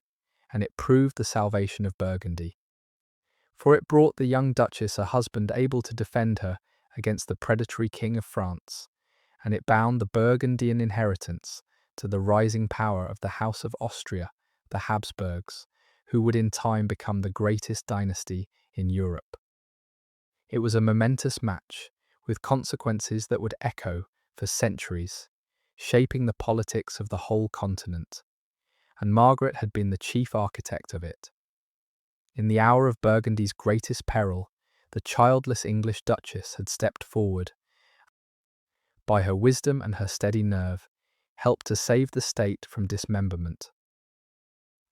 and it proved the salvation of Burgundy. For it brought the young duchess a husband able to defend her against the predatory King of France, and it bound the Burgundian inheritance to the rising power of the House of Austria, the Habsburgs, who would in time become the greatest dynasty in Europe. It was a momentous match, with consequences that would echo for centuries, shaping the politics of the whole continent, and Margaret had been the chief architect of it. In the hour of Burgundy's greatest peril, the childless English duchess had stepped forward, by her wisdom and her steady nerve, helped to save the state from dismemberment.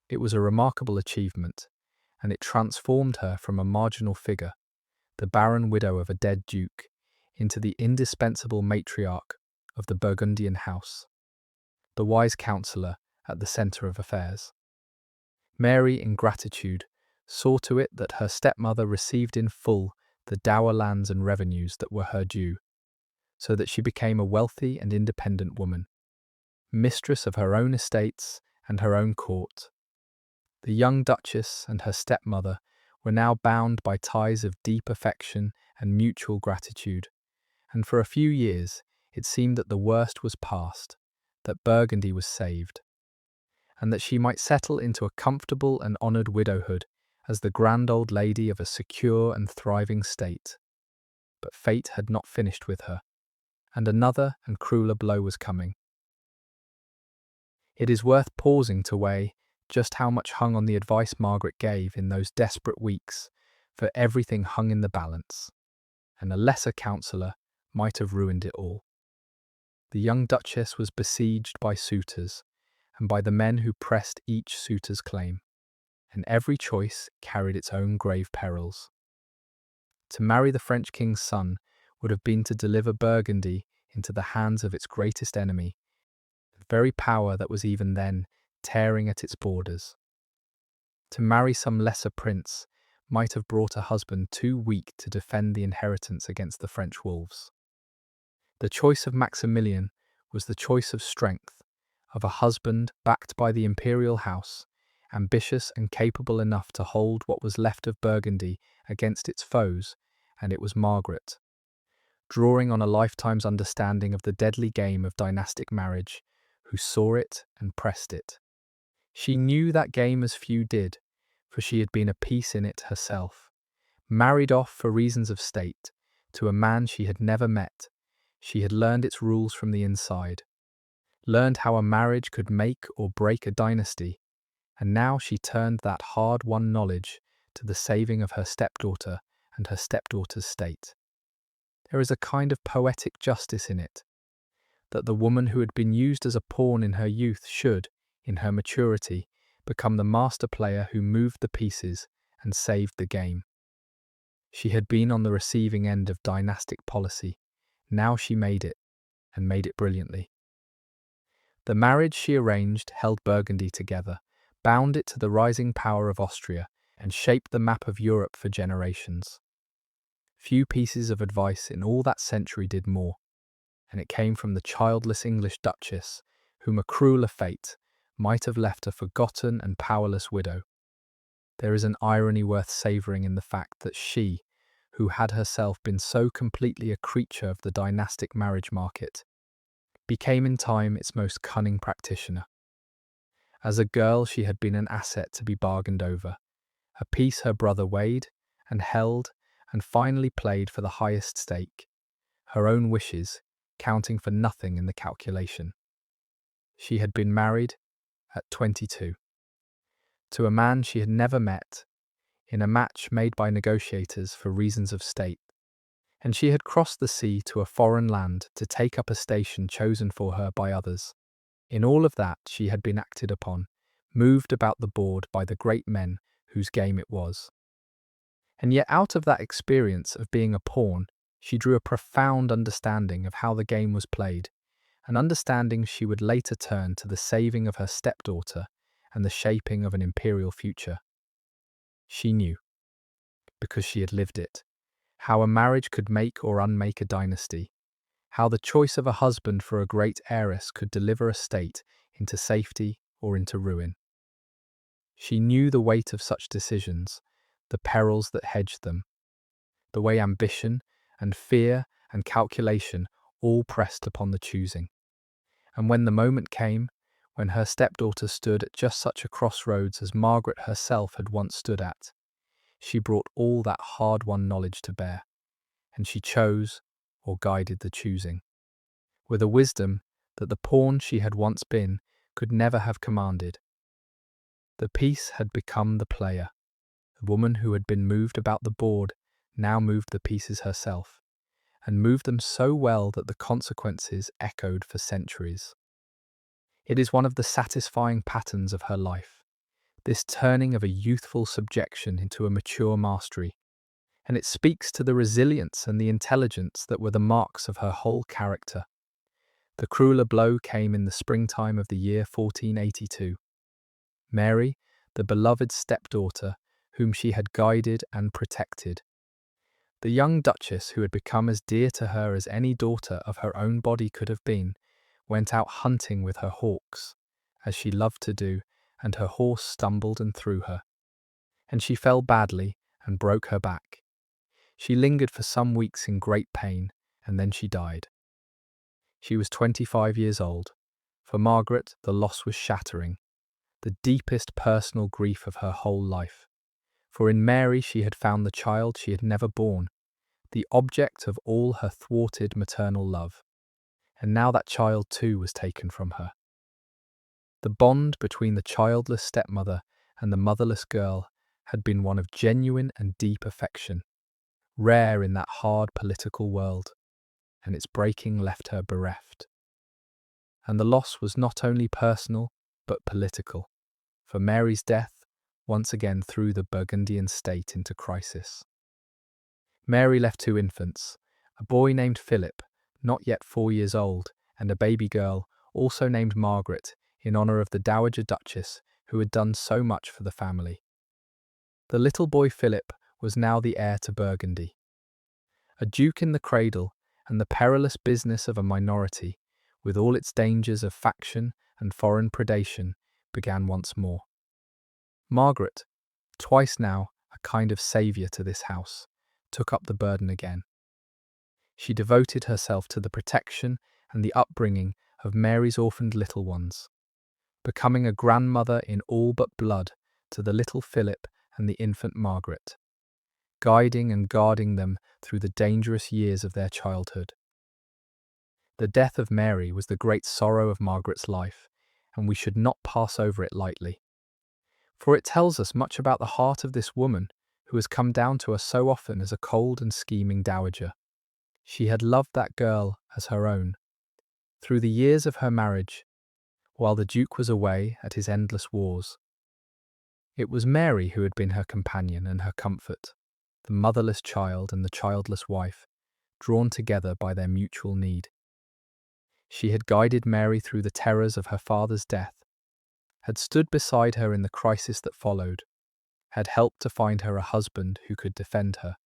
It was a remarkable achievement, and it transformed her from a marginal figure, the barren widow of a dead duke, into the indispensable matriarch of the Burgundian house, the wise counsellor at the centre of affairs. Mary, in gratitude, saw to it that her stepmother received in full the dower lands and revenues that were her due, so that she became a wealthy and independent woman, mistress of her own estates and her own court. The young duchess and her stepmother were now bound by ties of deep affection and mutual gratitude, and for a few years it seemed that the worst was past, that Burgundy was saved, and that she might settle into a comfortable and honoured widowhood as the grand old lady of a secure and thriving state. But fate had not finished with her, and another and crueler blow was coming. It is worth pausing to weigh just how much hung on the advice Margaret gave in those desperate weeks, for everything hung in the balance. and a lesser counsellor might have ruined it all. The young duchess was besieged by suitors, and by the men who pressed each suitor's claim, and every choice carried its own grave perils. To marry the French king's son would have been to deliver Burgundy into the hands of its greatest enemy, the very power that was even then tearing at its borders. To marry some lesser prince might have brought a husband too weak to defend the inheritance against the French wolves. The choice of Maximilian was the choice of strength, of a husband backed by the imperial house, ambitious and capable enough to hold what was left of Burgundy against its foes, and it was Margaret. Drawing on a lifetime's understanding of the deadly game of dynastic marriage, who saw it and pressed it. She knew that game as few did, for she had been a piece in it herself. Married off for reasons of state, to a man she had never met, she had learned its rules from the inside, learned how a marriage could make or break a dynasty, and now she turned that hard-won knowledge to the saving of her stepdaughter and her stepdaughter's state. There is a kind of poetic justice in it, that the woman who had been used as a pawn in her youth should, in her maturity, become the master player who moved the pieces and saved the game. She had been on the receiving end of dynastic policy. Now she made it, and made it brilliantly. The marriage she arranged held Burgundy together, bound it to the rising power of Austria, and shaped the map of Europe for generations. Few pieces of advice in all that century did more, and it came from the childless English duchess, whom a crueler fate might have left a forgotten and powerless widow. There is an irony worth savouring in the fact that she, who had herself been so completely a creature of the dynastic marriage market, became in time its most cunning practitioner. As a girl she had been an asset to be bargained over, a piece her brother weighed and held and finally played for the highest stake, her own wishes counting for nothing in the calculation. She had been married at 22 to a man she had never met, in a match made by negotiators for reasons of state, and she had crossed the sea to a foreign land to take up a station chosen for her by others. In all of that she had been acted upon, moved about the board by the great men whose game it was. And yet out of that experience of being a pawn, she drew a profound understanding of how the game was played, an understanding she would later turn to the saving of her stepdaughter and the shaping of an imperial future. She knew, because she had lived it, how a marriage could make or unmake a dynasty, how the choice of a husband for a great heiress could deliver a state into safety or into ruin. She knew the weight of such decisions, the perils that hedged them, the way ambition and fear and calculation all pressed upon the choosing. And when the moment came, when her stepdaughter stood at just such a crossroads as Margaret herself had once stood at, she brought all that hard-won knowledge to bear, and she chose or guided the choosing, with a wisdom that the pawn she had once been could never have commanded. The piece had become the player. The woman who had been moved about the board now moved the pieces herself, and moved them so well that the consequences echoed for centuries. It is one of the satisfying patterns of her life, this turning of a youthful subjection into a mature mastery, and it speaks to the resilience and the intelligence that were the marks of her whole character. The crueler blow came in the springtime of the year 1482. Mary, the beloved stepdaughter, whom she had guided and protected, the young duchess who had become as dear to her as any daughter of her own body could have been, went out hunting with her hawks, as she loved to do, and her horse stumbled and threw her, and she fell badly and broke her back. She lingered for some weeks in great pain, and then she died. She was 25 years old. For Margaret, the loss was shattering, the deepest personal grief of her whole life. For in Mary she had found the child she had never borne, the object of all her thwarted maternal love. And now that child too was taken from her. The bond between the childless stepmother and the motherless girl had been one of genuine and deep affection, rare in that hard political world, and its breaking left her bereft. And the loss was not only personal, but political, for Mary's death once again threw the Burgundian state into crisis. Mary left two infants, a boy named Philip, not yet 4 years old, and a baby girl, also named Margaret, in honour of the Dowager Duchess who had done so much for the family. The little boy Philip was now the heir to Burgundy. A duke in the cradle, and the perilous business of a minority, with all its dangers of faction and foreign predation, began once more. Margaret, twice now a kind of saviour to this house, took up the burden again. She devoted herself to the protection and the upbringing of Mary's orphaned little ones, becoming a grandmother in all but blood to the little Philip and the infant Margaret, guiding and guarding them through the dangerous years of their childhood. The death of Mary was the great sorrow of Margaret's life, and we should not pass over it lightly. For it tells us much about the heart of this woman who has come down to us so often as a cold and scheming dowager. She had loved that girl as her own, through the years of her marriage, while the Duke was away at his endless wars. It was Mary who had been her companion and her comfort, the motherless child and the childless wife, drawn together by their mutual need. She had guided Mary through the terrors of her father's death, had stood beside her in the crisis that followed, had helped to find her a husband who could defend her.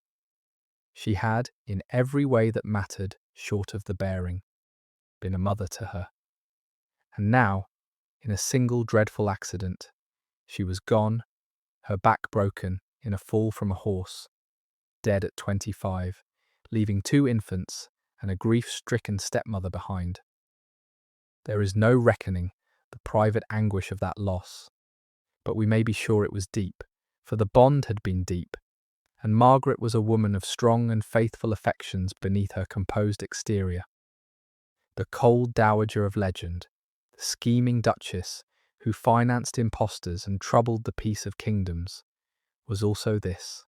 She had, in every way that mattered short of the bearing, been a mother to her. And now, in a single dreadful accident, she was gone, her back broken in a fall from a horse, dead at 25, leaving two infants and a grief-stricken stepmother behind. There is no reckoning the private anguish of that loss, but we may be sure it was deep, for the bond had been deep, and Margaret was a woman of strong and faithful affections beneath her composed exterior. The cold dowager of legend, the scheming duchess who financed impostors and troubled the peace of kingdoms, was also this: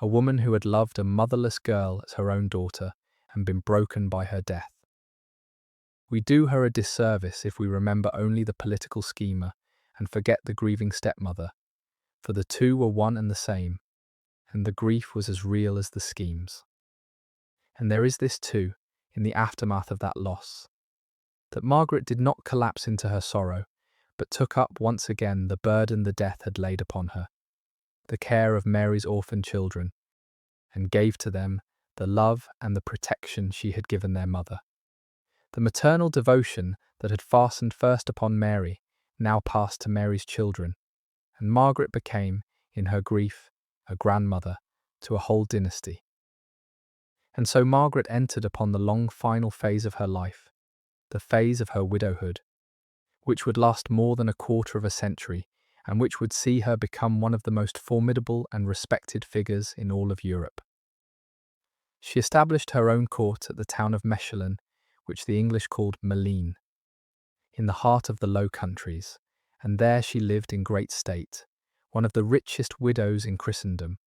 a woman who had loved a motherless girl as her own daughter and been broken by her death. We do her a disservice if we remember only the political schemer and forget the grieving stepmother, for the two were one and the same, and the grief was as real as the schemes. And there is this too, in the aftermath of that loss, that Margaret did not collapse into her sorrow, but took up once again the burden the death had laid upon her, the care of Mary's orphan children, and gave to them the love and the protection she had given their mother. The maternal devotion that had fastened first upon Mary now passed to Mary's children, and Margaret became, in her grief, a grandmother to a whole dynasty. And so Margaret entered upon the long final phase of her life, the phase of her widowhood, which would last more than a quarter of a century, and which would see her become one of the most formidable and respected figures in all of Europe. She established her own court at the town of Mechlin, which the English called Malines, in the heart of the Low Countries, and there she lived in great state, one of the richest widows in Christendom,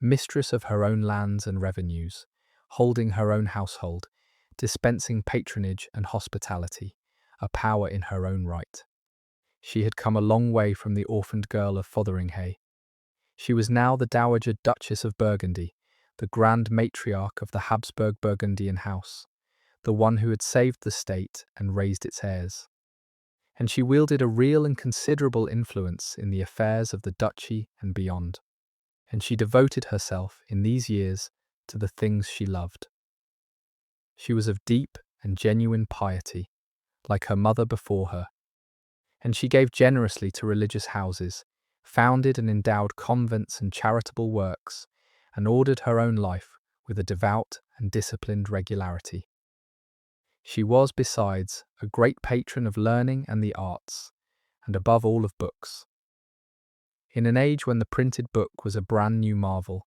mistress of her own lands and revenues, holding her own household, dispensing patronage and hospitality, a power in her own right. She had come a long way from the orphaned girl of Fotheringhay. She was now the Dowager Duchess of Burgundy, the grand matriarch of the Habsburg Burgundian house, the one who had saved the state and raised its heirs. And she wielded a real and considerable influence in the affairs of the duchy and beyond. And she devoted herself, in these years, to the things she loved. She was of deep and genuine piety, like her mother before her, and she gave generously to religious houses, founded and endowed convents and charitable works, and ordered her own life with a devout and disciplined regularity. She was, besides, a great patron of learning and the arts, and above all of books. In an age when the printed book was a brand new marvel,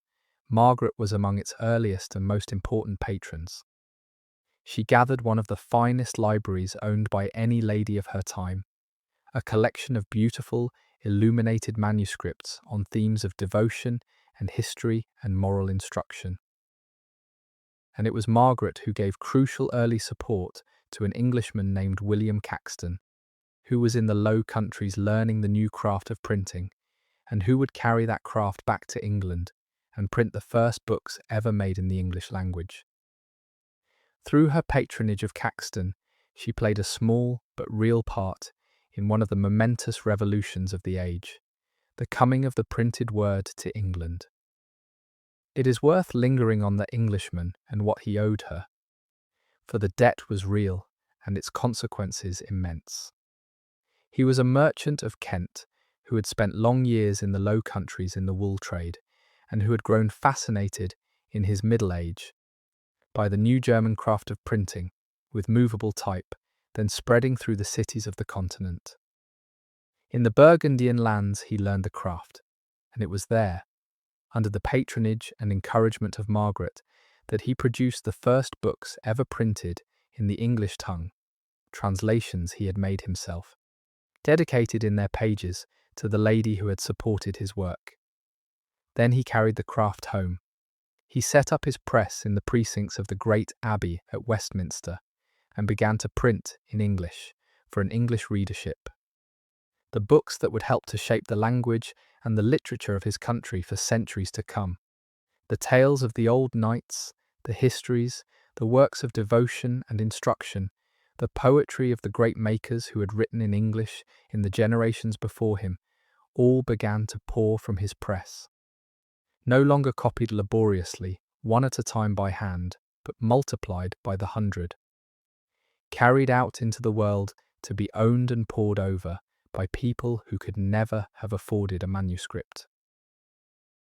Margaret was among its earliest and most important patrons. She gathered one of the finest libraries owned by any lady of her time, a collection of beautiful, illuminated manuscripts on themes of devotion and history and moral instruction. And it was Margaret who gave crucial early support to an Englishman named William Caxton, who was in the Low Countries learning the new craft of printing, and who would carry that craft back to England and print the first books ever made in the English language. Through her patronage of Caxton, she played a small but real part in one of the momentous revolutions of the age, the coming of the printed word to England. It is worth lingering on the Englishman and what he owed her, for the debt was real and its consequences immense. He was a merchant of Kent who had spent long years in the Low Countries in the wool trade, and who had grown fascinated in his middle age by the new German craft of printing, with movable type, then spreading through the cities of the continent. In the Burgundian lands he learned the craft, and it was there, under the patronage and encouragement of Margaret, that he produced the first books ever printed in the English tongue, translations he had made himself, dedicated in their pages to the lady who had supported his work. Then he carried the craft home. He set up his press in the precincts of the great abbey at Westminster and began to print in English for an English readership the books that would help to shape the language and the literature of his country for centuries to come. The tales of the old knights, the histories, the works of devotion and instruction, the poetry of the great makers who had written in English in the generations before him, all began to pour from his press. No longer copied laboriously, one at a time by hand, but multiplied by the hundred. Carried out into the world to be owned and pored over by people who could never have afforded a manuscript.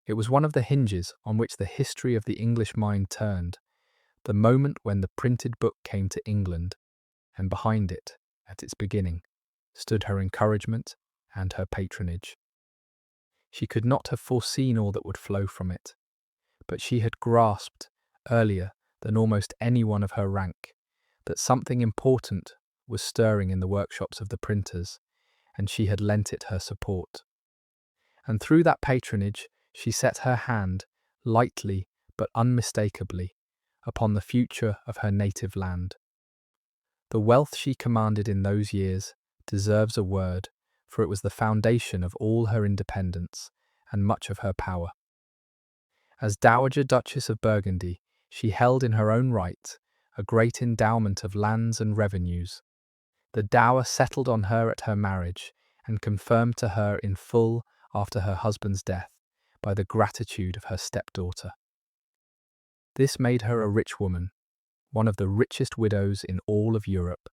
It was one of the hinges on which the history of the English mind turned, the moment when the printed book came to England, and behind it, at its beginning, stood her encouragement and her patronage. She could not have foreseen all that would flow from it, but she had grasped, earlier than almost anyone of her rank, that something important was stirring in the workshops of the printers, and she had lent it her support. And through that patronage she set her hand, lightly but unmistakably, upon the future of her native land. The wealth she commanded in those years deserves a word, for it was the foundation of all her independence and much of her power. As Dowager Duchess of Burgundy, she held in her own right a great endowment of lands and revenues. The dower settled on her at her marriage and confirmed to her in full after her husband's death by the gratitude of her stepdaughter. This made her a rich woman, one of the richest widows in all of Europe,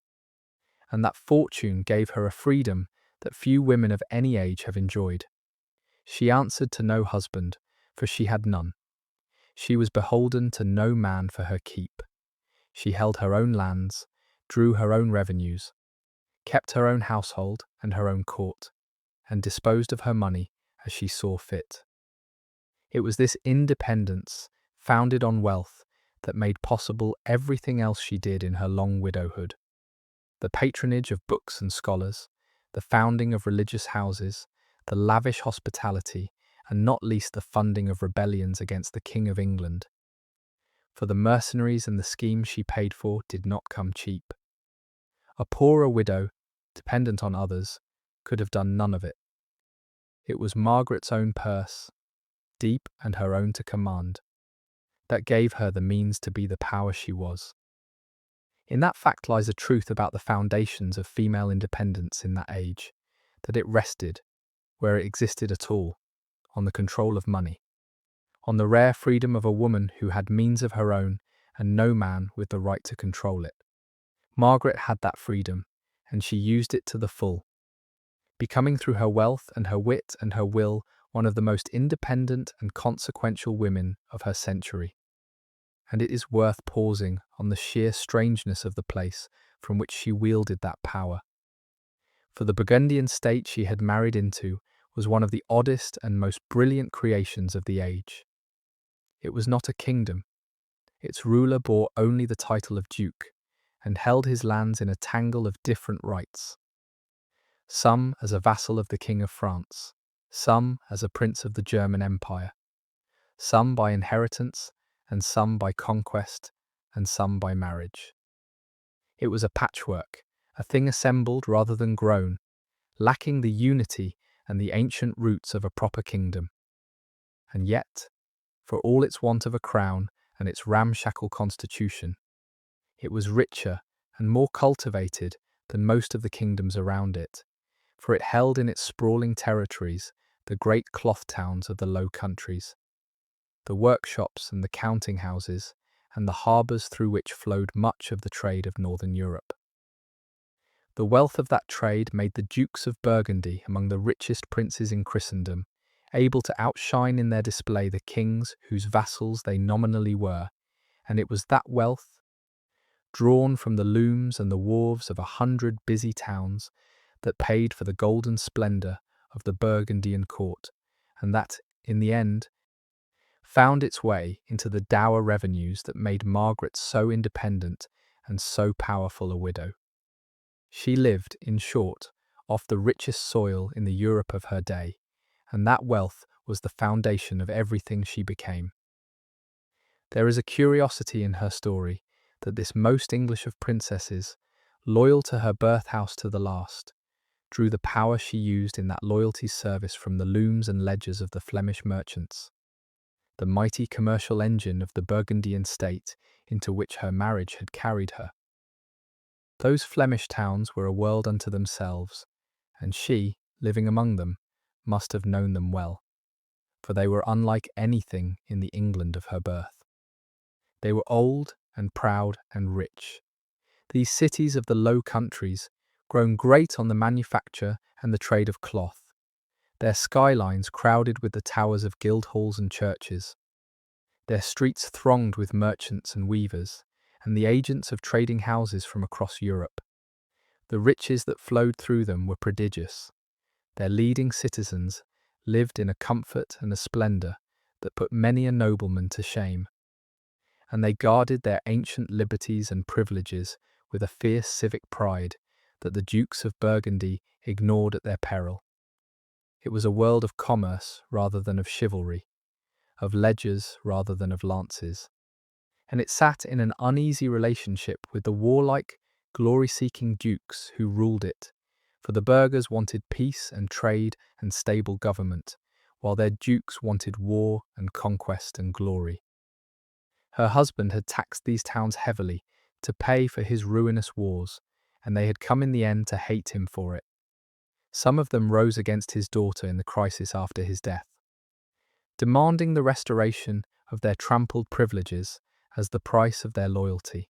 and that fortune gave her a freedom that few women of any age have enjoyed. She answered to no husband, for she had none. She was beholden to no man for her keep. She held her own lands, drew her own revenues, kept her own household and her own court, and disposed of her money as she saw fit. It was this independence, founded on wealth, that made possible everything else she did in her long widowhood. The patronage of books and scholars, the founding of religious houses, the lavish hospitality, and not least the funding of rebellions against the King of England. For the mercenaries and the schemes she paid for did not come cheap. A poorer widow, dependent on others, could have done none of it. It was Margaret's own purse, deep and her own to command, that gave her the means to be the power she was. In that fact lies a truth about the foundations of female independence in that age, that it rested, where it existed at all, on the control of money, on the rare freedom of a woman who had means of her own and no man with the right to control it. Margaret had that freedom, and she used it to the full, becoming through her wealth and her wit and her will one of the most independent and consequential women of her century. And it is worth pausing on the sheer strangeness of the place from which she wielded that power. For the Burgundian state she had married into was one of the oddest and most brilliant creations of the age. It was not a kingdom. Its ruler bore only the title of duke, and held his lands in a tangle of different rights. Some as a vassal of the King of France, some as a prince of the German Empire, some by inheritance, and some by conquest, and some by marriage. It was a patchwork, a thing assembled rather than grown, lacking the unity and the ancient roots of a proper kingdom. And yet, for all its want of a crown and its ramshackle constitution, it was richer and more cultivated than most of the kingdoms around it, for it held in its sprawling territories the great cloth towns of the Low Countries, the workshops and the counting houses, and the harbours through which flowed much of the trade of northern Europe. The wealth of that trade made the Dukes of Burgundy among the richest princes in Christendom, able to outshine in their display the kings whose vassals they nominally were, and it was that wealth, drawn from the looms and the wharves of 100 busy towns, that paid for the golden splendour of the Burgundian court, and that, in the end, found its way into the dower revenues that made Margaret so independent and so powerful a widow. She lived, in short, off the richest soil in the Europe of her day, and that wealth was the foundation of everything she became. There is a curiosity in her story that this most English of princesses, loyal to her birth house to the last, drew the power she used in that loyalty's service from the looms and ledgers of the Flemish merchants, the mighty commercial engine of the Burgundian state into which her marriage had carried her. Those Flemish towns were a world unto themselves, and she, living among them, must have known them well, for they were unlike anything in the England of her birth. They were old and proud and rich. These cities of the Low Countries, grown great on the manufacture and the trade of cloth, their skylines crowded with the towers of guild halls and churches, their streets thronged with merchants and weavers, and the agents of trading houses from across Europe. The riches that flowed through them were prodigious. Their leading citizens lived in a comfort and a splendour that put many a nobleman to shame, and they guarded their ancient liberties and privileges with a fierce civic pride that the Dukes of Burgundy ignored at their peril. It was a world of commerce rather than of chivalry, of ledgers rather than of lances, and it sat in an uneasy relationship with the warlike, glory-seeking dukes who ruled it, for the burghers wanted peace and trade and stable government, while their dukes wanted war and conquest and glory. Her husband had taxed these towns heavily to pay for his ruinous wars, and they had come in the end to hate him for it. Some of them rose against his daughter in the crisis after his death, demanding the restoration of their trampled privileges as the price of their loyalty.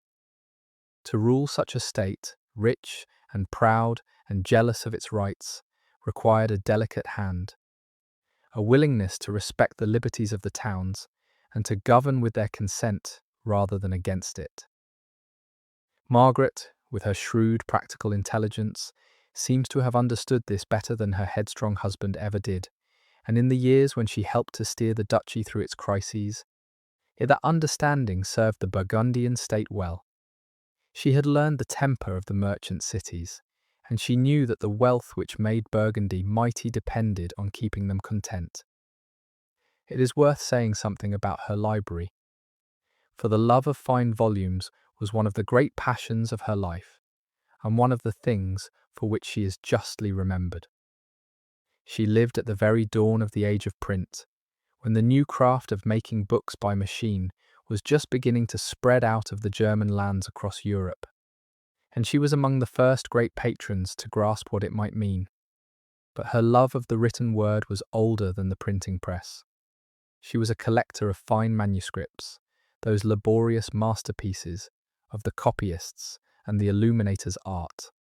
To rule such a state, rich and proud and jealous of its rights, required a delicate hand, a willingness to respect the liberties of the towns and to govern with their consent rather than against it. Margaret, with her shrewd, practical intelligence, seems to have understood this better than her headstrong husband ever did, and in the years when she helped to steer the duchy through its crises, that understanding served the Burgundian state well. She had learned the temper of the merchant cities, and she knew that the wealth which made Burgundy mighty depended on keeping them content. It is worth saying something about her library, for the love of fine volumes was one of the great passions of her life, and one of the things for which she is justly remembered. She lived at the very dawn of the age of print, when the new craft of making books by machine was just beginning to spread out of the German lands across Europe, and she was among the first great patrons to grasp what it might mean. But her love of the written word was older than the printing press. She was a collector of fine manuscripts, those laborious masterpieces of the copyists and the illuminator's art,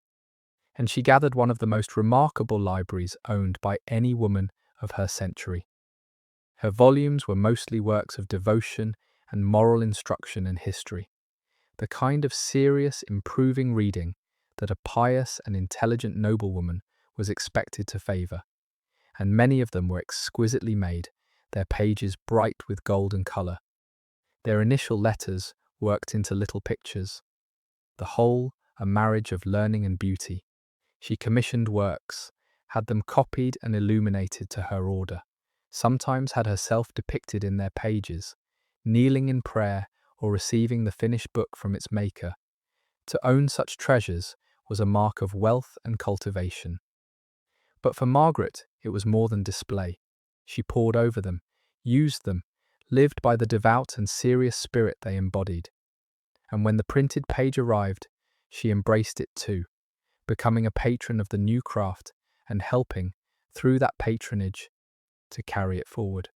and she gathered one of the most remarkable libraries owned by any woman of her century. Her volumes were mostly works of devotion and moral instruction and history, the kind of serious, improving reading that a pious and intelligent noblewoman was expected to favour, and many of them were exquisitely made, their pages bright with gold and colour, their initial letters worked into little pictures, the whole a marriage of learning and beauty. She commissioned works, had them copied and illuminated to her order, sometimes had herself depicted in their pages, kneeling in prayer or receiving the finished book from its maker. To own such treasures was a mark of wealth and cultivation. But for Margaret, it was more than display. She pored over them, used them, lived by the devout and serious spirit they embodied. And when the printed page arrived, she embraced it too, becoming a patron of the new craft and helping, through that patronage, to carry it forward.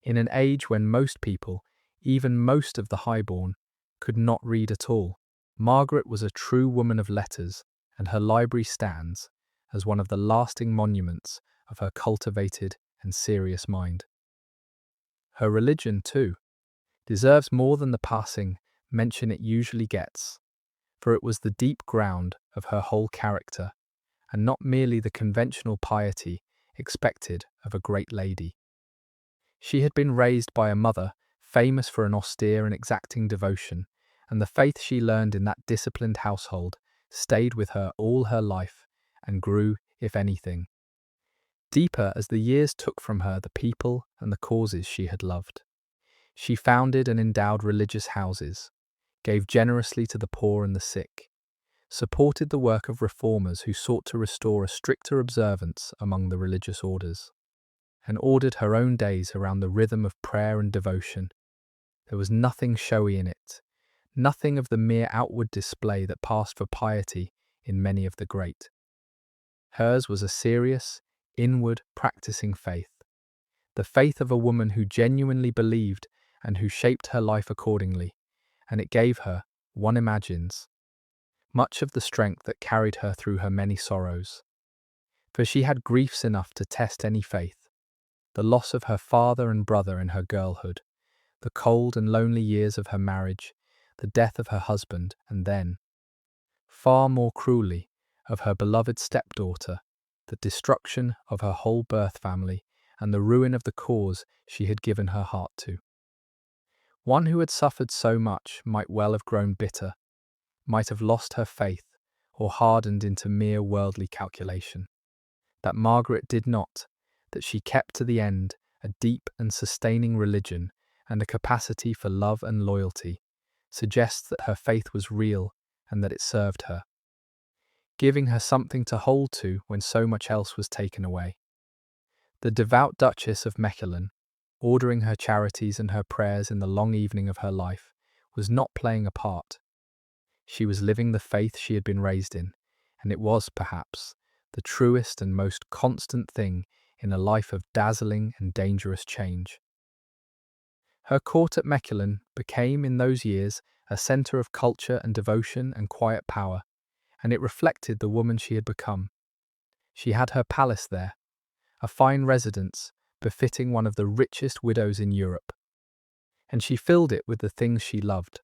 In an age when most people, even most of the highborn, could not read at all, Margaret was a true woman of letters, and her library stands as one of the lasting monuments of her cultivated and serious mind. Her religion, too, deserves more than the passing mention it usually gets, for it was the deep ground of her whole character, and not merely the conventional piety expected of a great lady. She had been raised by a mother famous for an austere and exacting devotion, and the faith she learned in that disciplined household stayed with her all her life and grew, if anything, deeper as the years took from her the people and the causes she had loved. She founded and endowed religious houses, gave generously to the poor and the sick, supported the work of reformers who sought to restore a stricter observance among the religious orders, and ordered her own days around the rhythm of prayer and devotion. There was nothing showy in it, nothing of the mere outward display that passed for piety in many of the great. Hers was a serious, inward, practicing faith, the faith of a woman who genuinely believed and who shaped her life accordingly, and it gave her, one imagines, much of the strength that carried her through her many sorrows. For she had griefs enough to test any faith: the loss of her father and brother in her girlhood, the cold and lonely years of her marriage, the death of her husband, and then, far more cruelly, of her beloved stepdaughter, the destruction of her whole birth family, and the ruin of the cause she had given her heart to. One who had suffered so much might well have grown bitter, might have lost her faith, or hardened into mere worldly calculation. That Margaret did not, that she kept to the end a deep and sustaining religion and a capacity for love and loyalty, suggests that her faith was real and that it served her, giving her something to hold to when so much else was taken away. The devout Duchess of Mechelen, ordering her charities and her prayers in the long evening of her life, was not playing a part. She was living the faith she had been raised in, and it was, perhaps, the truest and most constant thing in a life of dazzling and dangerous change. Her court at Mechelen became, in those years, a centre of culture and devotion and quiet power, and it reflected the woman she had become. She had her palace there, a fine residence befitting one of the richest widows in Europe, and she filled it with the things she loved: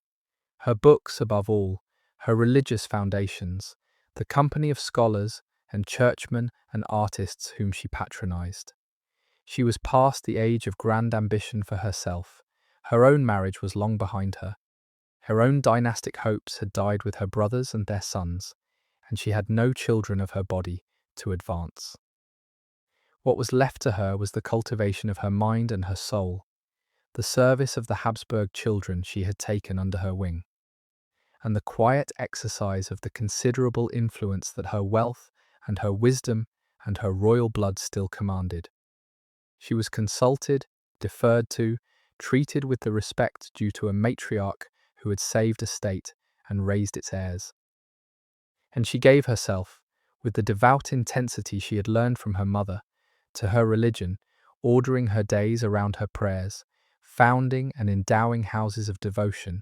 her books above all, her religious foundations, the company of scholars and churchmen and artists whom she patronized. She was past the age of grand ambition for herself. Her own marriage was long behind her. Her own dynastic hopes had died with her brothers and their sons, and she had no children of her body to advance. What was left to her was the cultivation of her mind and her soul, the service of the Habsburg children she had taken under her wing, and the quiet exercise of the considerable influence that her wealth and her wisdom and her royal blood still commanded. She was consulted, deferred to, treated with the respect due to a matriarch who had saved a state and raised its heirs. And she gave herself, with the devout intensity she had learned from her mother, to her religion, ordering her days around her prayers, founding and endowing houses of devotion,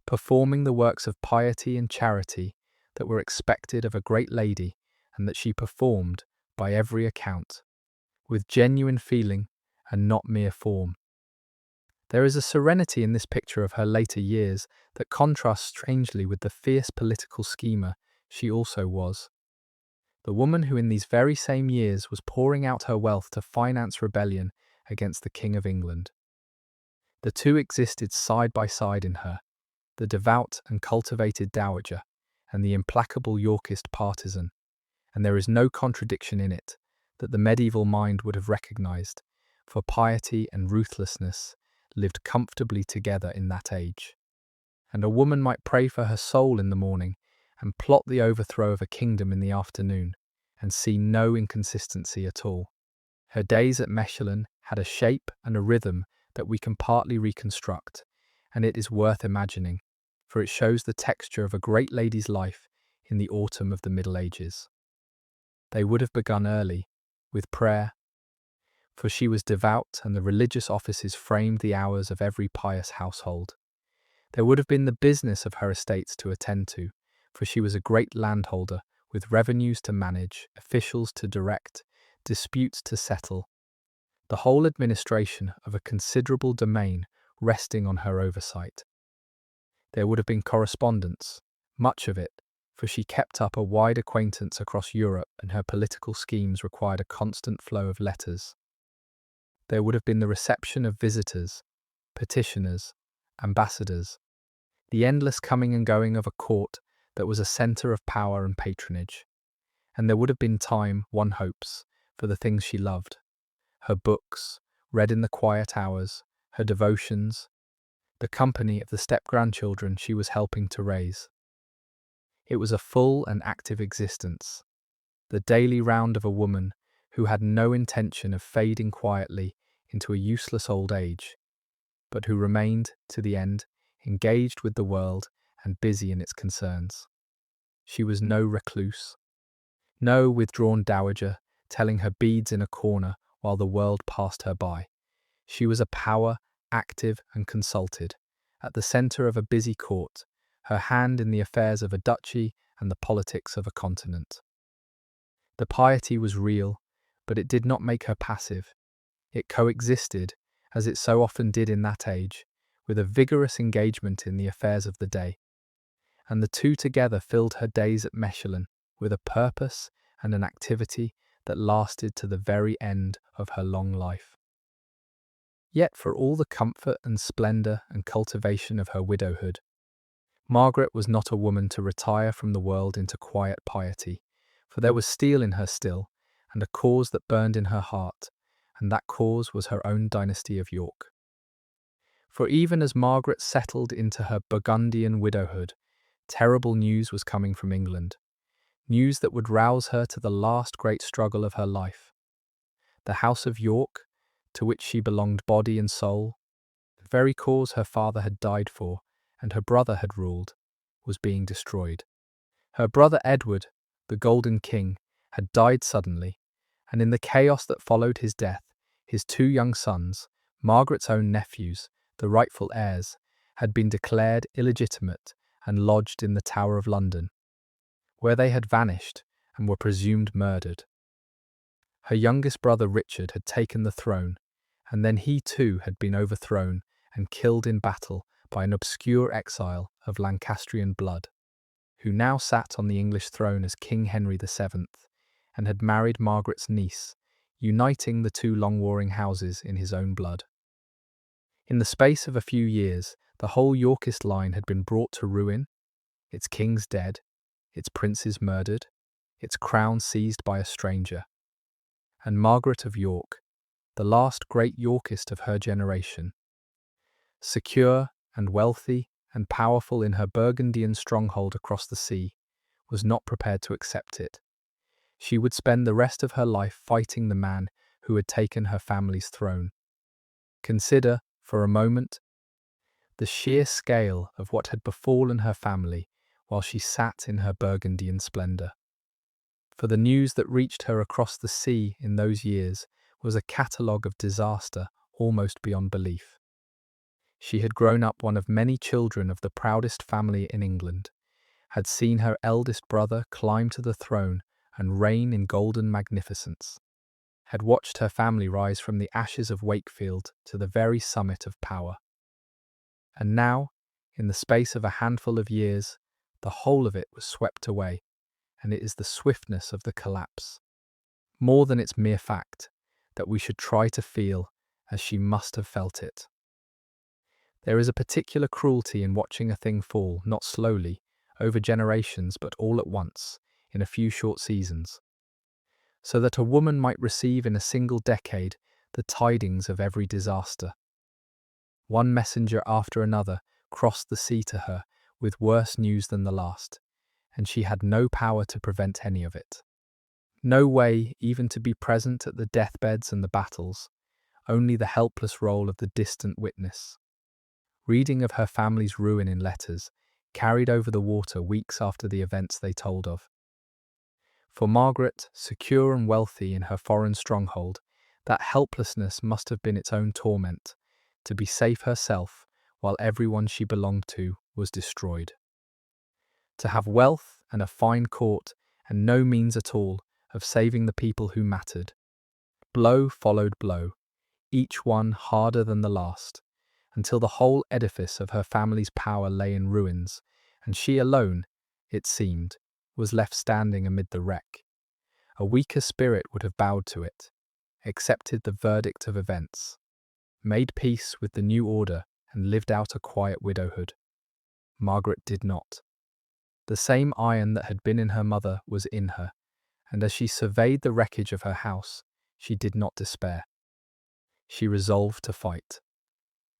performing the works of piety and charity that were expected of a great lady and that she performed, by every account, with genuine feeling and not mere form. There is a serenity in this picture of her later years that contrasts strangely with the fierce political schemer she also was. The woman who in these very same years was pouring out her wealth to finance rebellion against the King of England. The two existed side by side in her, the devout and cultivated dowager, and the implacable Yorkist partisan, and there is no contradiction in it. that the medieval mind would have recognized, for piety and ruthlessness lived comfortably together in that age. And a woman might pray for her soul in the morning and plot the overthrow of a kingdom in the afternoon, and see no inconsistency at all. Her days at Mechlin had a shape and a rhythm that we can partly reconstruct, and it is worth imagining, for it shows the texture of a great lady's life in the autumn of the Middle Ages. They would have begun early, with prayer, for she was devout and the religious offices framed the hours of every pious household. There would have been the business of her estates to attend to, for she was a great landholder, with revenues to manage, officials to direct, disputes to settle, the whole administration of a considerable domain resting on her oversight. There would have been correspondence, much of it, for she kept up a wide acquaintance across Europe and her political schemes required a constant flow of letters. There would have been the reception of visitors, petitioners, ambassadors, the endless coming and going of a court that was a centre of power and patronage. And there would have been time, one hopes, for the things she loved, her books, read in the quiet hours, her devotions, the company of the step-grandchildren she was helping to raise. It was a full and active existence, the daily round of a woman who had no intention of fading quietly into a useless old age, but who remained, to the end, engaged with the world and busy in its concerns. She was no recluse, no withdrawn dowager telling her beads in a corner while the world passed her by. She was a power, active and consulted, at the centre of a busy court, her hand in the affairs of a duchy and the politics of a continent. The piety was real, but it did not make her passive. It coexisted, as it so often did in that age, with a vigorous engagement in the affairs of the day. And the two together filled her days at Mechlin with a purpose and an activity that lasted to the very end of her long life. Yet for all the comfort and splendour and cultivation of her widowhood, Margaret was not a woman to retire from the world into quiet piety, for there was steel in her still, and a cause that burned in her heart, and that cause was her own dynasty of York. For even as Margaret settled into her Burgundian widowhood, terrible news was coming from England, news that would rouse her to the last great struggle of her life. The House of York, to which she belonged body and soul, the very cause her father had died for and her brother had ruled, was being destroyed. Her brother Edward, the Golden King, had died suddenly, and in the chaos that followed his death, his two young sons, Margaret's own nephews, the rightful heirs, had been declared illegitimate and lodged in the Tower of London, where they had vanished and were presumed murdered. Her youngest brother Richard had taken the throne, and then he too had been overthrown and killed in battle by an obscure exile of Lancastrian blood, who now sat on the English throne as King Henry VII, and had married Margaret's niece, uniting the two long-warring houses in his own blood. In the space of a few years, the whole Yorkist line had been brought to ruin, its kings dead, its princes murdered, its crown seized by a stranger. And Margaret of York, the last great Yorkist of her generation, secure and wealthy and powerful in her Burgundian stronghold across the sea, was not prepared to accept it. She would spend the rest of her life fighting the man who had taken her family's throne. Consider, for a moment, the sheer scale of what had befallen her family while she sat in her Burgundian splendour. For the news that reached her across the sea in those years was a catalogue of disaster almost beyond belief. She had grown up one of many children of the proudest family in England, had seen her eldest brother climb to the throne and reign in golden magnificence, had watched her family rise from the ashes of Wakefield to the very summit of power. And now, in the space of a handful of years, the whole of it was swept away, and it is the swiftness of the collapse, more than its mere fact, that we should try to feel as she must have felt it. There is a particular cruelty in watching a thing fall, not slowly, over generations, but all at once, in a few short seasons. so that a woman might receive in a single decade the tidings of every disaster. One messenger after another crossed the sea to her with worse news than the last, and she had no power to prevent any of it. No way even to be present at the deathbeds and the battles, only the helpless role of the distant witness. Reading of her family's ruin in letters, carried over the water weeks after the events they told of. For Margaret, secure and wealthy in her foreign stronghold, that helplessness must have been its own torment, to be safe herself while everyone she belonged to was destroyed. To have wealth and a fine court and no means at all of saving the people who mattered. Blow followed blow, each one harder than the last, until the whole edifice of her family's power lay in ruins, and she alone, it seemed, was left standing amid the wreck. A weaker spirit would have bowed to it, accepted the verdict of events, made peace with the new order and lived out a quiet widowhood. Margaret did not. The same iron that had been in her mother was in her, and as she surveyed the wreckage of her house, she did not despair. She resolved to fight.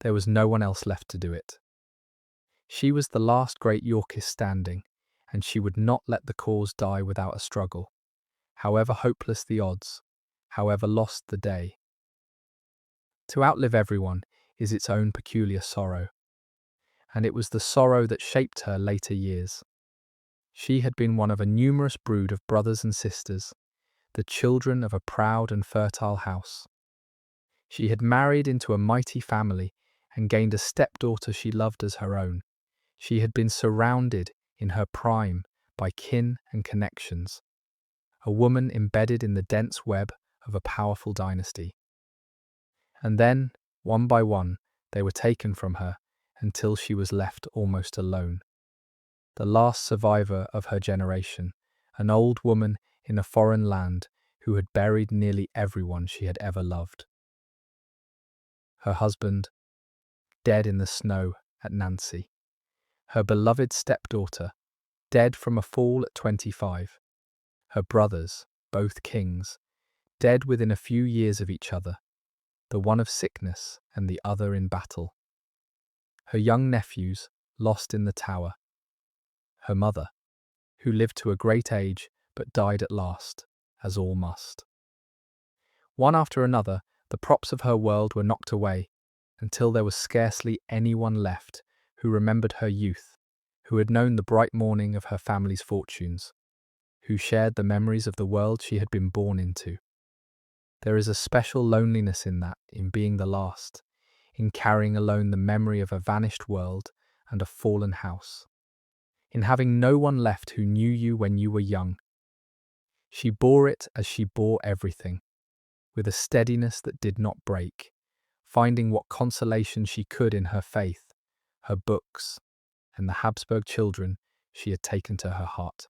There was no one else left to do it. She was the last great Yorkist standing, and she would not let the cause die without a struggle, however hopeless the odds, however lost the day. To outlive everyone is its own peculiar sorrow, and it was the sorrow that shaped her later years. She had been one of a numerous brood of brothers and sisters, the children of a proud and fertile house. She had married into a mighty family and gained a stepdaughter she loved as her own. She had been surrounded in her prime by kin and connections, a woman embedded in the dense web of a powerful dynasty. And then, one by one, they were taken from her until she was left almost alone. The last survivor of her generation, an old woman in a foreign land who had buried nearly everyone she had ever loved. Her husband, dead in the snow at Nancy. Her beloved stepdaughter, dead from a fall at 25. Her brothers, both kings, dead within a few years of each other, the one of sickness and the other in battle. Her young nephews, lost in the Tower. Her mother, who lived to a great age but died at last, as all must. One after another, the props of her world were knocked away, until there was scarcely anyone left who remembered her youth, who had known the bright morning of her family's fortunes, who shared the memories of the world she had been born into. There is a special loneliness in that, in being the last, in carrying alone the memory of a vanished world and a fallen house, in having no one left who knew you when you were young. She bore it as she bore everything, with a steadiness that did not break, finding what consolation she could in her faith, her books, and the Habsburg children she had taken to her heart.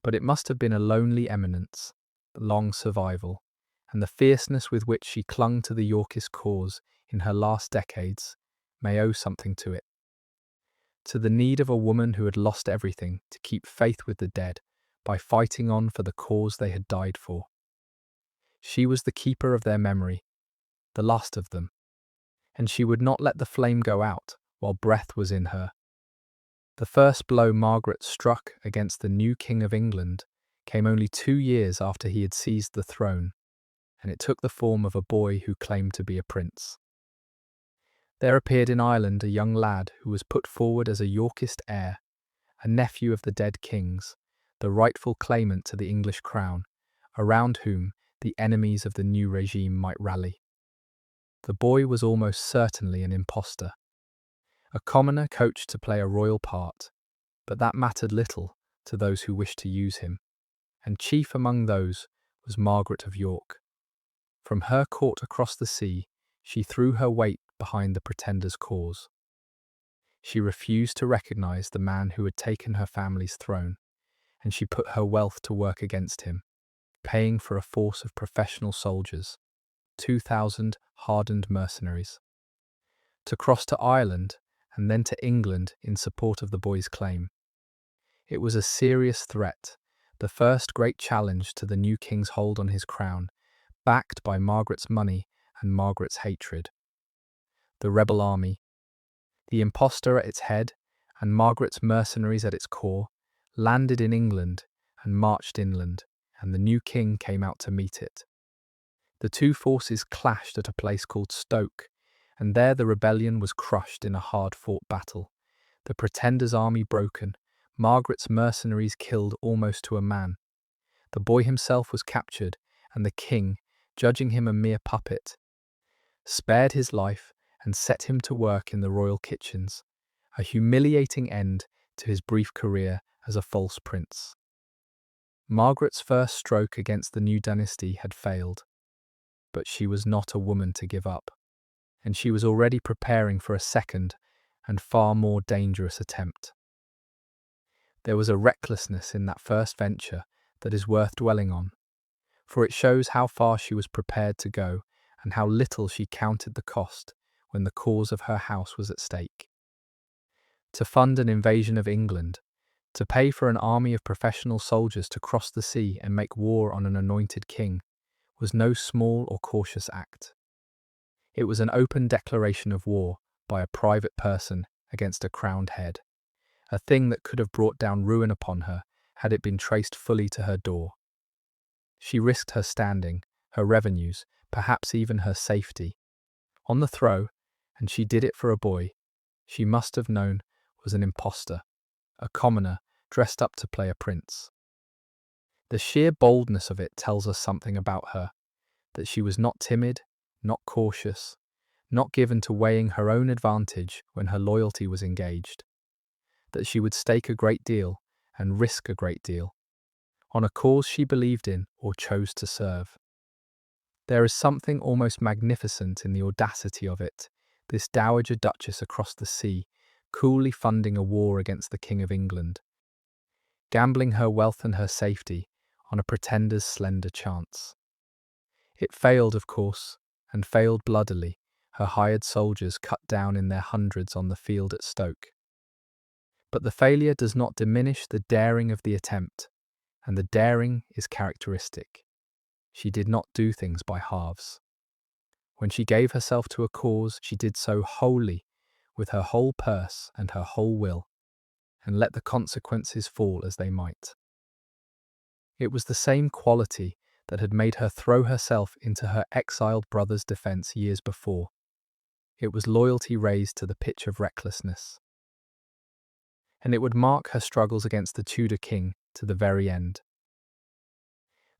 But it must have been a lonely eminence, long survival, and the fierceness with which she clung to the Yorkist cause in her last decades may owe something to it. To the need of a woman who had lost everything to keep faith with the dead by fighting on for the cause they had died for. She was the keeper of their memory, the last of them, and she would not let the flame go out while breath was in her. The first blow Margaret struck against the new King of England came only 2 years after he had seized the throne, and it took the form of a boy who claimed to be a prince. There appeared in Ireland a young lad who was put forward as a Yorkist heir, a nephew of the dead kings, the rightful claimant to the English crown, around whom the enemies of the new regime might rally. The boy was almost certainly an impostor, a commoner coached to play a royal part, but that mattered little to those who wished to use him, and chief among those was Margaret of York. From her court across the sea, she threw her weight behind the pretender's cause. She refused to recognize the man who had taken her family's throne, and she put her wealth to work against him, paying for a force of professional soldiers, 2,000 hardened mercenaries, to cross to Ireland and then to England in support of the boy's claim. It was a serious threat, the first great challenge to the new king's hold on his crown, backed by Margaret's money and Margaret's hatred. The rebel army, the impostor at its head, and Margaret's mercenaries at its core, landed in England and marched inland, and the new king came out to meet it. The two forces clashed at a place called Stoke, and there the rebellion was crushed in a hard-fought battle. The pretender's army broken, Margaret's mercenaries killed almost to a man. The boy himself was captured, and the king, judging him a mere puppet, spared his life and set him to work in the royal kitchens, a humiliating end to his brief career as a false prince. Margaret's first stroke against the new dynasty had failed, but she was not a woman to give up, and she was already preparing for a second and far more dangerous attempt. There was a recklessness in that first venture that is worth dwelling on, for it shows how far she was prepared to go and how little she counted the cost when the cause of her house was at stake. To fund an invasion of England, to pay for an army of professional soldiers to cross the sea and make war on an anointed king, was no small or cautious act. It was an open declaration of war by a private person against a crowned head, a thing that could have brought down ruin upon her had it been traced fully to her door. She risked her standing, her revenues, perhaps even her safety, on the throw, and she did it for a boy she must have known was an impostor, a commoner dressed up to play a prince. The sheer boldness of it tells us something about her, that she was not timid, not cautious, not given to weighing her own advantage when her loyalty was engaged, that she would stake a great deal and risk a great deal, on a cause she believed in or chose to serve. There is something almost magnificent in the audacity of it, this dowager duchess across the sea, coolly funding a war against the King of England, gambling her wealth and her safety on a pretender's slender chance. It failed, of course, and failed bloodily, her hired soldiers cut down in their hundreds on the field at Stoke. But the failure does not diminish the daring of the attempt, and the daring is characteristic. She did not do things by halves. When she gave herself to a cause, she did so wholly, with her whole purse and her whole will, and let the consequences fall as they might. It was the same quality that had made her throw herself into her exiled brother's defence years before. It was loyalty raised to the pitch of recklessness. And it would mark her struggles against the Tudor king to the very end.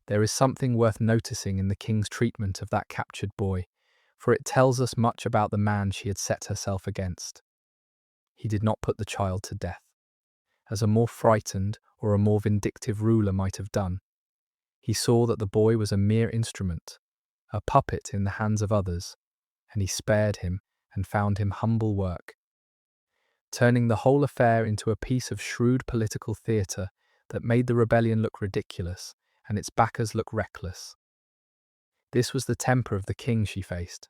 There is something worth noticing in the king's treatment of that captured boy, for it tells us much about the man she had set herself against. He did not put the child to death, as a more frightened or a more vindictive ruler might have done. He saw that the boy was a mere instrument, a puppet in the hands of others, and he spared him and found him humble work, turning the whole affair into a piece of shrewd political theatre that made the rebellion look ridiculous and its backers look reckless. This was the temper of the king she faced: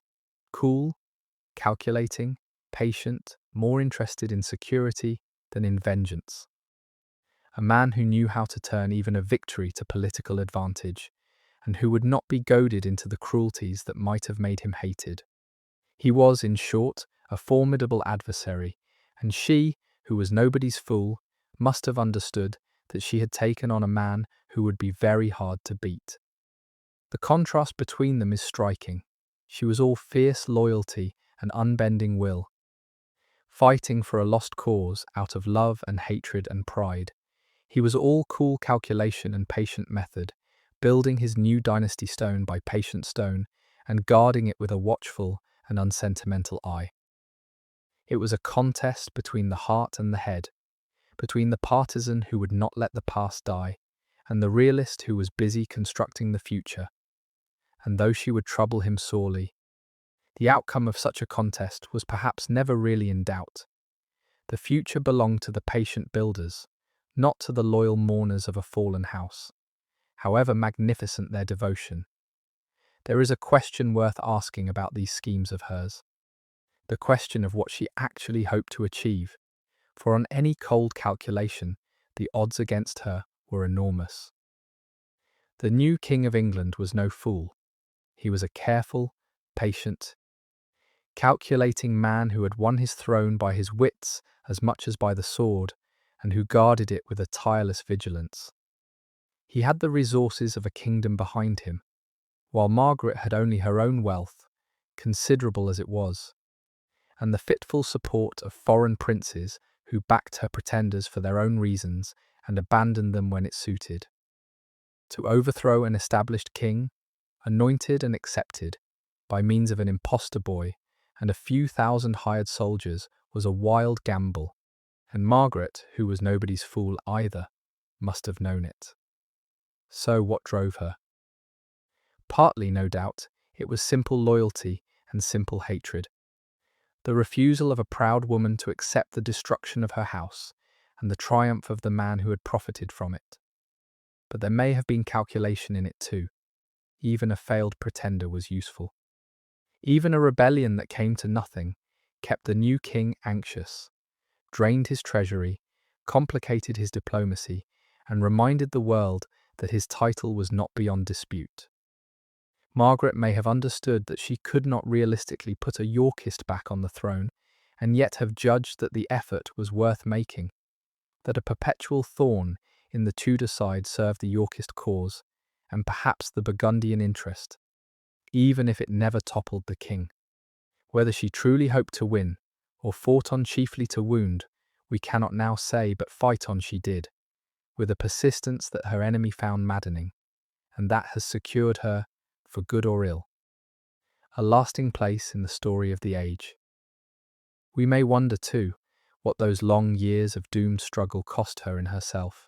cool, calculating, patient, more interested in security than in vengeance. A man who knew how to turn even a victory to political advantage, and who would not be goaded into the cruelties that might have made him hated. He was, in short, a formidable adversary, and she, who was nobody's fool, must have understood that she had taken on a man who would be very hard to beat. The contrast between them is striking. She was all fierce loyalty and unbending will, fighting for a lost cause out of love and hatred and pride. He was all cool calculation and patient method, building his new dynasty stone by patient stone and guarding it with a watchful and unsentimental eye. It was a contest between the heart and the head, between the partisan who would not let the past die and the realist who was busy constructing the future. And though she would trouble him sorely, the outcome of such a contest was perhaps never really in doubt. The future belonged to the patient builders, not to the loyal mourners of a fallen house, however magnificent their devotion. There is a question worth asking about these schemes of hers, the question of what she actually hoped to achieve, for on any cold calculation, the odds against her were enormous. The new King of England was no fool. He was a careful, patient, calculating man who had won his throne by his wits as much as by the sword, and who guarded it with a tireless vigilance. He had the resources of a kingdom behind him, while Margaret had only her own wealth, considerable as it was, and the fitful support of foreign princes who backed her pretenders for their own reasons and abandoned them when it suited. To overthrow an established king, anointed and accepted, by means of an impostor boy and a few thousand hired soldiers, was a wild gamble, and Margaret, who was nobody's fool either, must have known it. So what drove her? Partly, no doubt, it was simple loyalty and simple hatred. The refusal of a proud woman to accept the destruction of her house, and the triumph of the man who had profited from it. But there may have been calculation in it too. Even a failed pretender was useful. Even a rebellion that came to nothing kept the new king anxious, drained his treasury, complicated his diplomacy, and reminded the world that his title was not beyond dispute. Margaret may have understood that she could not realistically put a Yorkist back on the throne, and yet have judged that the effort was worth making, that a perpetual thorn in the Tudor side served the Yorkist cause, and perhaps the Burgundian interest, even if it never toppled the king. Whether she truly hoped to win, or fought on chiefly to wound, we cannot now say, but fight on she did, with a persistence that her enemy found maddening, and that has secured her, for good or ill, a lasting place in the story of the age. We may wonder, too, what those long years of doomed struggle cost her in herself,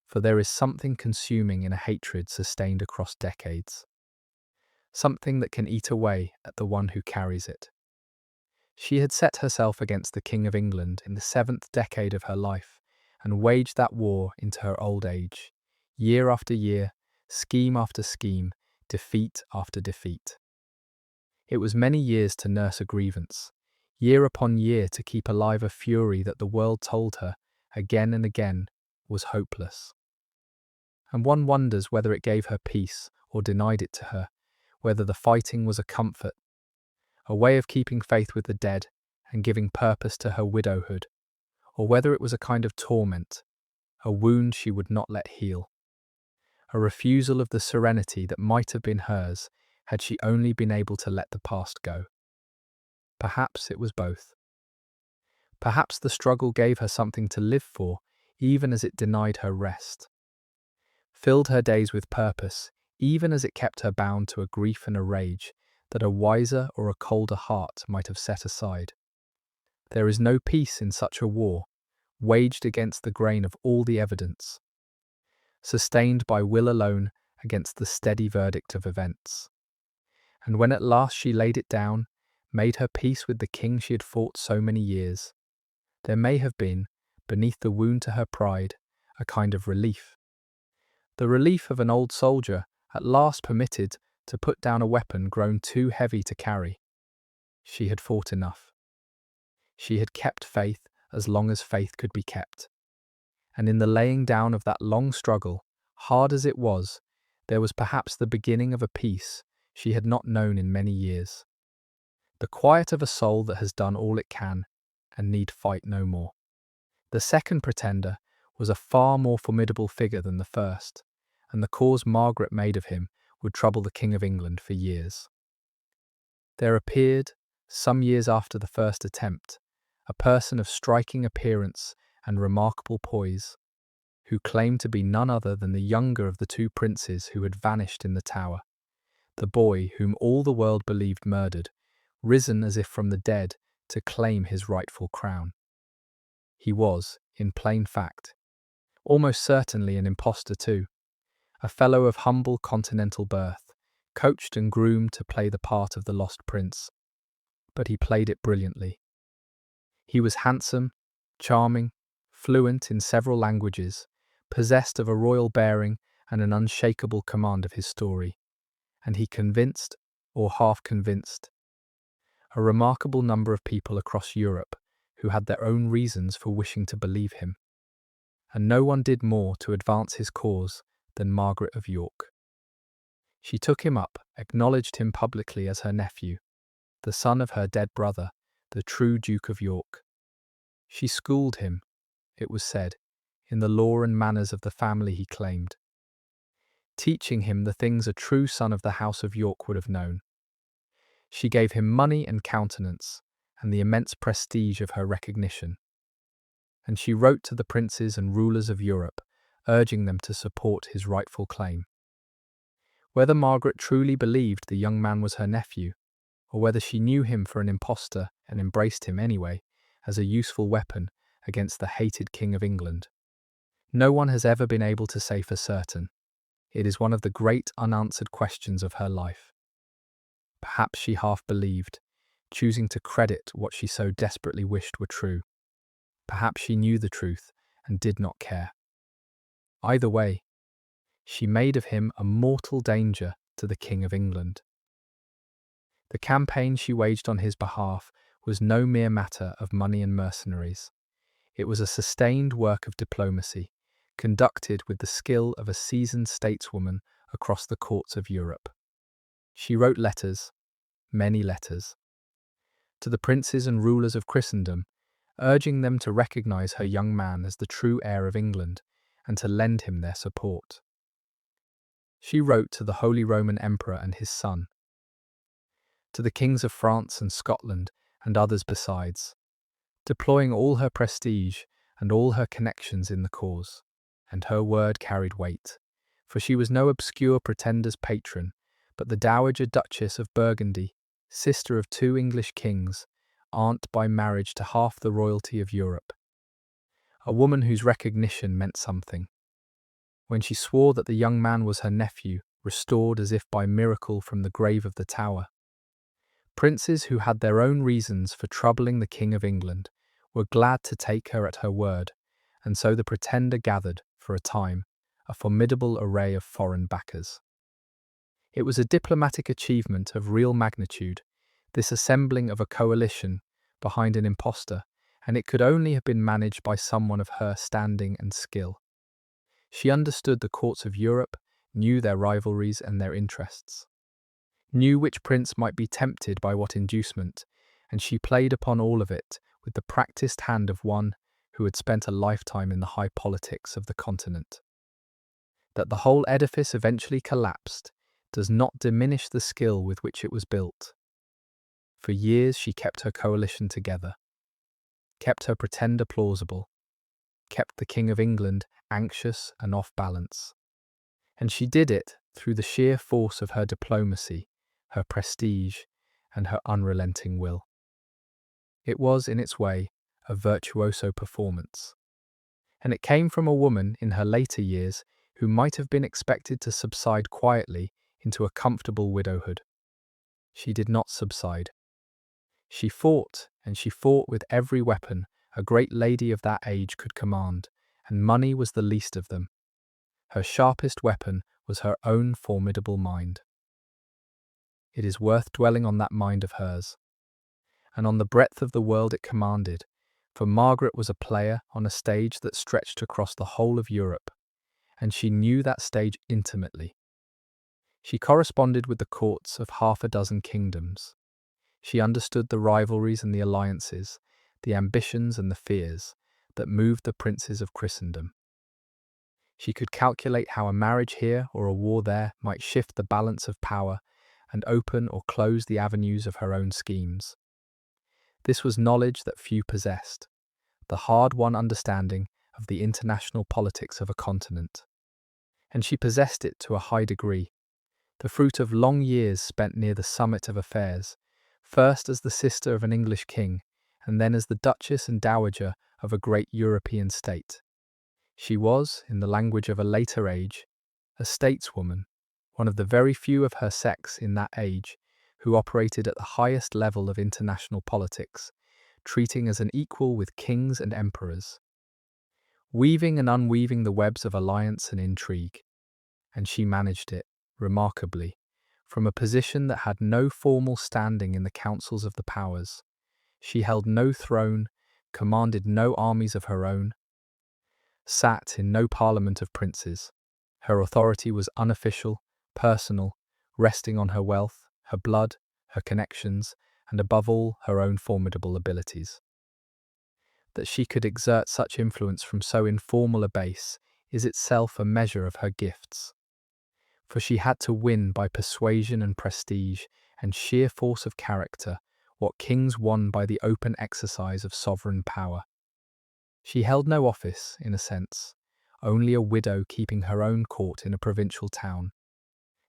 for there is something consuming in a hatred sustained across decades, something that can eat away at the one who carries it. She had set herself against the King of England in the 7th decade of her life, and waged that war into her old age, year after year, scheme after scheme, defeat after defeat. It was many years to nurse a grievance, year upon year to keep alive a fury that the world told her, again and again, was hopeless. And one wonders whether it gave her peace or denied it to her, whether the fighting was a comfort, a way of keeping faith with the dead and giving purpose to her widowhood, or whether it was a kind of torment, a wound she would not let heal, a refusal of the serenity that might have been hers had she only been able to let the past go. Perhaps it was both. Perhaps the struggle gave her something to live for, even as it denied her rest, filled her days with purpose, even as it kept her bound to a grief and a rage that a wiser or a colder heart might have set aside. There is no peace in such a war, waged against the grain of all the evidence, sustained by will alone against the steady verdict of events. And when at last she laid it down, made her peace with the king she had fought so many years, there may have been, beneath the wound to her pride, a kind of relief. The relief of an old soldier, at last permitted to put down a weapon grown too heavy to carry. She had fought enough. She had kept faith as long as faith could be kept. And in the laying down of that long struggle, hard as it was, there was perhaps the beginning of a peace she had not known in many years. The quiet of a soul that has done all it can and need fight no more. The second pretender was a far more formidable figure than the first, and the cause Margaret made of him would trouble the King of England for years. There appeared, some years after the first attempt, a person of striking appearance and remarkable poise, who claimed to be none other than the younger of the two princes who had vanished in the tower, the boy whom all the world believed murdered, risen as if from the dead to claim his rightful crown. He was, in plain fact, almost certainly an impostor too, a fellow of humble continental birth, coached and groomed to play the part of the lost prince, but he played it brilliantly. He was handsome, charming, fluent in several languages, possessed of a royal bearing and an unshakable command of his story, and he convinced, or half convinced, a remarkable number of people across Europe who had their own reasons for wishing to believe him. And no one did more to advance his cause than Margaret of York. She took him up, acknowledged him publicly as her nephew, the son of her dead brother, the true Duke of York. She schooled him, it was said, in the law and manners of the family he claimed, teaching him the things a true son of the House of York would have known. She gave him money and countenance, and the immense prestige of her recognition. And she wrote to the princes and rulers of Europe, urging them to support his rightful claim. Whether Margaret truly believed the young man was her nephew, or whether she knew him for an impostor and embraced him anyway as a useful weapon against the hated King of England, no one has ever been able to say for certain. It is one of the great unanswered questions of her life. Perhaps she half believed, choosing to credit what she so desperately wished were true. Perhaps she knew the truth and did not care. Either way, she made of him a mortal danger to the King of England. The campaign she waged on his behalf was no mere matter of money and mercenaries. It was a sustained work of diplomacy, conducted with the skill of a seasoned stateswoman across the courts of Europe. She wrote letters, many letters, to the princes and rulers of Christendom, urging them to recognize her young man as the true heir of England and to lend him their support. She wrote to the Holy Roman Emperor and his son, to the kings of France and Scotland and others besides, deploying all her prestige and all her connections in the cause. And her word carried weight, for she was no obscure pretender's patron, but the Dowager Duchess of Burgundy, sister of 2 English kings, aunt by marriage to half the royalty of Europe. A woman whose recognition meant something. When she swore that the young man was her nephew, restored as if by miracle from the grave of the Tower, princes who had their own reasons for troubling the King of England were glad to take her at her word, and so the pretender gathered, for a time, a formidable array of foreign backers. It was a diplomatic achievement of real magnitude, this assembling of a coalition behind an impostor, and it could only have been managed by someone of her standing and skill. She understood the courts of Europe, knew their rivalries and their interests, knew which prince might be tempted by what inducement, and she played upon all of it with the practiced hand of one who had spent a lifetime in the high politics of the continent. That the whole edifice eventually collapsed does not diminish the skill with which it was built. For years she kept her coalition together, kept her pretender plausible, kept the King of England anxious and off balance. And she did it through the sheer force of her diplomacy, her prestige, and her unrelenting will. It was, in its way, a virtuoso performance. And it came from a woman in her later years who might have been expected to subside quietly into a comfortable widowhood. She did not subside. She fought, and she fought with every weapon a great lady of that age could command, and money was the least of them. Her sharpest weapon was her own formidable mind. It is worth dwelling on that mind of hers, and on the breadth of the world it commanded, for Margaret was a player on a stage that stretched across the whole of Europe, and she knew that stage intimately. She corresponded with the courts of 6 kingdoms. She understood the rivalries and the alliances, the ambitions and the fears that moved the princes of Christendom. She could calculate how a marriage here or a war there might shift the balance of power and open or close the avenues of her own schemes. This was knowledge that few possessed, the hard-won understanding of the international politics of a continent. And she possessed it to a high degree, the fruit of long years spent near the summit of affairs, first as the sister of an English king, and then as the Duchess and Dowager of a great European state. She was, in the language of a later age, a stateswoman, one of the very few of her sex in that age who operated at the highest level of international politics, treating as an equal with kings and emperors, weaving and unweaving the webs of alliance and intrigue. And she managed it, remarkably, from a position that had no formal standing in the councils of the powers. She held no throne, commanded no armies of her own, sat in no parliament of princes. Her authority was unofficial, personal, resting on her wealth, her blood, her connections, and above all, her own formidable abilities. That she could exert such influence from so informal a base is itself a measure of her gifts. For she had to win by persuasion and prestige and sheer force of character what kings won by the open exercise of sovereign power. She held no office, in a sense, only a widow keeping her own court in a provincial town,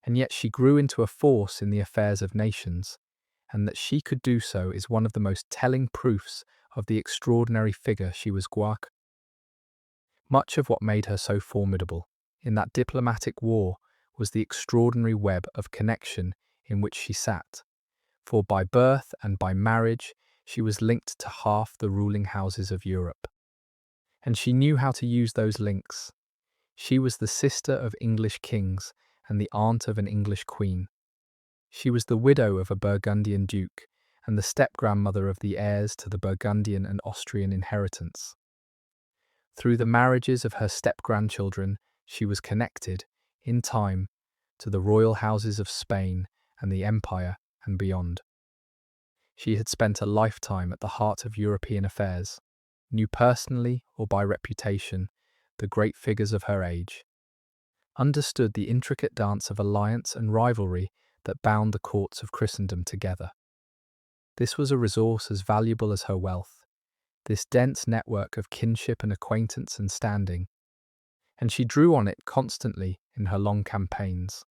and yet she grew into a force in the affairs of nations, and that she could do so is one of the most telling proofs of the extraordinary figure she was. Much of what made her so formidable in that diplomatic war was the extraordinary web of connection in which she sat, for by birth and by marriage she was linked to half the ruling houses of Europe. And she knew how to use those links. She was the sister of English kings and the aunt of an English queen. She was the widow of a Burgundian duke and the step-grandmother of the heirs to the Burgundian and Austrian inheritance. Through the marriages of her step-grandchildren, she was connected, in time, to the royal houses of Spain and the Empire and beyond. She had spent a lifetime at the heart of European affairs, knew personally or by reputation the great figures of her age, understood the intricate dance of alliance and rivalry that bound the courts of Christendom together. This was a resource as valuable as her wealth, this dense network of kinship and acquaintance and standing, and she drew on it constantly in her long campaigns.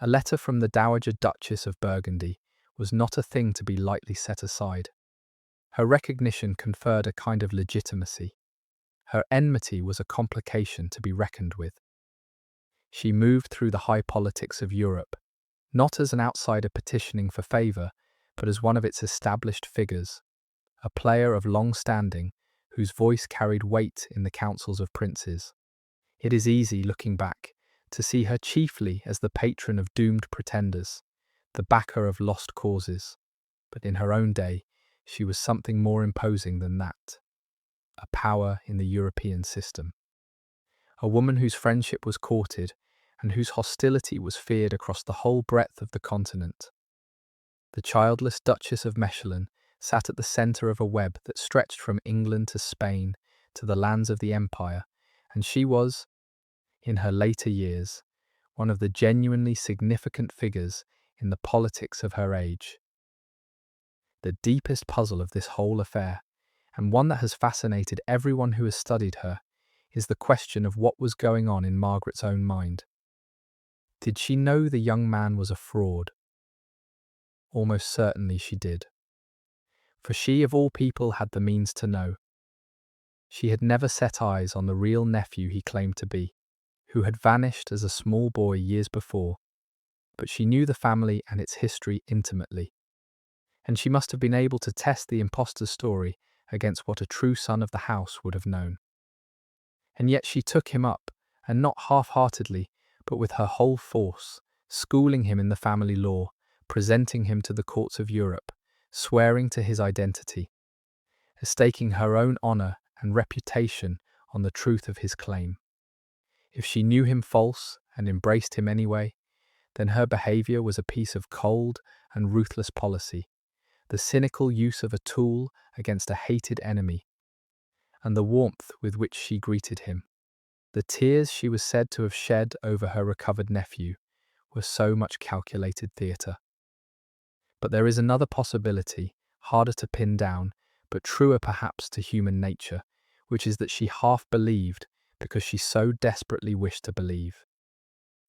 A letter from the Dowager Duchess of Burgundy was not a thing to be lightly set aside. Her recognition conferred a kind of legitimacy. Her enmity was a complication to be reckoned with. She moved through the high politics of Europe, not as an outsider petitioning for favour, but as one of its established figures, a player of long standing whose voice carried weight in the councils of princes. It is easy, looking back, to see her chiefly as the patron of doomed pretenders, the backer of lost causes, but in her own day she was something more imposing than that, a power in the European system. A woman whose friendship was courted and whose hostility was feared across the whole breadth of the continent. The childless Duchess of Mechlin sat at the centre of a web that stretched from England to Spain to the lands of the Empire, and she was, in her later years, one of the genuinely significant figures in the politics of her age. The deepest puzzle of this whole affair, and one that has fascinated everyone who has studied her, is the question of what was going on in Margaret's own mind. Did she know the young man was a fraud? Almost certainly she did. For she, of all people, had the means to know. She had never set eyes on the real nephew he claimed to be, who had vanished as a small boy years before, but she knew the family and its history intimately, and she must have been able to test the impostor's story against what a true son of the house would have known. And yet she took him up, and not half-heartedly, but with her whole force, schooling him in the family law, presenting him to the courts of Europe, swearing to his identity, staking her own honour and reputation on the truth of his claim. If she knew him false and embraced him anyway, then her behaviour was a piece of cold and ruthless policy, the cynical use of a tool against a hated enemy, and the warmth with which she greeted him. The tears she was said to have shed over her recovered nephew were so much calculated theatre. But there is another possibility, harder to pin down, but truer perhaps to human nature, which is that she half believed because she so desperately wished to believe.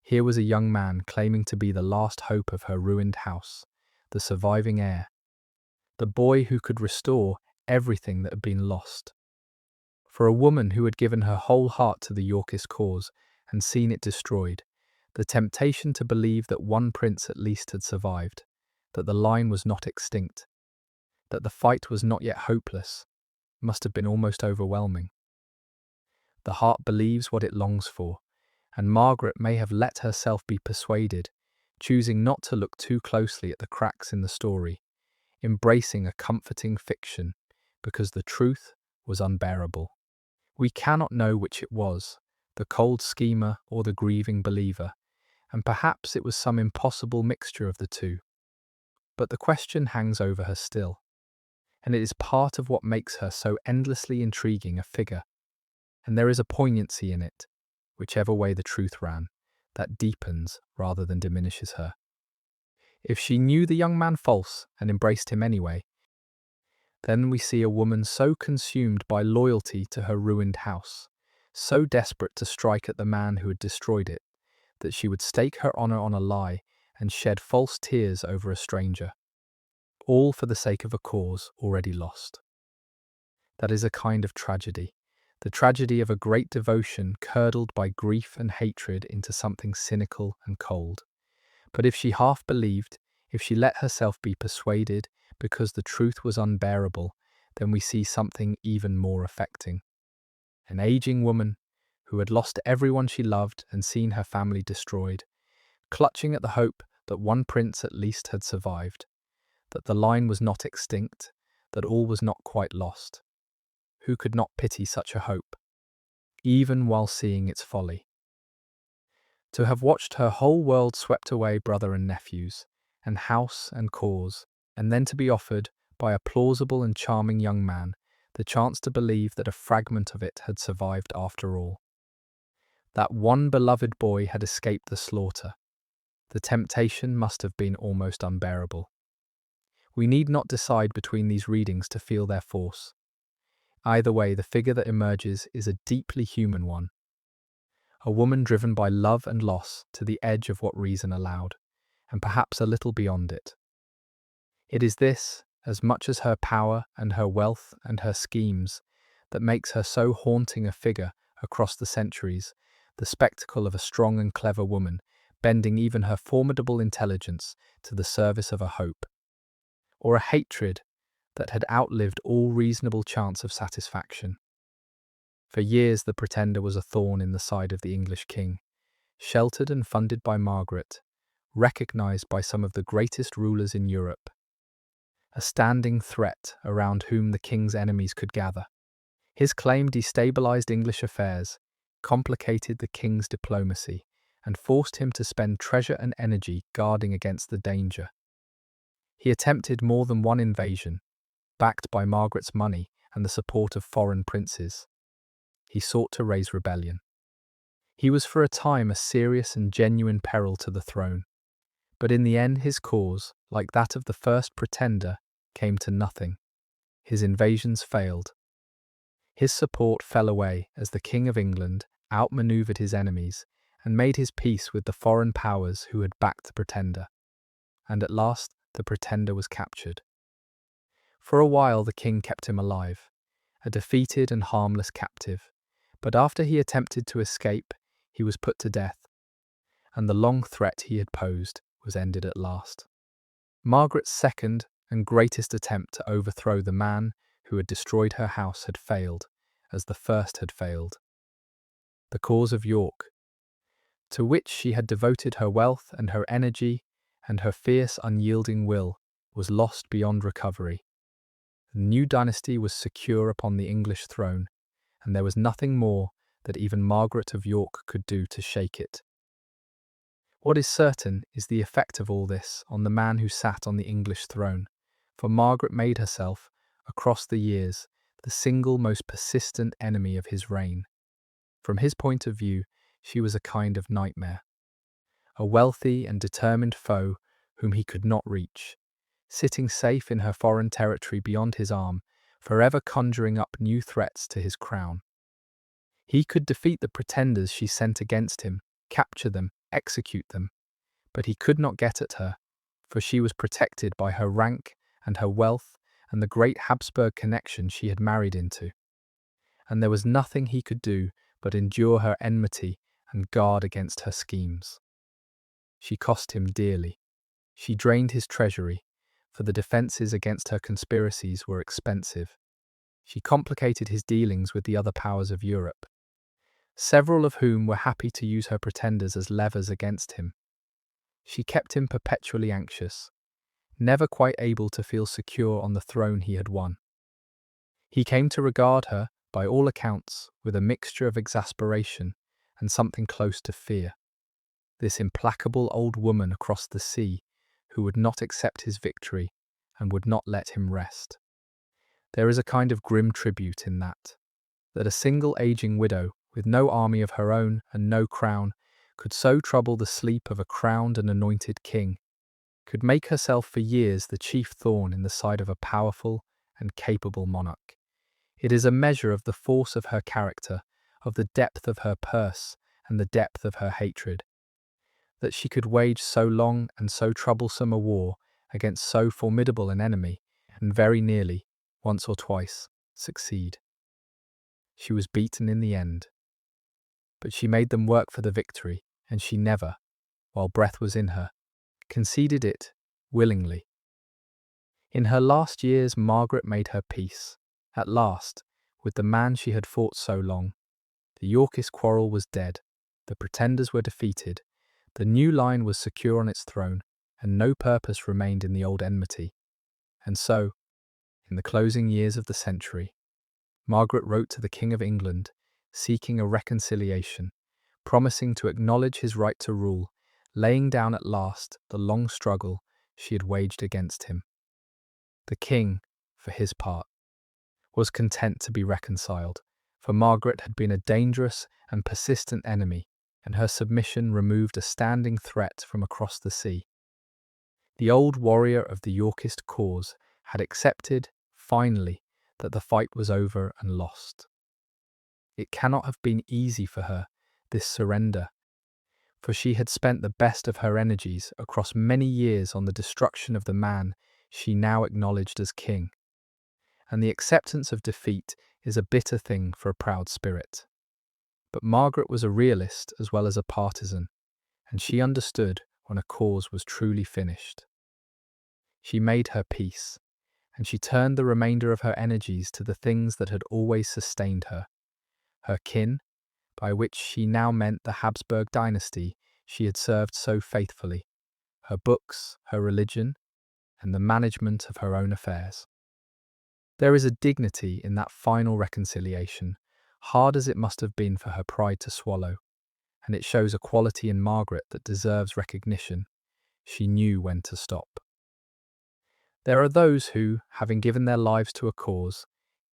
Here was a young man claiming to be the last hope of her ruined house, the surviving heir, the boy who could restore everything that had been lost. For a woman who had given her whole heart to the Yorkist cause and seen it destroyed, the temptation to believe that one prince at least had survived, that the line was not extinct, that the fight was not yet hopeless, must have been almost overwhelming. The heart believes what it longs for, and Margaret may have let herself be persuaded, choosing not to look too closely at the cracks in the story, embracing a comforting fiction, because the truth was unbearable. We cannot know which it was, the cold schemer or the grieving believer, and perhaps it was some impossible mixture of the two. But the question hangs over her still, and it is part of what makes her so endlessly intriguing a figure. And there is a poignancy in it, whichever way the truth ran, that deepens rather than diminishes her. If she knew the young man false and embraced him anyway, then we see a woman so consumed by loyalty to her ruined house, so desperate to strike at the man who had destroyed it, that she would stake her honour on a lie and shed false tears over a stranger, all for the sake of a cause already lost. That is a kind of tragedy, the tragedy of a great devotion curdled by grief and hatred into something cynical and cold. But if she half believed, if she let herself be persuaded because the truth was unbearable, then we see something even more affecting. An aging woman who had lost everyone she loved and seen her family destroyed, clutching at the hope that one prince at least had survived, that the line was not extinct, that all was not quite lost. Who could not pity such a hope, even while seeing its folly? To have watched her whole world swept away, brother and nephews, and house and cause, and then to be offered, by a plausible and charming young man, the chance to believe that a fragment of it had survived after all. That one beloved boy had escaped the slaughter. The temptation must have been almost unbearable. We need not decide between these readings to feel their force. Either way, the figure that emerges is a deeply human one. A woman driven by love and loss to the edge of what reason allowed, and perhaps a little beyond it. It is this, as much as her power and her wealth and her schemes, that makes her so haunting a figure across the centuries, the spectacle of a strong and clever woman, bending even her formidable intelligence to the service of a hope, or a hatred that had outlived all reasonable chance of satisfaction. For years the Pretender was a thorn in the side of the English king, sheltered and funded by Margaret, recognised by some of the greatest rulers in Europe. A standing threat around whom the king's enemies could gather. His claim destabilised English affairs, complicated the king's diplomacy, and forced him to spend treasure and energy guarding against the danger. He attempted more than one invasion, backed by Margaret's money and the support of foreign princes. He sought to raise rebellion. He was for a time a serious and genuine peril to the throne, but in the end his cause, like that of the first Pretender, came to nothing. His invasions failed. His support fell away as the King of England outmaneuvered his enemies and made his peace with the foreign powers who had backed the Pretender. And at last the Pretender was captured. For a while the king kept him alive, a defeated and harmless captive, but after he attempted to escape, he was put to death, and the long threat he had posed was ended at last. Margaret's second and greatest attempt to overthrow the man who had destroyed her house had failed, as the first had failed. The cause of York, to which she had devoted her wealth and her energy and her fierce, unyielding will, was lost beyond recovery. The new dynasty was secure upon the English throne, and there was nothing more that even Margaret of York could do to shake it. What is certain is the effect of all this on the man who sat on the English throne, for Margaret made herself, across the years, the single most persistent enemy of his reign. From his point of view, she was a kind of nightmare, a wealthy and determined foe whom he could not reach, sitting safe in her foreign territory beyond his arm, forever conjuring up new threats to his crown. He could defeat the pretenders she sent against him, capture them, execute them, but he could not get at her, for she was protected by her rank and her wealth and the great Habsburg connection she had married into. And there was nothing he could do but endure her enmity and guard against her schemes. She cost him dearly. She drained his treasury, for the defences against her conspiracies were expensive. She complicated his dealings with the other powers of Europe, several of whom were happy to use her pretenders as levers against him. She kept him perpetually anxious, never quite able to feel secure on the throne he had won. He came to regard her, by all accounts, with a mixture of exasperation and something close to fear. this implacable old woman across the sea who would not accept his victory and would not let him rest. There is a kind of grim tribute in that a single aging widow, with no army of her own and no crown, could so trouble the sleep of a crowned and anointed king, could make herself for years the chief thorn in the side of a powerful and capable monarch. It is a measure of the force of her character, of the depth of her purse and the depth of her hatred, that she could wage so long and so troublesome a war against so formidable an enemy, and very nearly, once or twice, succeed. She was beaten in the end, but she made them work for the victory, and she never, while breath was in her, conceded it willingly. In her last years, Margaret made her peace, at last, with the man she had fought so long. The Yorkist quarrel was dead, the pretenders were defeated, the new line was secure on its throne, and no purpose remained in the old enmity. And so, in the closing years of the century, Margaret wrote to the King of England, seeking a reconciliation, promising to acknowledge his right to rule, laying down at last the long struggle she had waged against him. The king, for his part, was content to be reconciled, for Margaret had been a dangerous and persistent enemy, and her submission removed a standing threat from across the sea. The old warrior of the Yorkist cause had accepted, finally, that the fight was over and lost. It cannot have been easy for her, this surrender, for she had spent the best of her energies across many years on the destruction of the man she now acknowledged as king. And the acceptance of defeat is a bitter thing for a proud spirit. But Margaret was a realist as well as a partisan, and she understood when a cause was truly finished. She made her peace, and she turned the remainder of her energies to the things that had always sustained her. Her kin, by which she now meant the Habsburg dynasty she had served so faithfully, her books, her religion, and the management of her own affairs. There is a dignity in that final reconciliation, hard as it must have been for her pride to swallow, and it shows a quality in Margaret that deserves recognition. She knew when to stop. There are those who, having given their lives to a cause,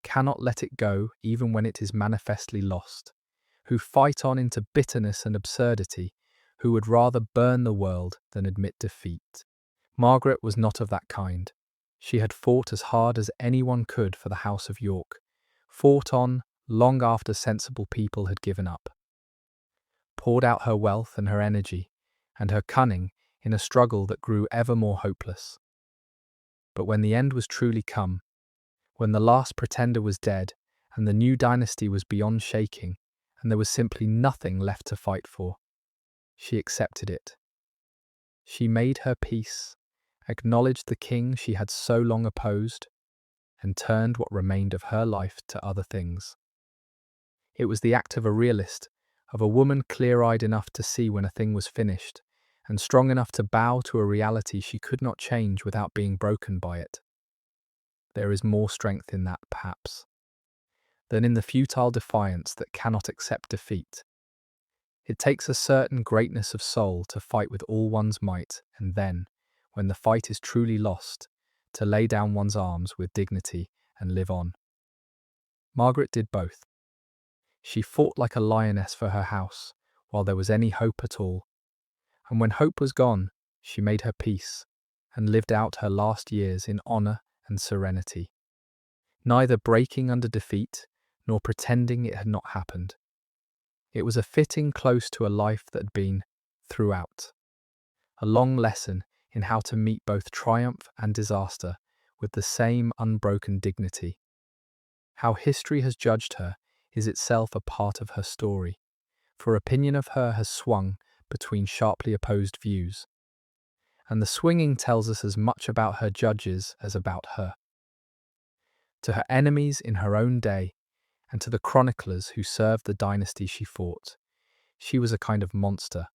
cannot let it go even when it is manifestly lost, who fight on into bitterness and absurdity, who would rather burn the world than admit defeat. Margaret was not of that kind. She had fought as hard as anyone could for the House of York, fought on long after sensible people had given up, poured out her wealth and her energy and her cunning in a struggle that grew ever more hopeless. But when the end was truly come, when the last pretender was dead and the new dynasty was beyond shaking, and there was simply nothing left to fight for, she accepted it. She made her peace, acknowledged the king she had so long opposed, and turned what remained of her life to other things. It was the act of a realist, of a woman clear-eyed enough to see when a thing was finished, and strong enough to bow to a reality she could not change without being broken by it. There is more strength in that, perhaps, than in the futile defiance that cannot accept defeat. It takes a certain greatness of soul to fight with all one's might, and then, when the fight is truly lost, to lay down one's arms with dignity and live on. Margaret did both. She fought like a lioness for her house, while there was any hope at all, and when hope was gone, she made her peace, and lived out her last years in honour and serenity, neither breaking under defeat, nor pretending it had not happened. It was a fitting close to a life that had been, throughout, a long lesson in how to meet both triumph and disaster with the same unbroken dignity. How history has judged her is itself a part of her story, for opinion of her has swung between sharply opposed views, and the swinging tells us as much about her judges as about her. To her enemies in her own day, and to the chroniclers who served the dynasty she fought, she was a kind of monster,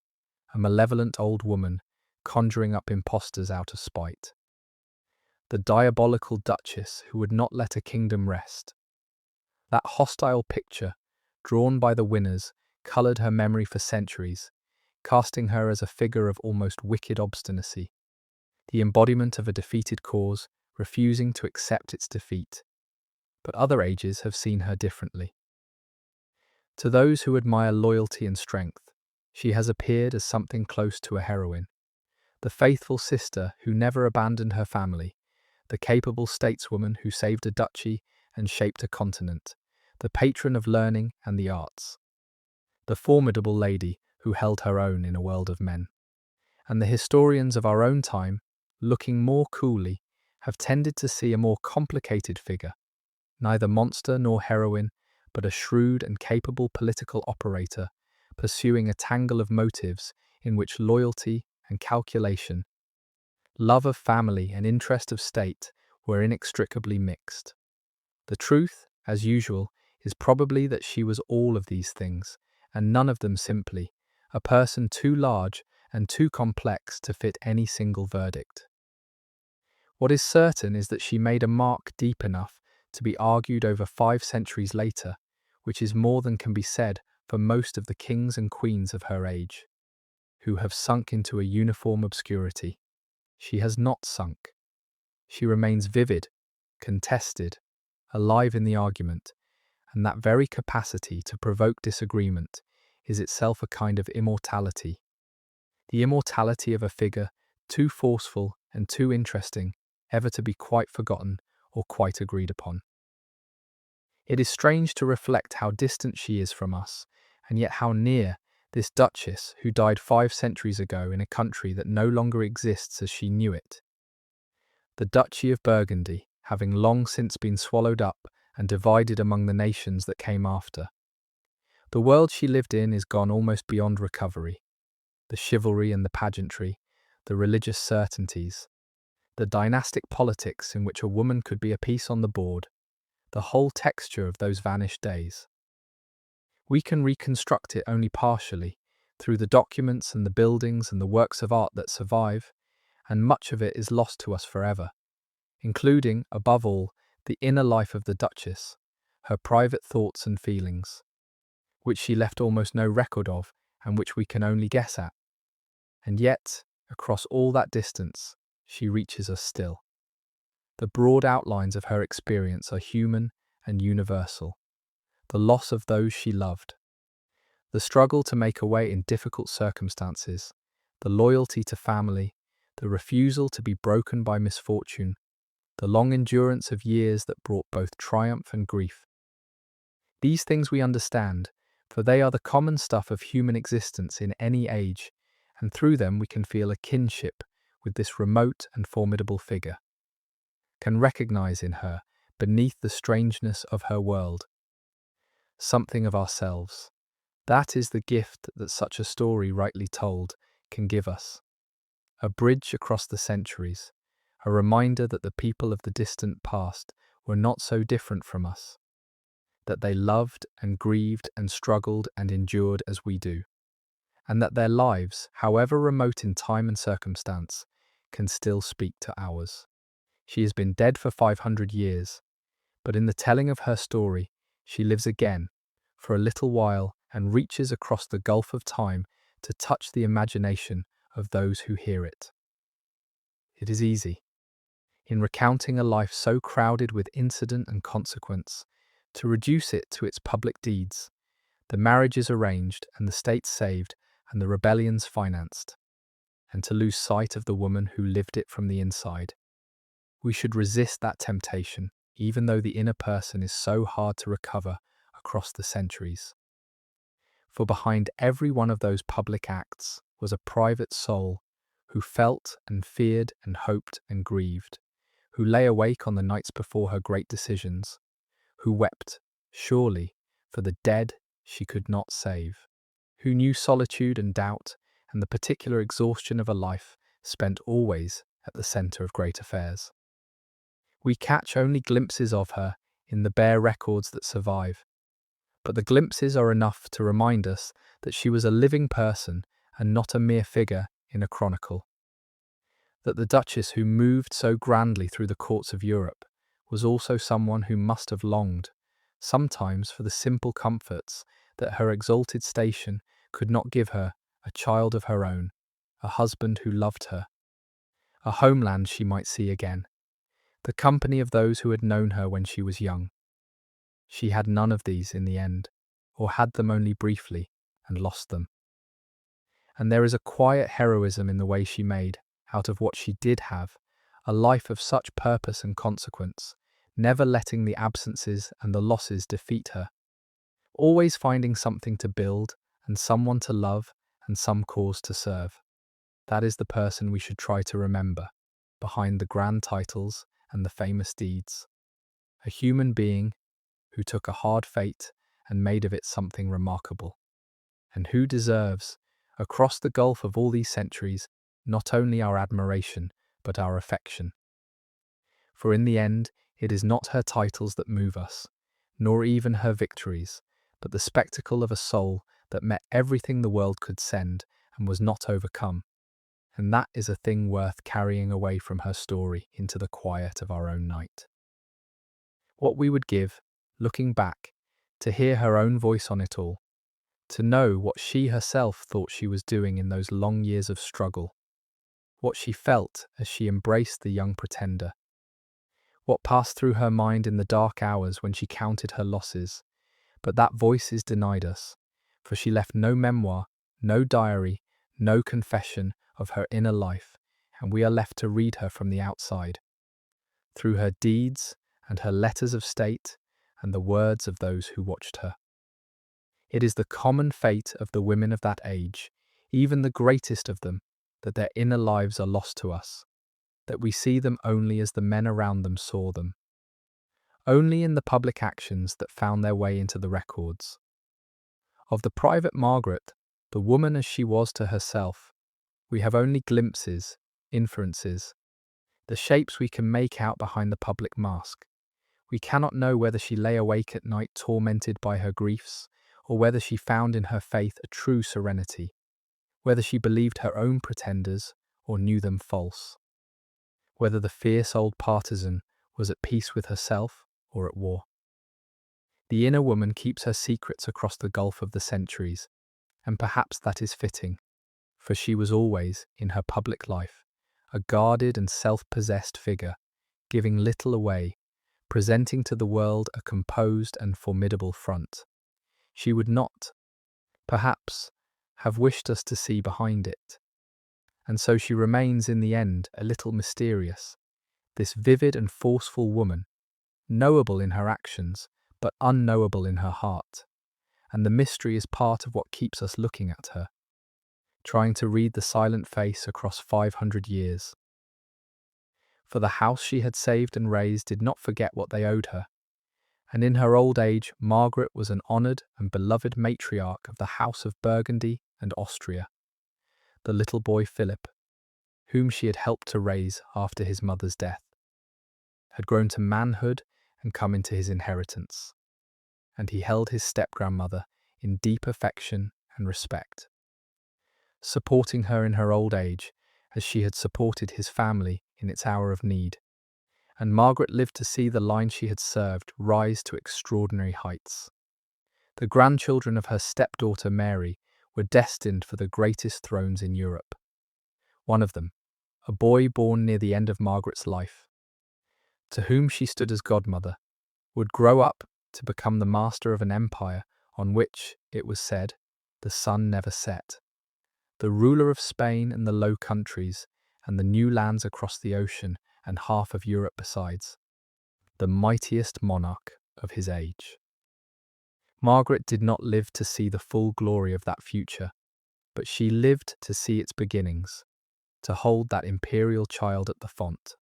a malevolent old woman conjuring up impostors out of spite. The diabolical duchess who would not let a kingdom rest. That hostile picture, drawn by the winners, coloured her memory for centuries, casting her as a figure of almost wicked obstinacy, the embodiment of a defeated cause, refusing to accept its defeat. But other ages have seen her differently. To those who admire loyalty and strength, she has appeared as something close to a heroine, the faithful sister who never abandoned her family, the capable stateswoman who saved a duchy and shaped a continent, the patron of learning and the arts, the formidable lady who held her own in a world of men. And the historians of our own time, looking more coolly, have tended to see a more complicated figure, neither monster nor heroine, but a shrewd and capable political operator, pursuing a tangle of motives in which loyalty and calculation, love of family and interest of state were inextricably mixed. The truth, as usual, is probably that she was all of these things, and none of them simply, a person too large and too complex to fit any single verdict. What is certain is that she made a mark deep enough to be argued over 5 centuries later, which is more than can be said for most of the kings and queens of her age, who have sunk into a uniform obscurity. She has not sunk. She remains vivid, contested, alive in the argument, and that very capacity to provoke disagreement is itself a kind of immortality. The immortality of a figure too forceful and too interesting ever to be quite forgotten or quite agreed upon. It is strange to reflect how distant she is from us, and yet how near, this duchess who died 5 centuries ago in a country that no longer exists as she knew it. The Duchy of Burgundy, having long since been swallowed up and divided among the nations that came after. The world she lived in is gone almost beyond recovery. The chivalry and the pageantry, the religious certainties, the dynastic politics in which a woman could be a piece on the board, the whole texture of those vanished days. We can reconstruct it only partially, through the documents and the buildings and the works of art that survive, and much of it is lost to us forever, including, above all, the inner life of the Duchess, her private thoughts and feelings, which she left almost no record of and which we can only guess at. And yet, across all that distance, she reaches us still. The broad outlines of her experience are human and universal. The loss of those she loved, the struggle to make a way in difficult circumstances, the loyalty to family, the refusal to be broken by misfortune, the long endurance of years that brought both triumph and grief. These things we understand, for they are the common stuff of human existence in any age, and through them we can feel a kinship with this remote and formidable figure, can recognize in her, beneath the strangeness of her world, something of ourselves. That is the gift that such a story rightly told can give us. A bridge across the centuries, a reminder that the people of the distant past were not so different from us, that they loved and grieved and struggled and endured as we do, and that their lives, however remote in time and circumstance, can still speak to ours. She has been dead for 500 years, but in the telling of her story, she lives again, for a little while, and reaches across the gulf of time to touch the imagination of those who hear it. It is easy, in recounting a life so crowded with incident and consequence, to reduce it to its public deeds, the marriages arranged and the states saved and the rebellions financed, and to lose sight of the woman who lived it from the inside. We should resist that temptation, even though the inner person is so hard to recover across the centuries. For behind every one of those public acts was a private soul who felt and feared and hoped and grieved, who lay awake on the nights before her great decisions, who wept, surely, for the dead she could not save, who knew solitude and doubt and the particular exhaustion of a life spent always at the centre of great affairs. We catch only glimpses of her in the bare records that survive, but the glimpses are enough to remind us that she was a living person and not a mere figure in a chronicle. That the Duchess who moved so grandly through the courts of Europe was also someone who must have longed, sometimes for the simple comforts that her exalted station could not give her, a child of her own, a husband who loved her, a homeland she might see again, the company of those who had known her when she was young. She had none of these in the end, or had them only briefly, and lost them. And there is a quiet heroism in the way she made, out of what she did have, a life of such purpose and consequence, never letting the absences and the losses defeat her, always finding something to build, and someone to love, and some cause to serve. That is the person we should try to remember, behind the grand titles and the famous deeds. A human being who took a hard fate and made of it something remarkable, and who deserves, across the gulf of all these centuries, not only our admiration, but our affection. For in the end, it is not her titles that move us, nor even her victories, but the spectacle of a soul that met everything the world could send and was not overcome. And that is a thing worth carrying away from her story into the quiet of our own night. What we would give, looking back, to hear her own voice on it all, to know what she herself thought she was doing in those long years of struggle, what she felt as she embraced the young pretender, what passed through her mind in the dark hours when she counted her losses. But that voice is denied us, for she left no memoir, no diary, no confession of her inner life, and we are left to read her from the outside, through her deeds and her letters of state and the words of those who watched her. It is the common fate of the women of that age, even the greatest of them, that their inner lives are lost to us, that we see them only as the men around them saw them, only in the public actions that found their way into the records. Of the private Margaret, the woman as she was to herself, we have only glimpses, inferences, the shapes we can make out behind the public mask. We cannot know whether she lay awake at night tormented by her griefs, or whether she found in her faith a true serenity, whether she believed her own pretenders or knew them false, whether the fierce old partisan was at peace with herself or at war. The inner woman keeps her secrets across the gulf of the centuries, and perhaps that is fitting, for she was always, in her public life, a guarded and self-possessed figure, giving little away, presenting to the world a composed and formidable front. She would not, perhaps, have wished us to see behind it. And so she remains in the end a little mysterious, this vivid and forceful woman, knowable in her actions, but unknowable in her heart. And the mystery is part of what keeps us looking at her, trying to read the silent face across 500 years. For the house she had saved and raised did not forget what they owed her, and in her old age Margaret was an honoured and beloved matriarch of the House of Burgundy and Austria. The little boy Philip, whom she had helped to raise after his mother's death, had grown to manhood and come into his inheritance, and he held his step-grandmother in deep affection and respect, supporting her in her old age as she had supported his family in its hour of need. And Margaret lived to see the line she had served rise to extraordinary heights. The grandchildren of her stepdaughter Mary were destined for the greatest thrones in Europe. One of them, a boy born near the end of Margaret's life, to whom she stood as godmother, would grow up to become the master of an empire on which, it was said, the sun never set, the ruler of Spain and the Low Countries and the new lands across the ocean and half of Europe besides, the mightiest monarch of his age. Margaret did not live to see the full glory of that future, but she lived to see its beginnings, to hold that imperial child at the font,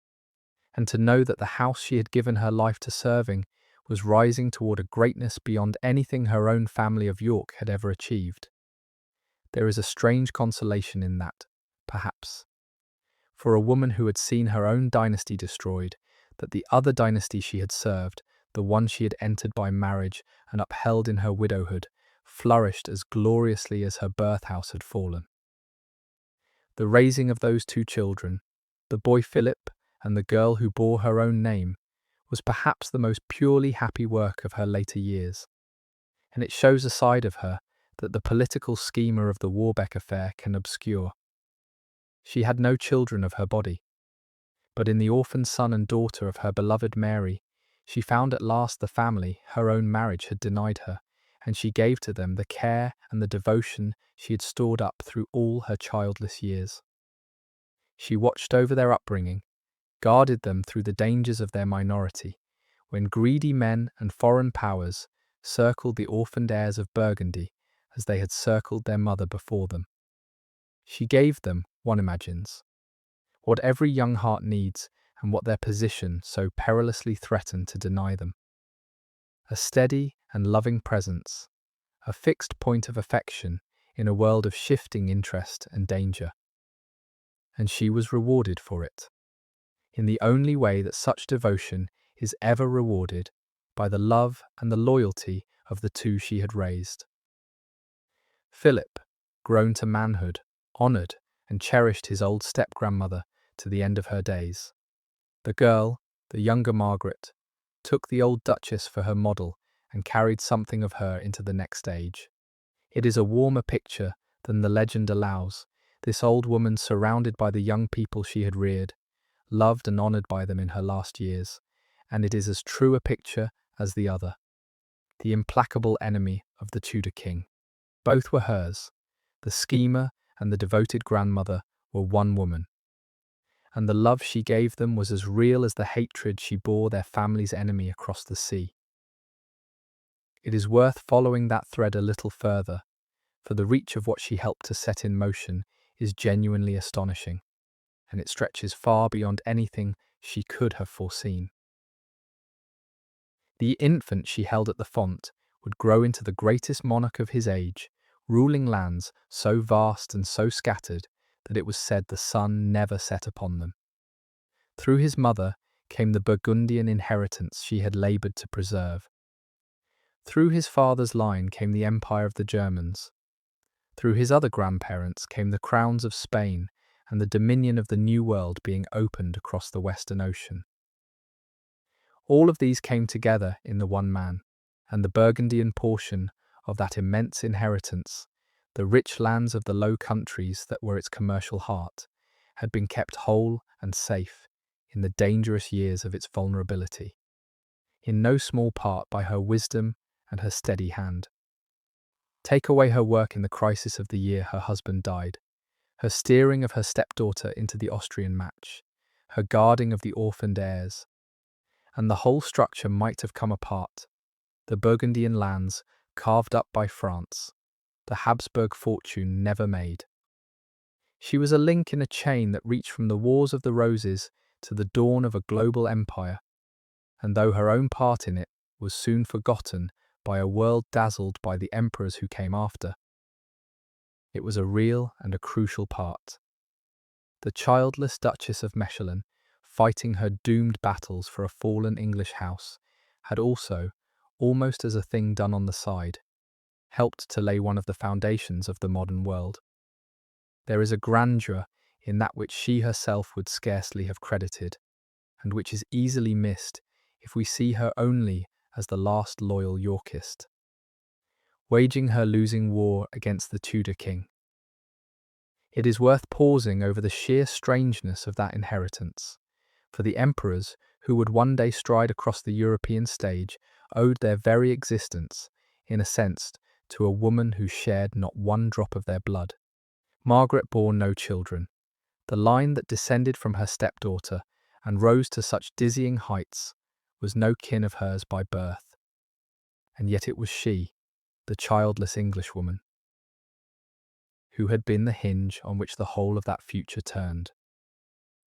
and to know that the house she had given her life to serving was rising toward a greatness beyond anything her own family of York had ever achieved. There is a strange consolation in that, perhaps, for a woman who had seen her own dynasty destroyed, that the other dynasty she had served, the one she had entered by marriage and upheld in her widowhood, flourished as gloriously as her birth-house had fallen. The raising of those two children, the boy Philip and the girl who bore her own name, was perhaps the most purely happy work of her later years, and it shows a side of her that the political schemer of the Warbeck affair can obscure. She had no children of her body, but in the orphan son and daughter of her beloved Mary, she found at last the family her own marriage had denied her, and she gave to them the care and the devotion she had stored up through all her childless years. She watched over their upbringing, guarded them through the dangers of their minority, when greedy men and foreign powers circled the orphaned heirs of Burgundy as they had circled their mother before them. She gave them, one imagines, what every young heart needs and what their position so perilously threatened to deny them. A steady and loving presence, a fixed point of affection in a world of shifting interest and danger. And she was rewarded for it, in the only way that such devotion is ever rewarded, by the love and the loyalty of the two she had raised. Philip, grown to manhood, honoured and cherished his old step-grandmother to the end of her days. The girl, the younger Margaret, took the old duchess for her model and carried something of her into the next age. It is a warmer picture than the legend allows, this old woman surrounded by the young people she had reared, loved and honoured by them in her last years, and it is as true a picture as the other. The implacable enemy of the Tudor king. Both were hers. The schemer and the devoted grandmother were one woman, and the love she gave them was as real as the hatred she bore their family's enemy across the sea. It is worth following that thread a little further, for the reach of what she helped to set in motion is genuinely astonishing, and it stretches far beyond anything she could have foreseen. The infant she held at the font would grow into the greatest monarch of his age, ruling lands so vast and so scattered that it was said the sun never set upon them. Through his mother came the Burgundian inheritance she had laboured to preserve. Through his father's line came the empire of the Germans. Through his other grandparents came the crowns of Spain and the dominion of the New World being opened across the Western Ocean. All of these came together in the one man, and the Burgundian portion of that immense inheritance, the rich lands of the Low Countries that were its commercial heart, had been kept whole and safe in the dangerous years of its vulnerability, in no small part by her wisdom and her steady hand. Take away her work in the crisis of the year her husband died, her steering of her stepdaughter into the Austrian match, her guarding of the orphaned heirs, and the whole structure might have come apart. The Burgundian lands carved up by France, the Habsburg fortune never made. She was a link in a chain that reached from the Wars of the Roses to the dawn of a global empire, and though her own part in it was soon forgotten by a world dazzled by the emperors who came after, it was a real and a crucial part. The childless Duchess of Mechlin, fighting her doomed battles for a fallen English house, had also, almost as a thing done on the side, helped to lay one of the foundations of the modern world. There is a grandeur in that which she herself would scarcely have credited, and which is easily missed if we see her only as the last loyal Yorkist, waging her losing war against the Tudor king. It is worth pausing over the sheer strangeness of that inheritance, for the emperors who would one day stride across the European stage owed their very existence, in a sense, to a woman who shared not one drop of their blood. Margaret bore no children. The line that descended from her stepdaughter and rose to such dizzying heights was no kin of hers by birth. And yet it was she, the childless Englishwoman, who had been the hinge on which the whole of that future turned.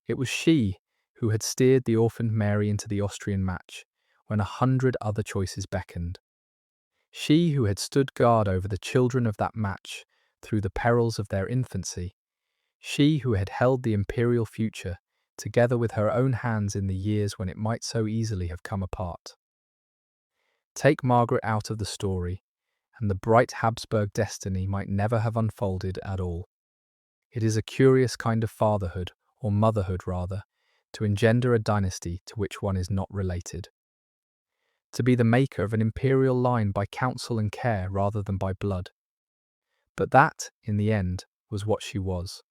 It was she who had steered the orphaned Mary into the Austrian match when 100 other choices beckoned. She who had stood guard over the children of that match through the perils of their infancy. She who had held the imperial future together with her own hands in the years when it might so easily have come apart. Take Margaret out of the story, and the bright Habsburg destiny might never have unfolded at all. It is a curious kind of fatherhood, or motherhood rather, to engender a dynasty to which one is not related. To be the maker of an imperial line by counsel and care rather than by blood. But that, in the end, was what she was.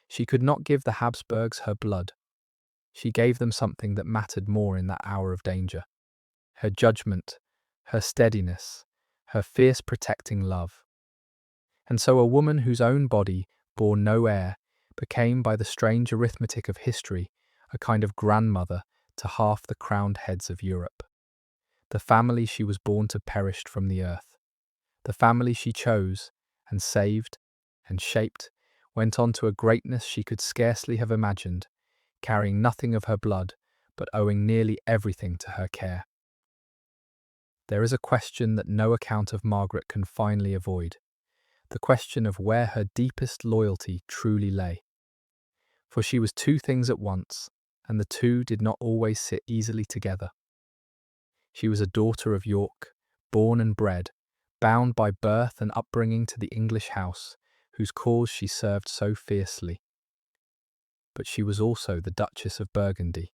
She could not give the Habsburgs her blood. She gave them something that mattered more in that hour of danger: her judgment, her steadiness, her fierce protecting love. And so a woman whose own body bore no heir became, by the strange arithmetic of history, a kind of grandmother to half the crowned heads of Europe. The family she was born to perished from the earth. The family she chose, and saved, and shaped, went on to a greatness she could scarcely have imagined, carrying nothing of her blood, but owing nearly everything to her care. There is a question that no account of Margaret can finally avoid: the question of where her deepest loyalty truly lay. For she was two things at once, and the two did not always sit easily together. She was a daughter of York, born and bred, bound by birth and upbringing to the English house, whose cause she served so fiercely. But she was also the Duchess of Burgundy,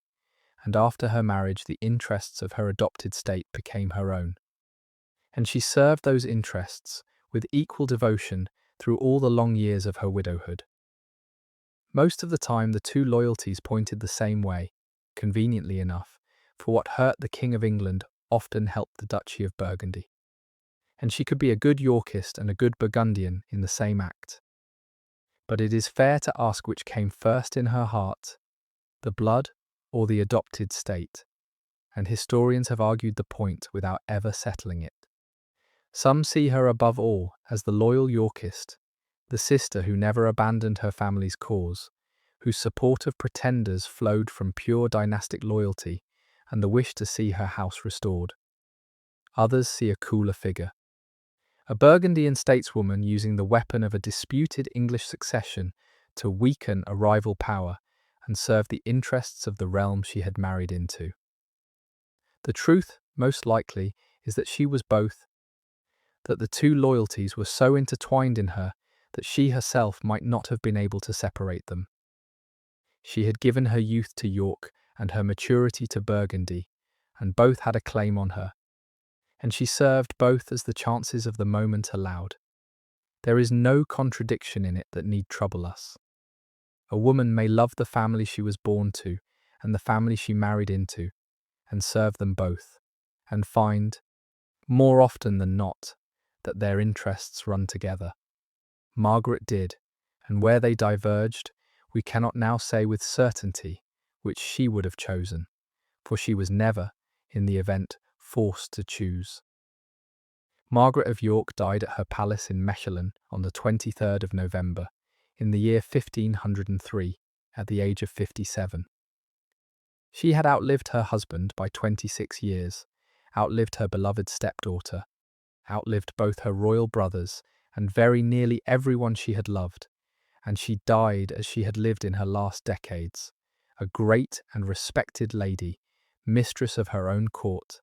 and after her marriage the interests of her adopted state became her own. And she served those interests with equal devotion through all the long years of her widowhood. Most of the time the two loyalties pointed the same way, conveniently enough, for what hurt the King of England often helped the Duchy of Burgundy. And she could be a good Yorkist and a good Burgundian in the same act. But it is fair to ask which came first in her heart, the blood or the adopted state, and historians have argued the point without ever settling it. Some see her above all as the loyal Yorkist, the sister who never abandoned her family's cause, whose support of pretenders flowed from pure dynastic loyalty and the wish to see her house restored. Others see a cooler figure, a Burgundian stateswoman using the weapon of a disputed English succession to weaken a rival power and serve the interests of the realm she had married into. The truth, most likely, is that she was both, that the two loyalties were so intertwined in her that she herself might not have been able to separate them. She had given her youth to York and her maturity to Burgundy, and both had a claim on her, and she served both as the chances of the moment allowed. There is no contradiction in it that need trouble us. A woman may love the family she was born to and the family she married into, and serve them both, and find, more often than not, that their interests run together. Margaret did, and where they diverged, we cannot now say with certainty which she would have chosen, for she was never, in the event, forced to choose. Margaret of York died at her palace in Mechlin on the 23rd of November, in the year 1503, at the age of 57. She had outlived her husband by 26 years, outlived her beloved stepdaughter, outlived both her royal brothers, and very nearly everyone she had loved, and she died as she had lived in her last decades, a great and respected lady, mistress of her own court,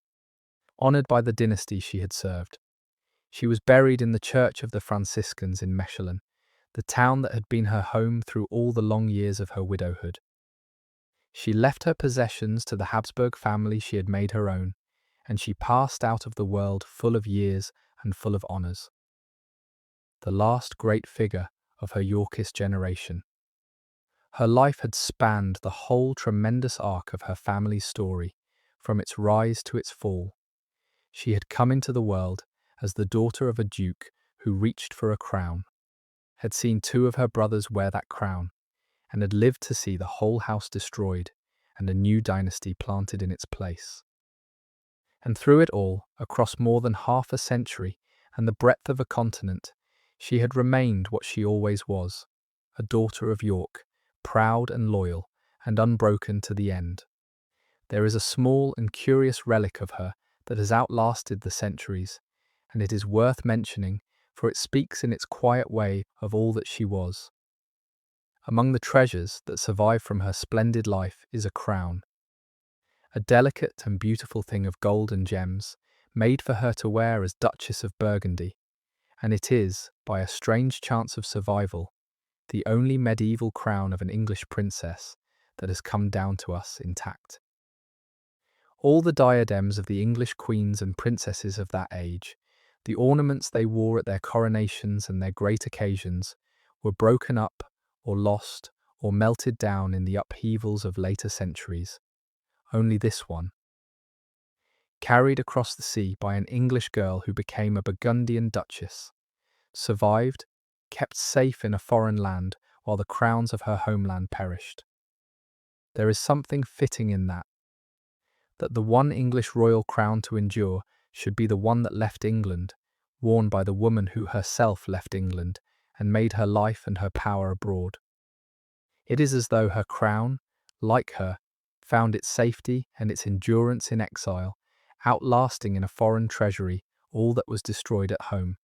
honoured by the dynasty she had served. She was buried in the church of the Franciscans in Mechlin, the town that had been her home through all the long years of her widowhood. She left her possessions to the Habsburg family she had made her own, and she passed out of the world full of years and full of honours. The last great figure of her Yorkist generation. Her life had spanned the whole tremendous arc of her family's story, from its rise to its fall. She had come into the world as the daughter of a duke who reached for a crown, had seen two of her brothers wear that crown, and had lived to see the whole house destroyed and a new dynasty planted in its place. And through it all, across more than half a century and the breadth of a continent, she had remained what she always was, a daughter of York, proud and loyal, and unbroken to the end. There is a small and curious relic of her that has outlasted the centuries, and it is worth mentioning, for it speaks in its quiet way of all that she was. Among the treasures that survive from her splendid life is a crown, a delicate and beautiful thing of gold and gems, made for her to wear as Duchess of Burgundy, and it is, by a strange chance of survival, the only medieval crown of an English princess that has come down to us intact. All the diadems of the English queens and princesses of that age, The ornaments they wore at their coronations and their great occasions were broken up or lost or melted down in the upheavals of later centuries. Only this one, carried across the sea by an English girl who became a Burgundian duchess, survived, kept safe in a foreign land while the crowns of her homeland perished. There is something fitting in that the one English royal crown to endure should be the one that left England, worn by the woman who herself left England and made her life and her power abroad. It is as though her crown, like her, found its safety and its endurance in exile, outlasting in a foreign treasury all that was destroyed at home.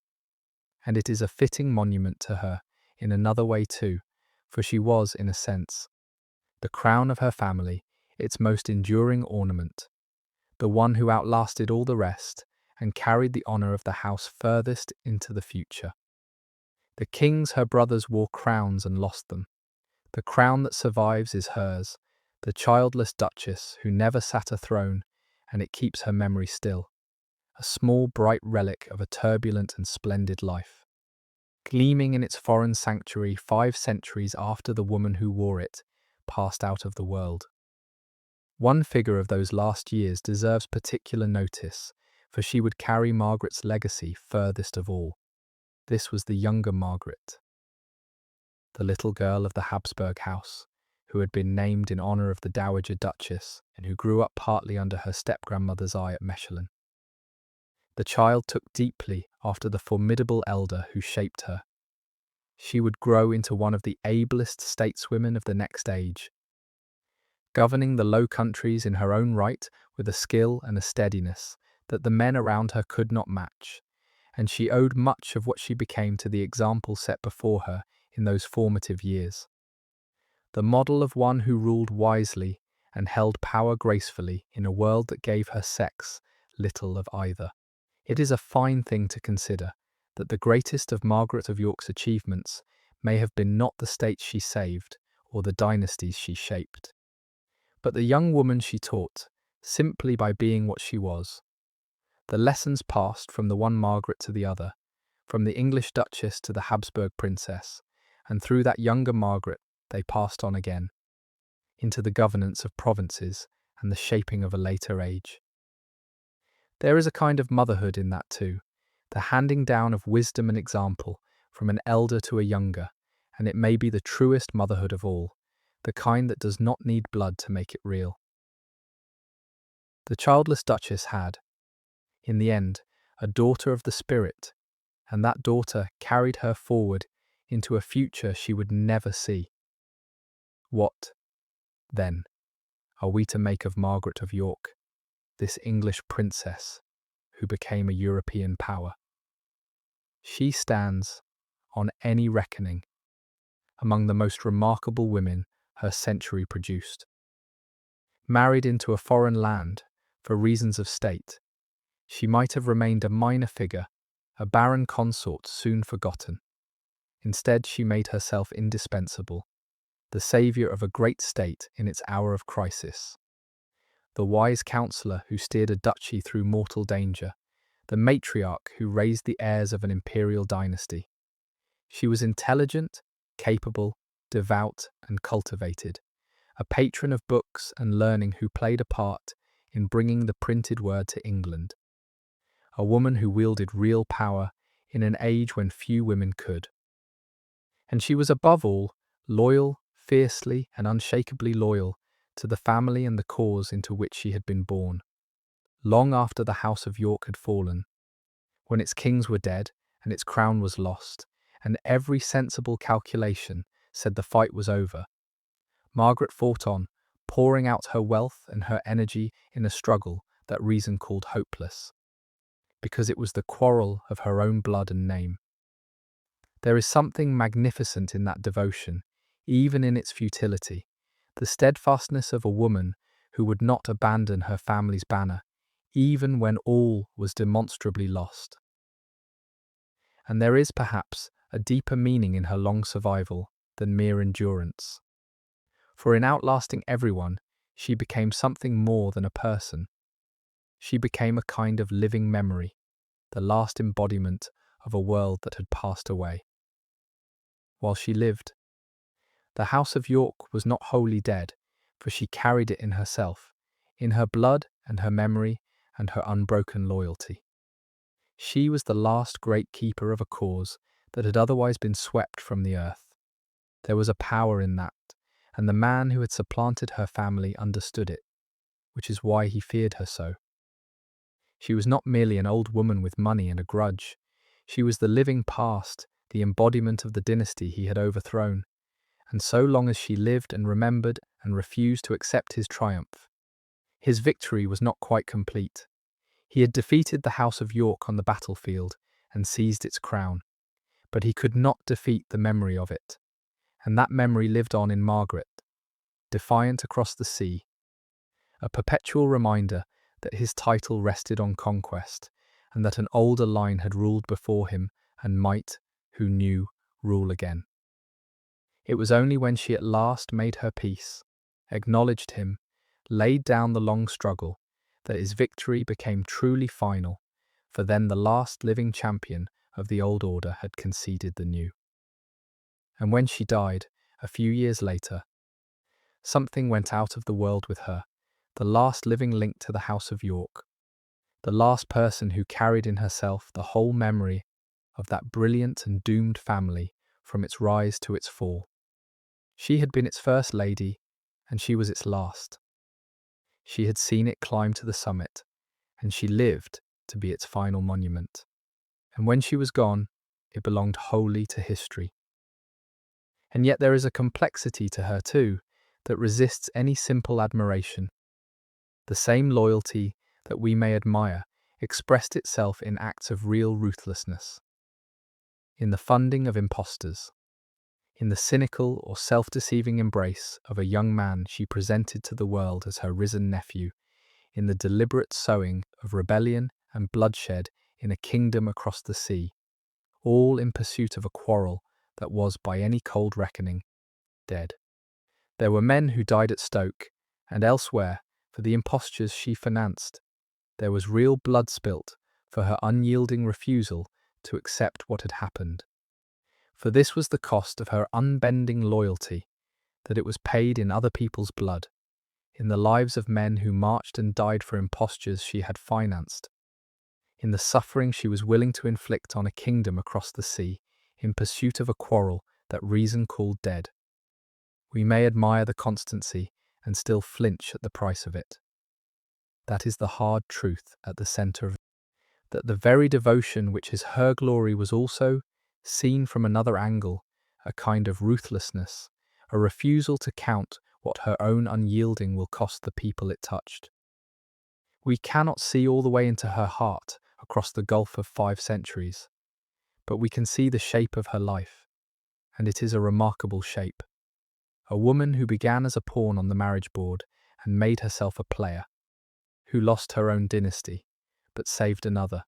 And it is a fitting monument to her, in another way too, for she was, in a sense, the crown of her family, its most enduring ornament, the one who outlasted all the rest and carried the honour of the house furthest into the future. The kings, her brothers, wore crowns and lost them. The crown that survives is hers, the childless duchess who never sat a throne, and it keeps her memory still, a small bright relic of a turbulent and splendid life, gleaming in its foreign sanctuary 5 centuries after the woman who wore it passed out of the world. One figure of those last years deserves particular notice, for she would carry Margaret's legacy furthest of all. This was the younger Margaret, the little girl of the Habsburg house, who had been named in honour of the Dowager Duchess and who grew up partly under her step-grandmother's eye at Mechlin. The child took deeply after the formidable elder who shaped her. She would grow into one of the ablest stateswomen of the next age, governing the Low Countries in her own right with a skill and a steadiness that the men around her could not match, and she owed much of what she became to the example set before her in those formative years. The model of one who ruled wisely and held power gracefully in a world that gave her sex little of either. It is a fine thing to consider that the greatest of Margaret of York's achievements may have been not the states she saved or the dynasties she shaped, but the young woman she taught, simply by being what she was. The lessons passed from the one Margaret to the other, from the English Duchess to the Habsburg Princess, and through that younger Margaret they passed on again, into the governance of provinces and the shaping of a later age. There is a kind of motherhood in that too, the handing down of wisdom and example from an elder to a younger, and it may be the truest motherhood of all, the kind that does not need blood to make it real. The childless Duchess had, in the end, a daughter of the spirit, and that daughter carried her forward into a future she would never see. What, then, are we to make of Margaret of York, this English princess who became a European power? She stands, on any reckoning, among the most remarkable women her century produced. Married into a foreign land for reasons of state, she might have remained a minor figure, a barren consort soon forgotten. Instead, she made herself indispensable, the saviour of a great state in its hour of crisis, the wise counsellor who steered a duchy through mortal danger, the matriarch who raised the heirs of an imperial dynasty. She was intelligent, capable, devout, and cultivated, a patron of books and learning who played a part in bringing the printed word to England, a woman who wielded real power in an age when few women could. And she was above all loyal, fiercely and unshakably loyal to the family and the cause into which she had been born. Long after the House of York had fallen, when its kings were dead and its crown was lost, and every sensible calculation said the fight was over, Margaret fought on, pouring out her wealth and her energy in a struggle that reason called hopeless, because it was the quarrel of her own blood and name. There is something magnificent in that devotion, even in its futility, the steadfastness of a woman who would not abandon her family's banner, even when all was demonstrably lost. And there is perhaps a deeper meaning in her long survival than mere endurance. For in outlasting everyone, she became something more than a person. She became a kind of living memory, the last embodiment of a world that had passed away. While she lived, the House of York was not wholly dead, for she carried it in herself, in her blood and her memory and her unbroken loyalty. She was the last great keeper of a cause that had otherwise been swept from the earth. There was a power in that, and the man who had supplanted her family understood it, which is why he feared her so. She was not merely an old woman with money and a grudge. She was the living past, the embodiment of the dynasty he had overthrown. And so long as she lived and remembered and refused to accept his triumph, his victory was not quite complete. He had defeated the House of York on the battlefield and seized its crown, but he could not defeat the memory of it. And that memory lived on in Margaret, defiant across the sea, a perpetual reminder that his title rested on conquest, and that an older line had ruled before him and might, who knew, rule again. It was only when she at last made her peace, acknowledged him, laid down the long struggle, that his victory became truly final, for then the last living champion of the old order had conceded the new. And when she died, a few years later, something went out of the world with her, the last living link to the House of York, the last person who carried in herself the whole memory of that brilliant and doomed family from its rise to its fall. She had been its first lady, and she was its last. She had seen it climb to the summit, and she lived to be its final monument. And when she was gone, it belonged wholly to history. And yet there is a complexity to her too, that resists any simple admiration. The same loyalty that we may admire expressed itself in acts of real ruthlessness, in the funding of impostors, in the cynical or self-deceiving embrace of a young man she presented to the world as her risen nephew, in the deliberate sowing of rebellion and bloodshed in a kingdom across the sea, all in pursuit of a quarrel that was, by any cold reckoning, dead. There were men who died at Stoke and elsewhere for the impostures she financed. There was real blood spilt for her unyielding refusal to accept what had happened. For this was the cost of her unbending loyalty, that it was paid in other people's blood, in the lives of men who marched and died for impostures she had financed, in the suffering she was willing to inflict on a kingdom across the sea, in pursuit of a quarrel that reason called dead. We may admire the constancy and still flinch at the price of it. That is the hard truth at the centre of it, that the very devotion which is her glory was also, seen from another angle, a kind of ruthlessness, a refusal to count what her own unyielding will cost the people it touched. We cannot see all the way into her heart across the gulf of 5 centuries, but we can see the shape of her life, and it is a remarkable shape. A woman who began as a pawn on the marriage board and made herself a player, who lost her own dynasty, but saved another,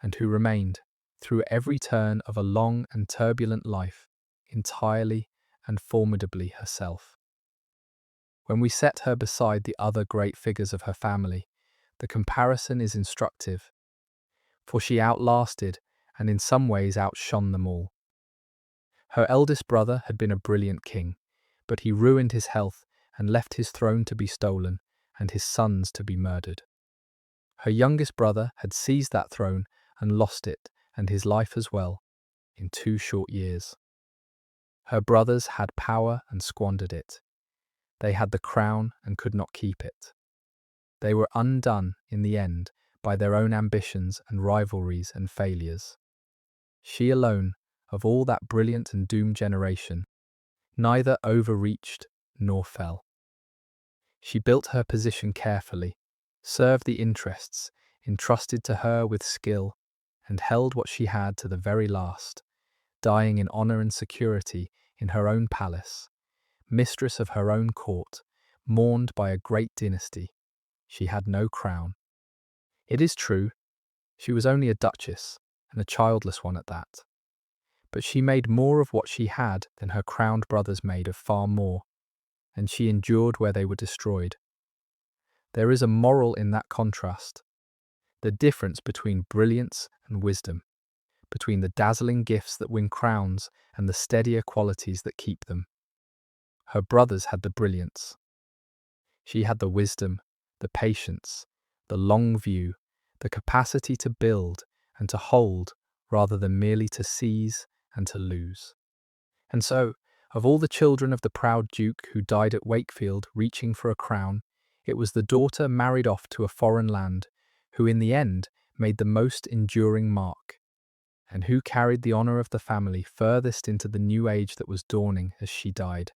and who remained, through every turn of a long and turbulent life, entirely and formidably herself. When we set her beside the other great figures of her family, the comparison is instructive, for she outlasted and in some ways outshone them all. Her eldest brother had been a brilliant king, but he ruined his health and left his throne to be stolen and his sons to be murdered. Her youngest brother had seized that throne and lost it and his life as well, in 2 short years. Her brothers had power and squandered it. They had the crown and could not keep it. They were undone, in the end, by their own ambitions and rivalries and failures. She alone, of all that brilliant and doomed generation, neither overreached nor fell. She built her position carefully, served the interests entrusted to her with skill, and held what she had to the very last, dying in honour and security in her own palace, mistress of her own court, mourned by a great dynasty. She had no crown. It is true, she was only a duchess, and a childless one at that. But she made more of what she had than her crowned brothers made of far more, and she endured where they were destroyed. There is a moral in that contrast. the difference between brilliance and wisdom, between the dazzling gifts that win crowns and the steadier qualities that keep them. Her brothers had the brilliance. She had the wisdom, the patience, the long view, the capacity to build and to hold rather than merely to seize and to lose. And so, of all the children of the proud duke who died at Wakefield reaching for a crown, it was the daughter married off to a foreign land who in the end made the most enduring mark, and who carried the honour of the family furthest into the new age that was dawning as she died.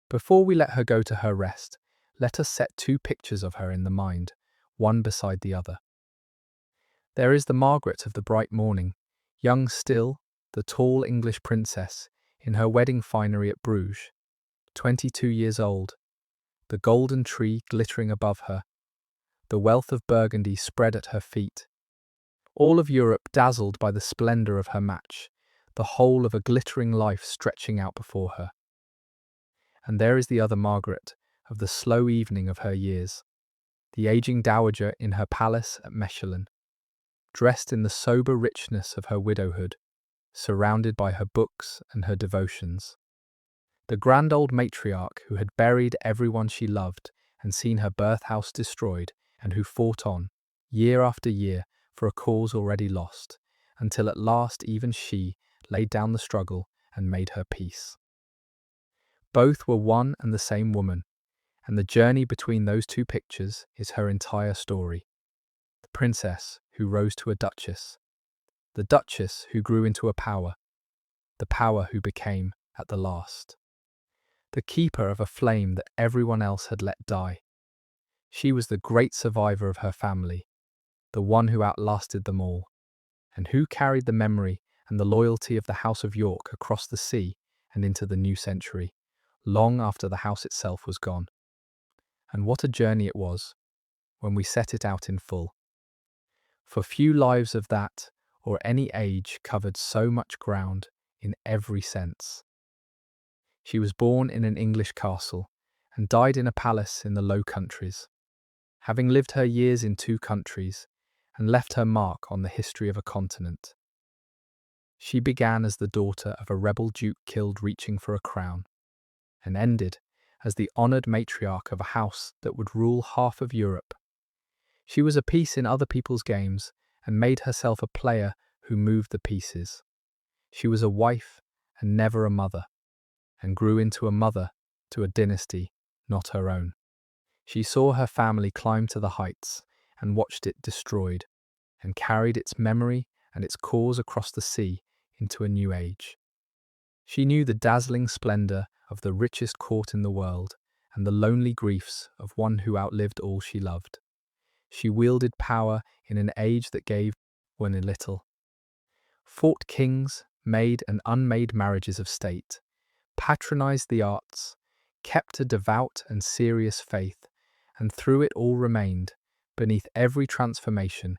Before we let her go to her rest, let us set two pictures of her in the mind, one beside the other. There is the Margaret of the bright morning, young still, the tall English princess, in her wedding finery at Bruges, 22 years old, the golden tree glittering above her, the wealth of Burgundy spread at her feet. All of Europe dazzled by the splendour of her match, the whole of a glittering life stretching out before her. And there is the other Margaret, of the slow evening of her years, the ageing dowager in her palace at Mechlin, dressed in the sober richness of her widowhood, surrounded by her books and her devotions. The grand old matriarch who had buried everyone she loved and seen her birthhouse destroyed, and who fought on, year after year, for a cause already lost, until at last even she laid down the struggle and made her peace. Both were one and the same woman, and the journey between those two pictures is her entire story. The princess who rose to a duchess, the duchess who grew into a power, the power who became, at the last, the keeper of a flame that everyone else had let die. She was the great survivor of her family, the one who outlasted them all, and who carried the memory and the loyalty of the House of York across the sea and into the new century, long after the house itself was gone. And what a journey it was, when we set it out in full. For few lives of that, or any age, covered so much ground in every sense. She was born in an English castle, and died in a palace in the Low Countries, having lived her years in two countries, and left her mark on the history of a continent. She began as the daughter of a rebel duke killed reaching for a crown, and ended as the honoured matriarch of a house that would rule half of Europe. She was a piece in other people's games, and made herself a player who moved the pieces. She was a wife, and never a mother, and grew into a mother to a dynasty not her own. She saw her family climb to the heights, and watched it destroyed, and carried its memory and its cause across the sea into a new age. She knew the dazzling splendour of the richest court in the world, and the lonely griefs of one who outlived all she loved. She wielded power in an age that gave when a little, fought kings, made and unmade marriages of state, patronised the arts, kept a devout and serious faith, and through it all remained, beneath every transformation,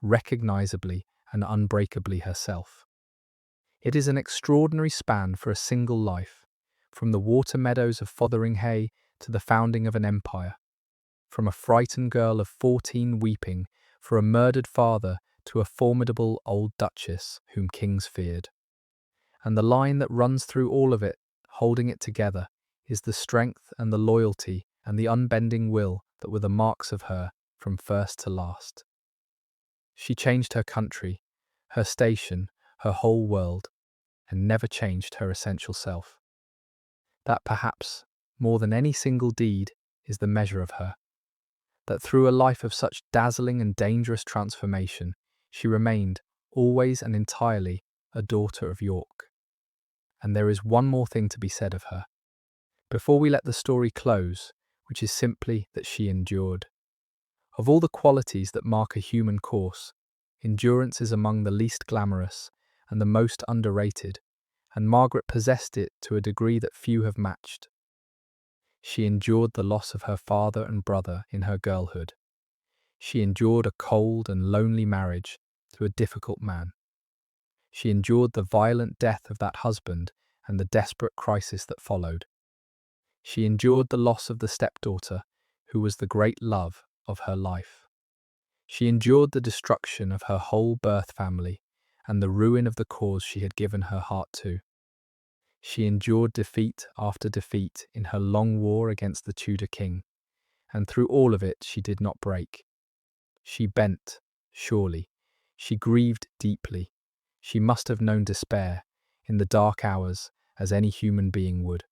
recognisably and unbreakably herself. It is an extraordinary span for a single life, from the water meadows of Fotheringhay to the founding of an empire, from a frightened girl of 14 weeping for a murdered father to a formidable old duchess whom kings feared. And the line that runs through all of it, holding it together, is the strength and the loyalty and the unbending will that were the marks of her from first to last. She changed her country, her station, her whole world, and never changed her essential self. That perhaps, more than any single deed, is the measure of her. That through a life of such dazzling and dangerous transformation, she remained, always and entirely, a daughter of York. And there is one more thing to be said of her, before we let the story close, which is simply that she endured. Of all the qualities that mark a human course, endurance is among the least glamorous and the most underrated, and Margaret possessed it to a degree that few have matched. She endured the loss of her father and brother in her girlhood. She endured a cold and lonely marriage to a difficult man. She endured the violent death of that husband and the desperate crisis that followed. She endured the loss of the stepdaughter, who was the great love of her life. She endured the destruction of her whole birth family and the ruin of the cause she had given her heart to. She endured defeat after defeat in her long war against the Tudor king, and through all of it she did not break. She bent, surely. She grieved deeply. She must have known despair in the dark hours as any human being would.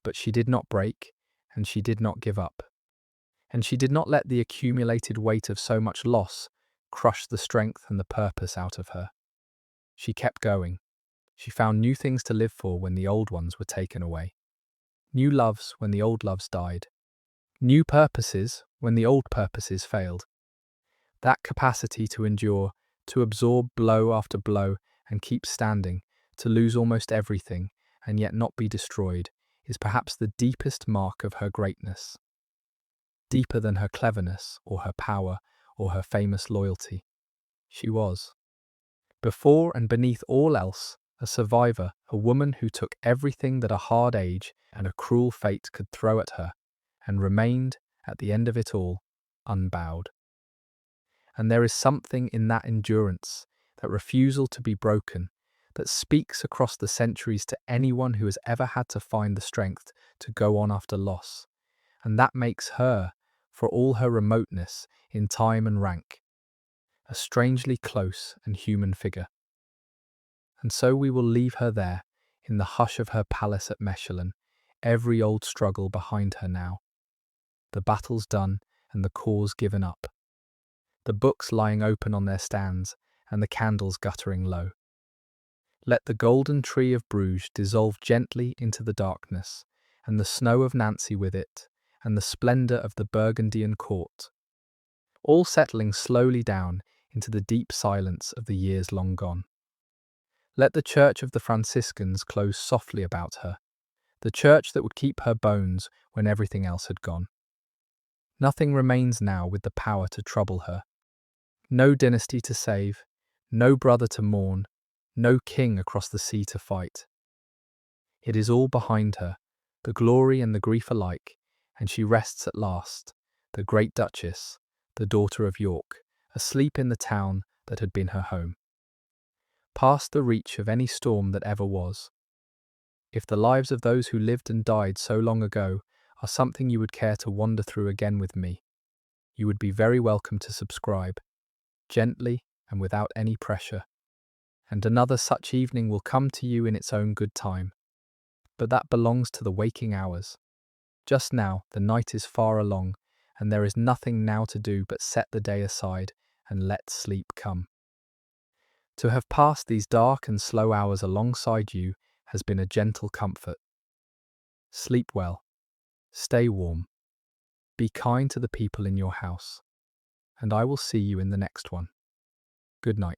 But she did not break, and she did not give up. And she did not let the accumulated weight of so much loss crush the strength and the purpose out of her. She kept going. She found new things to live for when the old ones were taken away. New loves when the old loves died. New purposes when the old purposes failed. That capacity to endure, to absorb blow after blow and keep standing, to lose almost everything and yet not be destroyed, is perhaps the deepest mark of her greatness. Deeper than her cleverness or her power or her famous loyalty. She was, before and beneath all else, a survivor, a woman who took everything that a hard age and a cruel fate could throw at her, and remained, at the end of it all, unbowed. And there is something in that endurance, that refusal to be broken, that speaks across the centuries to anyone who has ever had to find the strength to go on after loss, and that makes her, for all her remoteness in time and rank, a strangely close and human figure. And so we will leave her there, in the hush of her palace at Mechelin, every old struggle behind her now. The battles done and the cause given up. The books lying open on their stands and the candles guttering low. Let the golden tree of Bruges dissolve gently into the darkness, and the snow of Nancy with it, and the splendour of the Burgundian court, all settling slowly down into the deep silence of the years long gone. Let the church of the Franciscans close softly about her, the church that would keep her bones when everything else had gone. Nothing remains now with the power to trouble her. No dynasty to save, no brother to mourn, no king across the sea to fight. It is all behind her, the glory and the grief alike, and she rests at last, the great duchess, the daughter of York, asleep in the town that had been her home. Past the reach of any storm that ever was. If the lives of those who lived and died so long ago are something you would care to wander through again with me, you would be very welcome to subscribe, gently and without any pressure. And another such evening will come to you in its own good time. But that belongs to the waking hours. Just now, the night is far along, and there is nothing now to do but set the day aside and let sleep come. To have passed these dark and slow hours alongside you has been a gentle comfort. Sleep well. Stay warm. Be kind to the people in your house. And I will see you in the next one. Good night.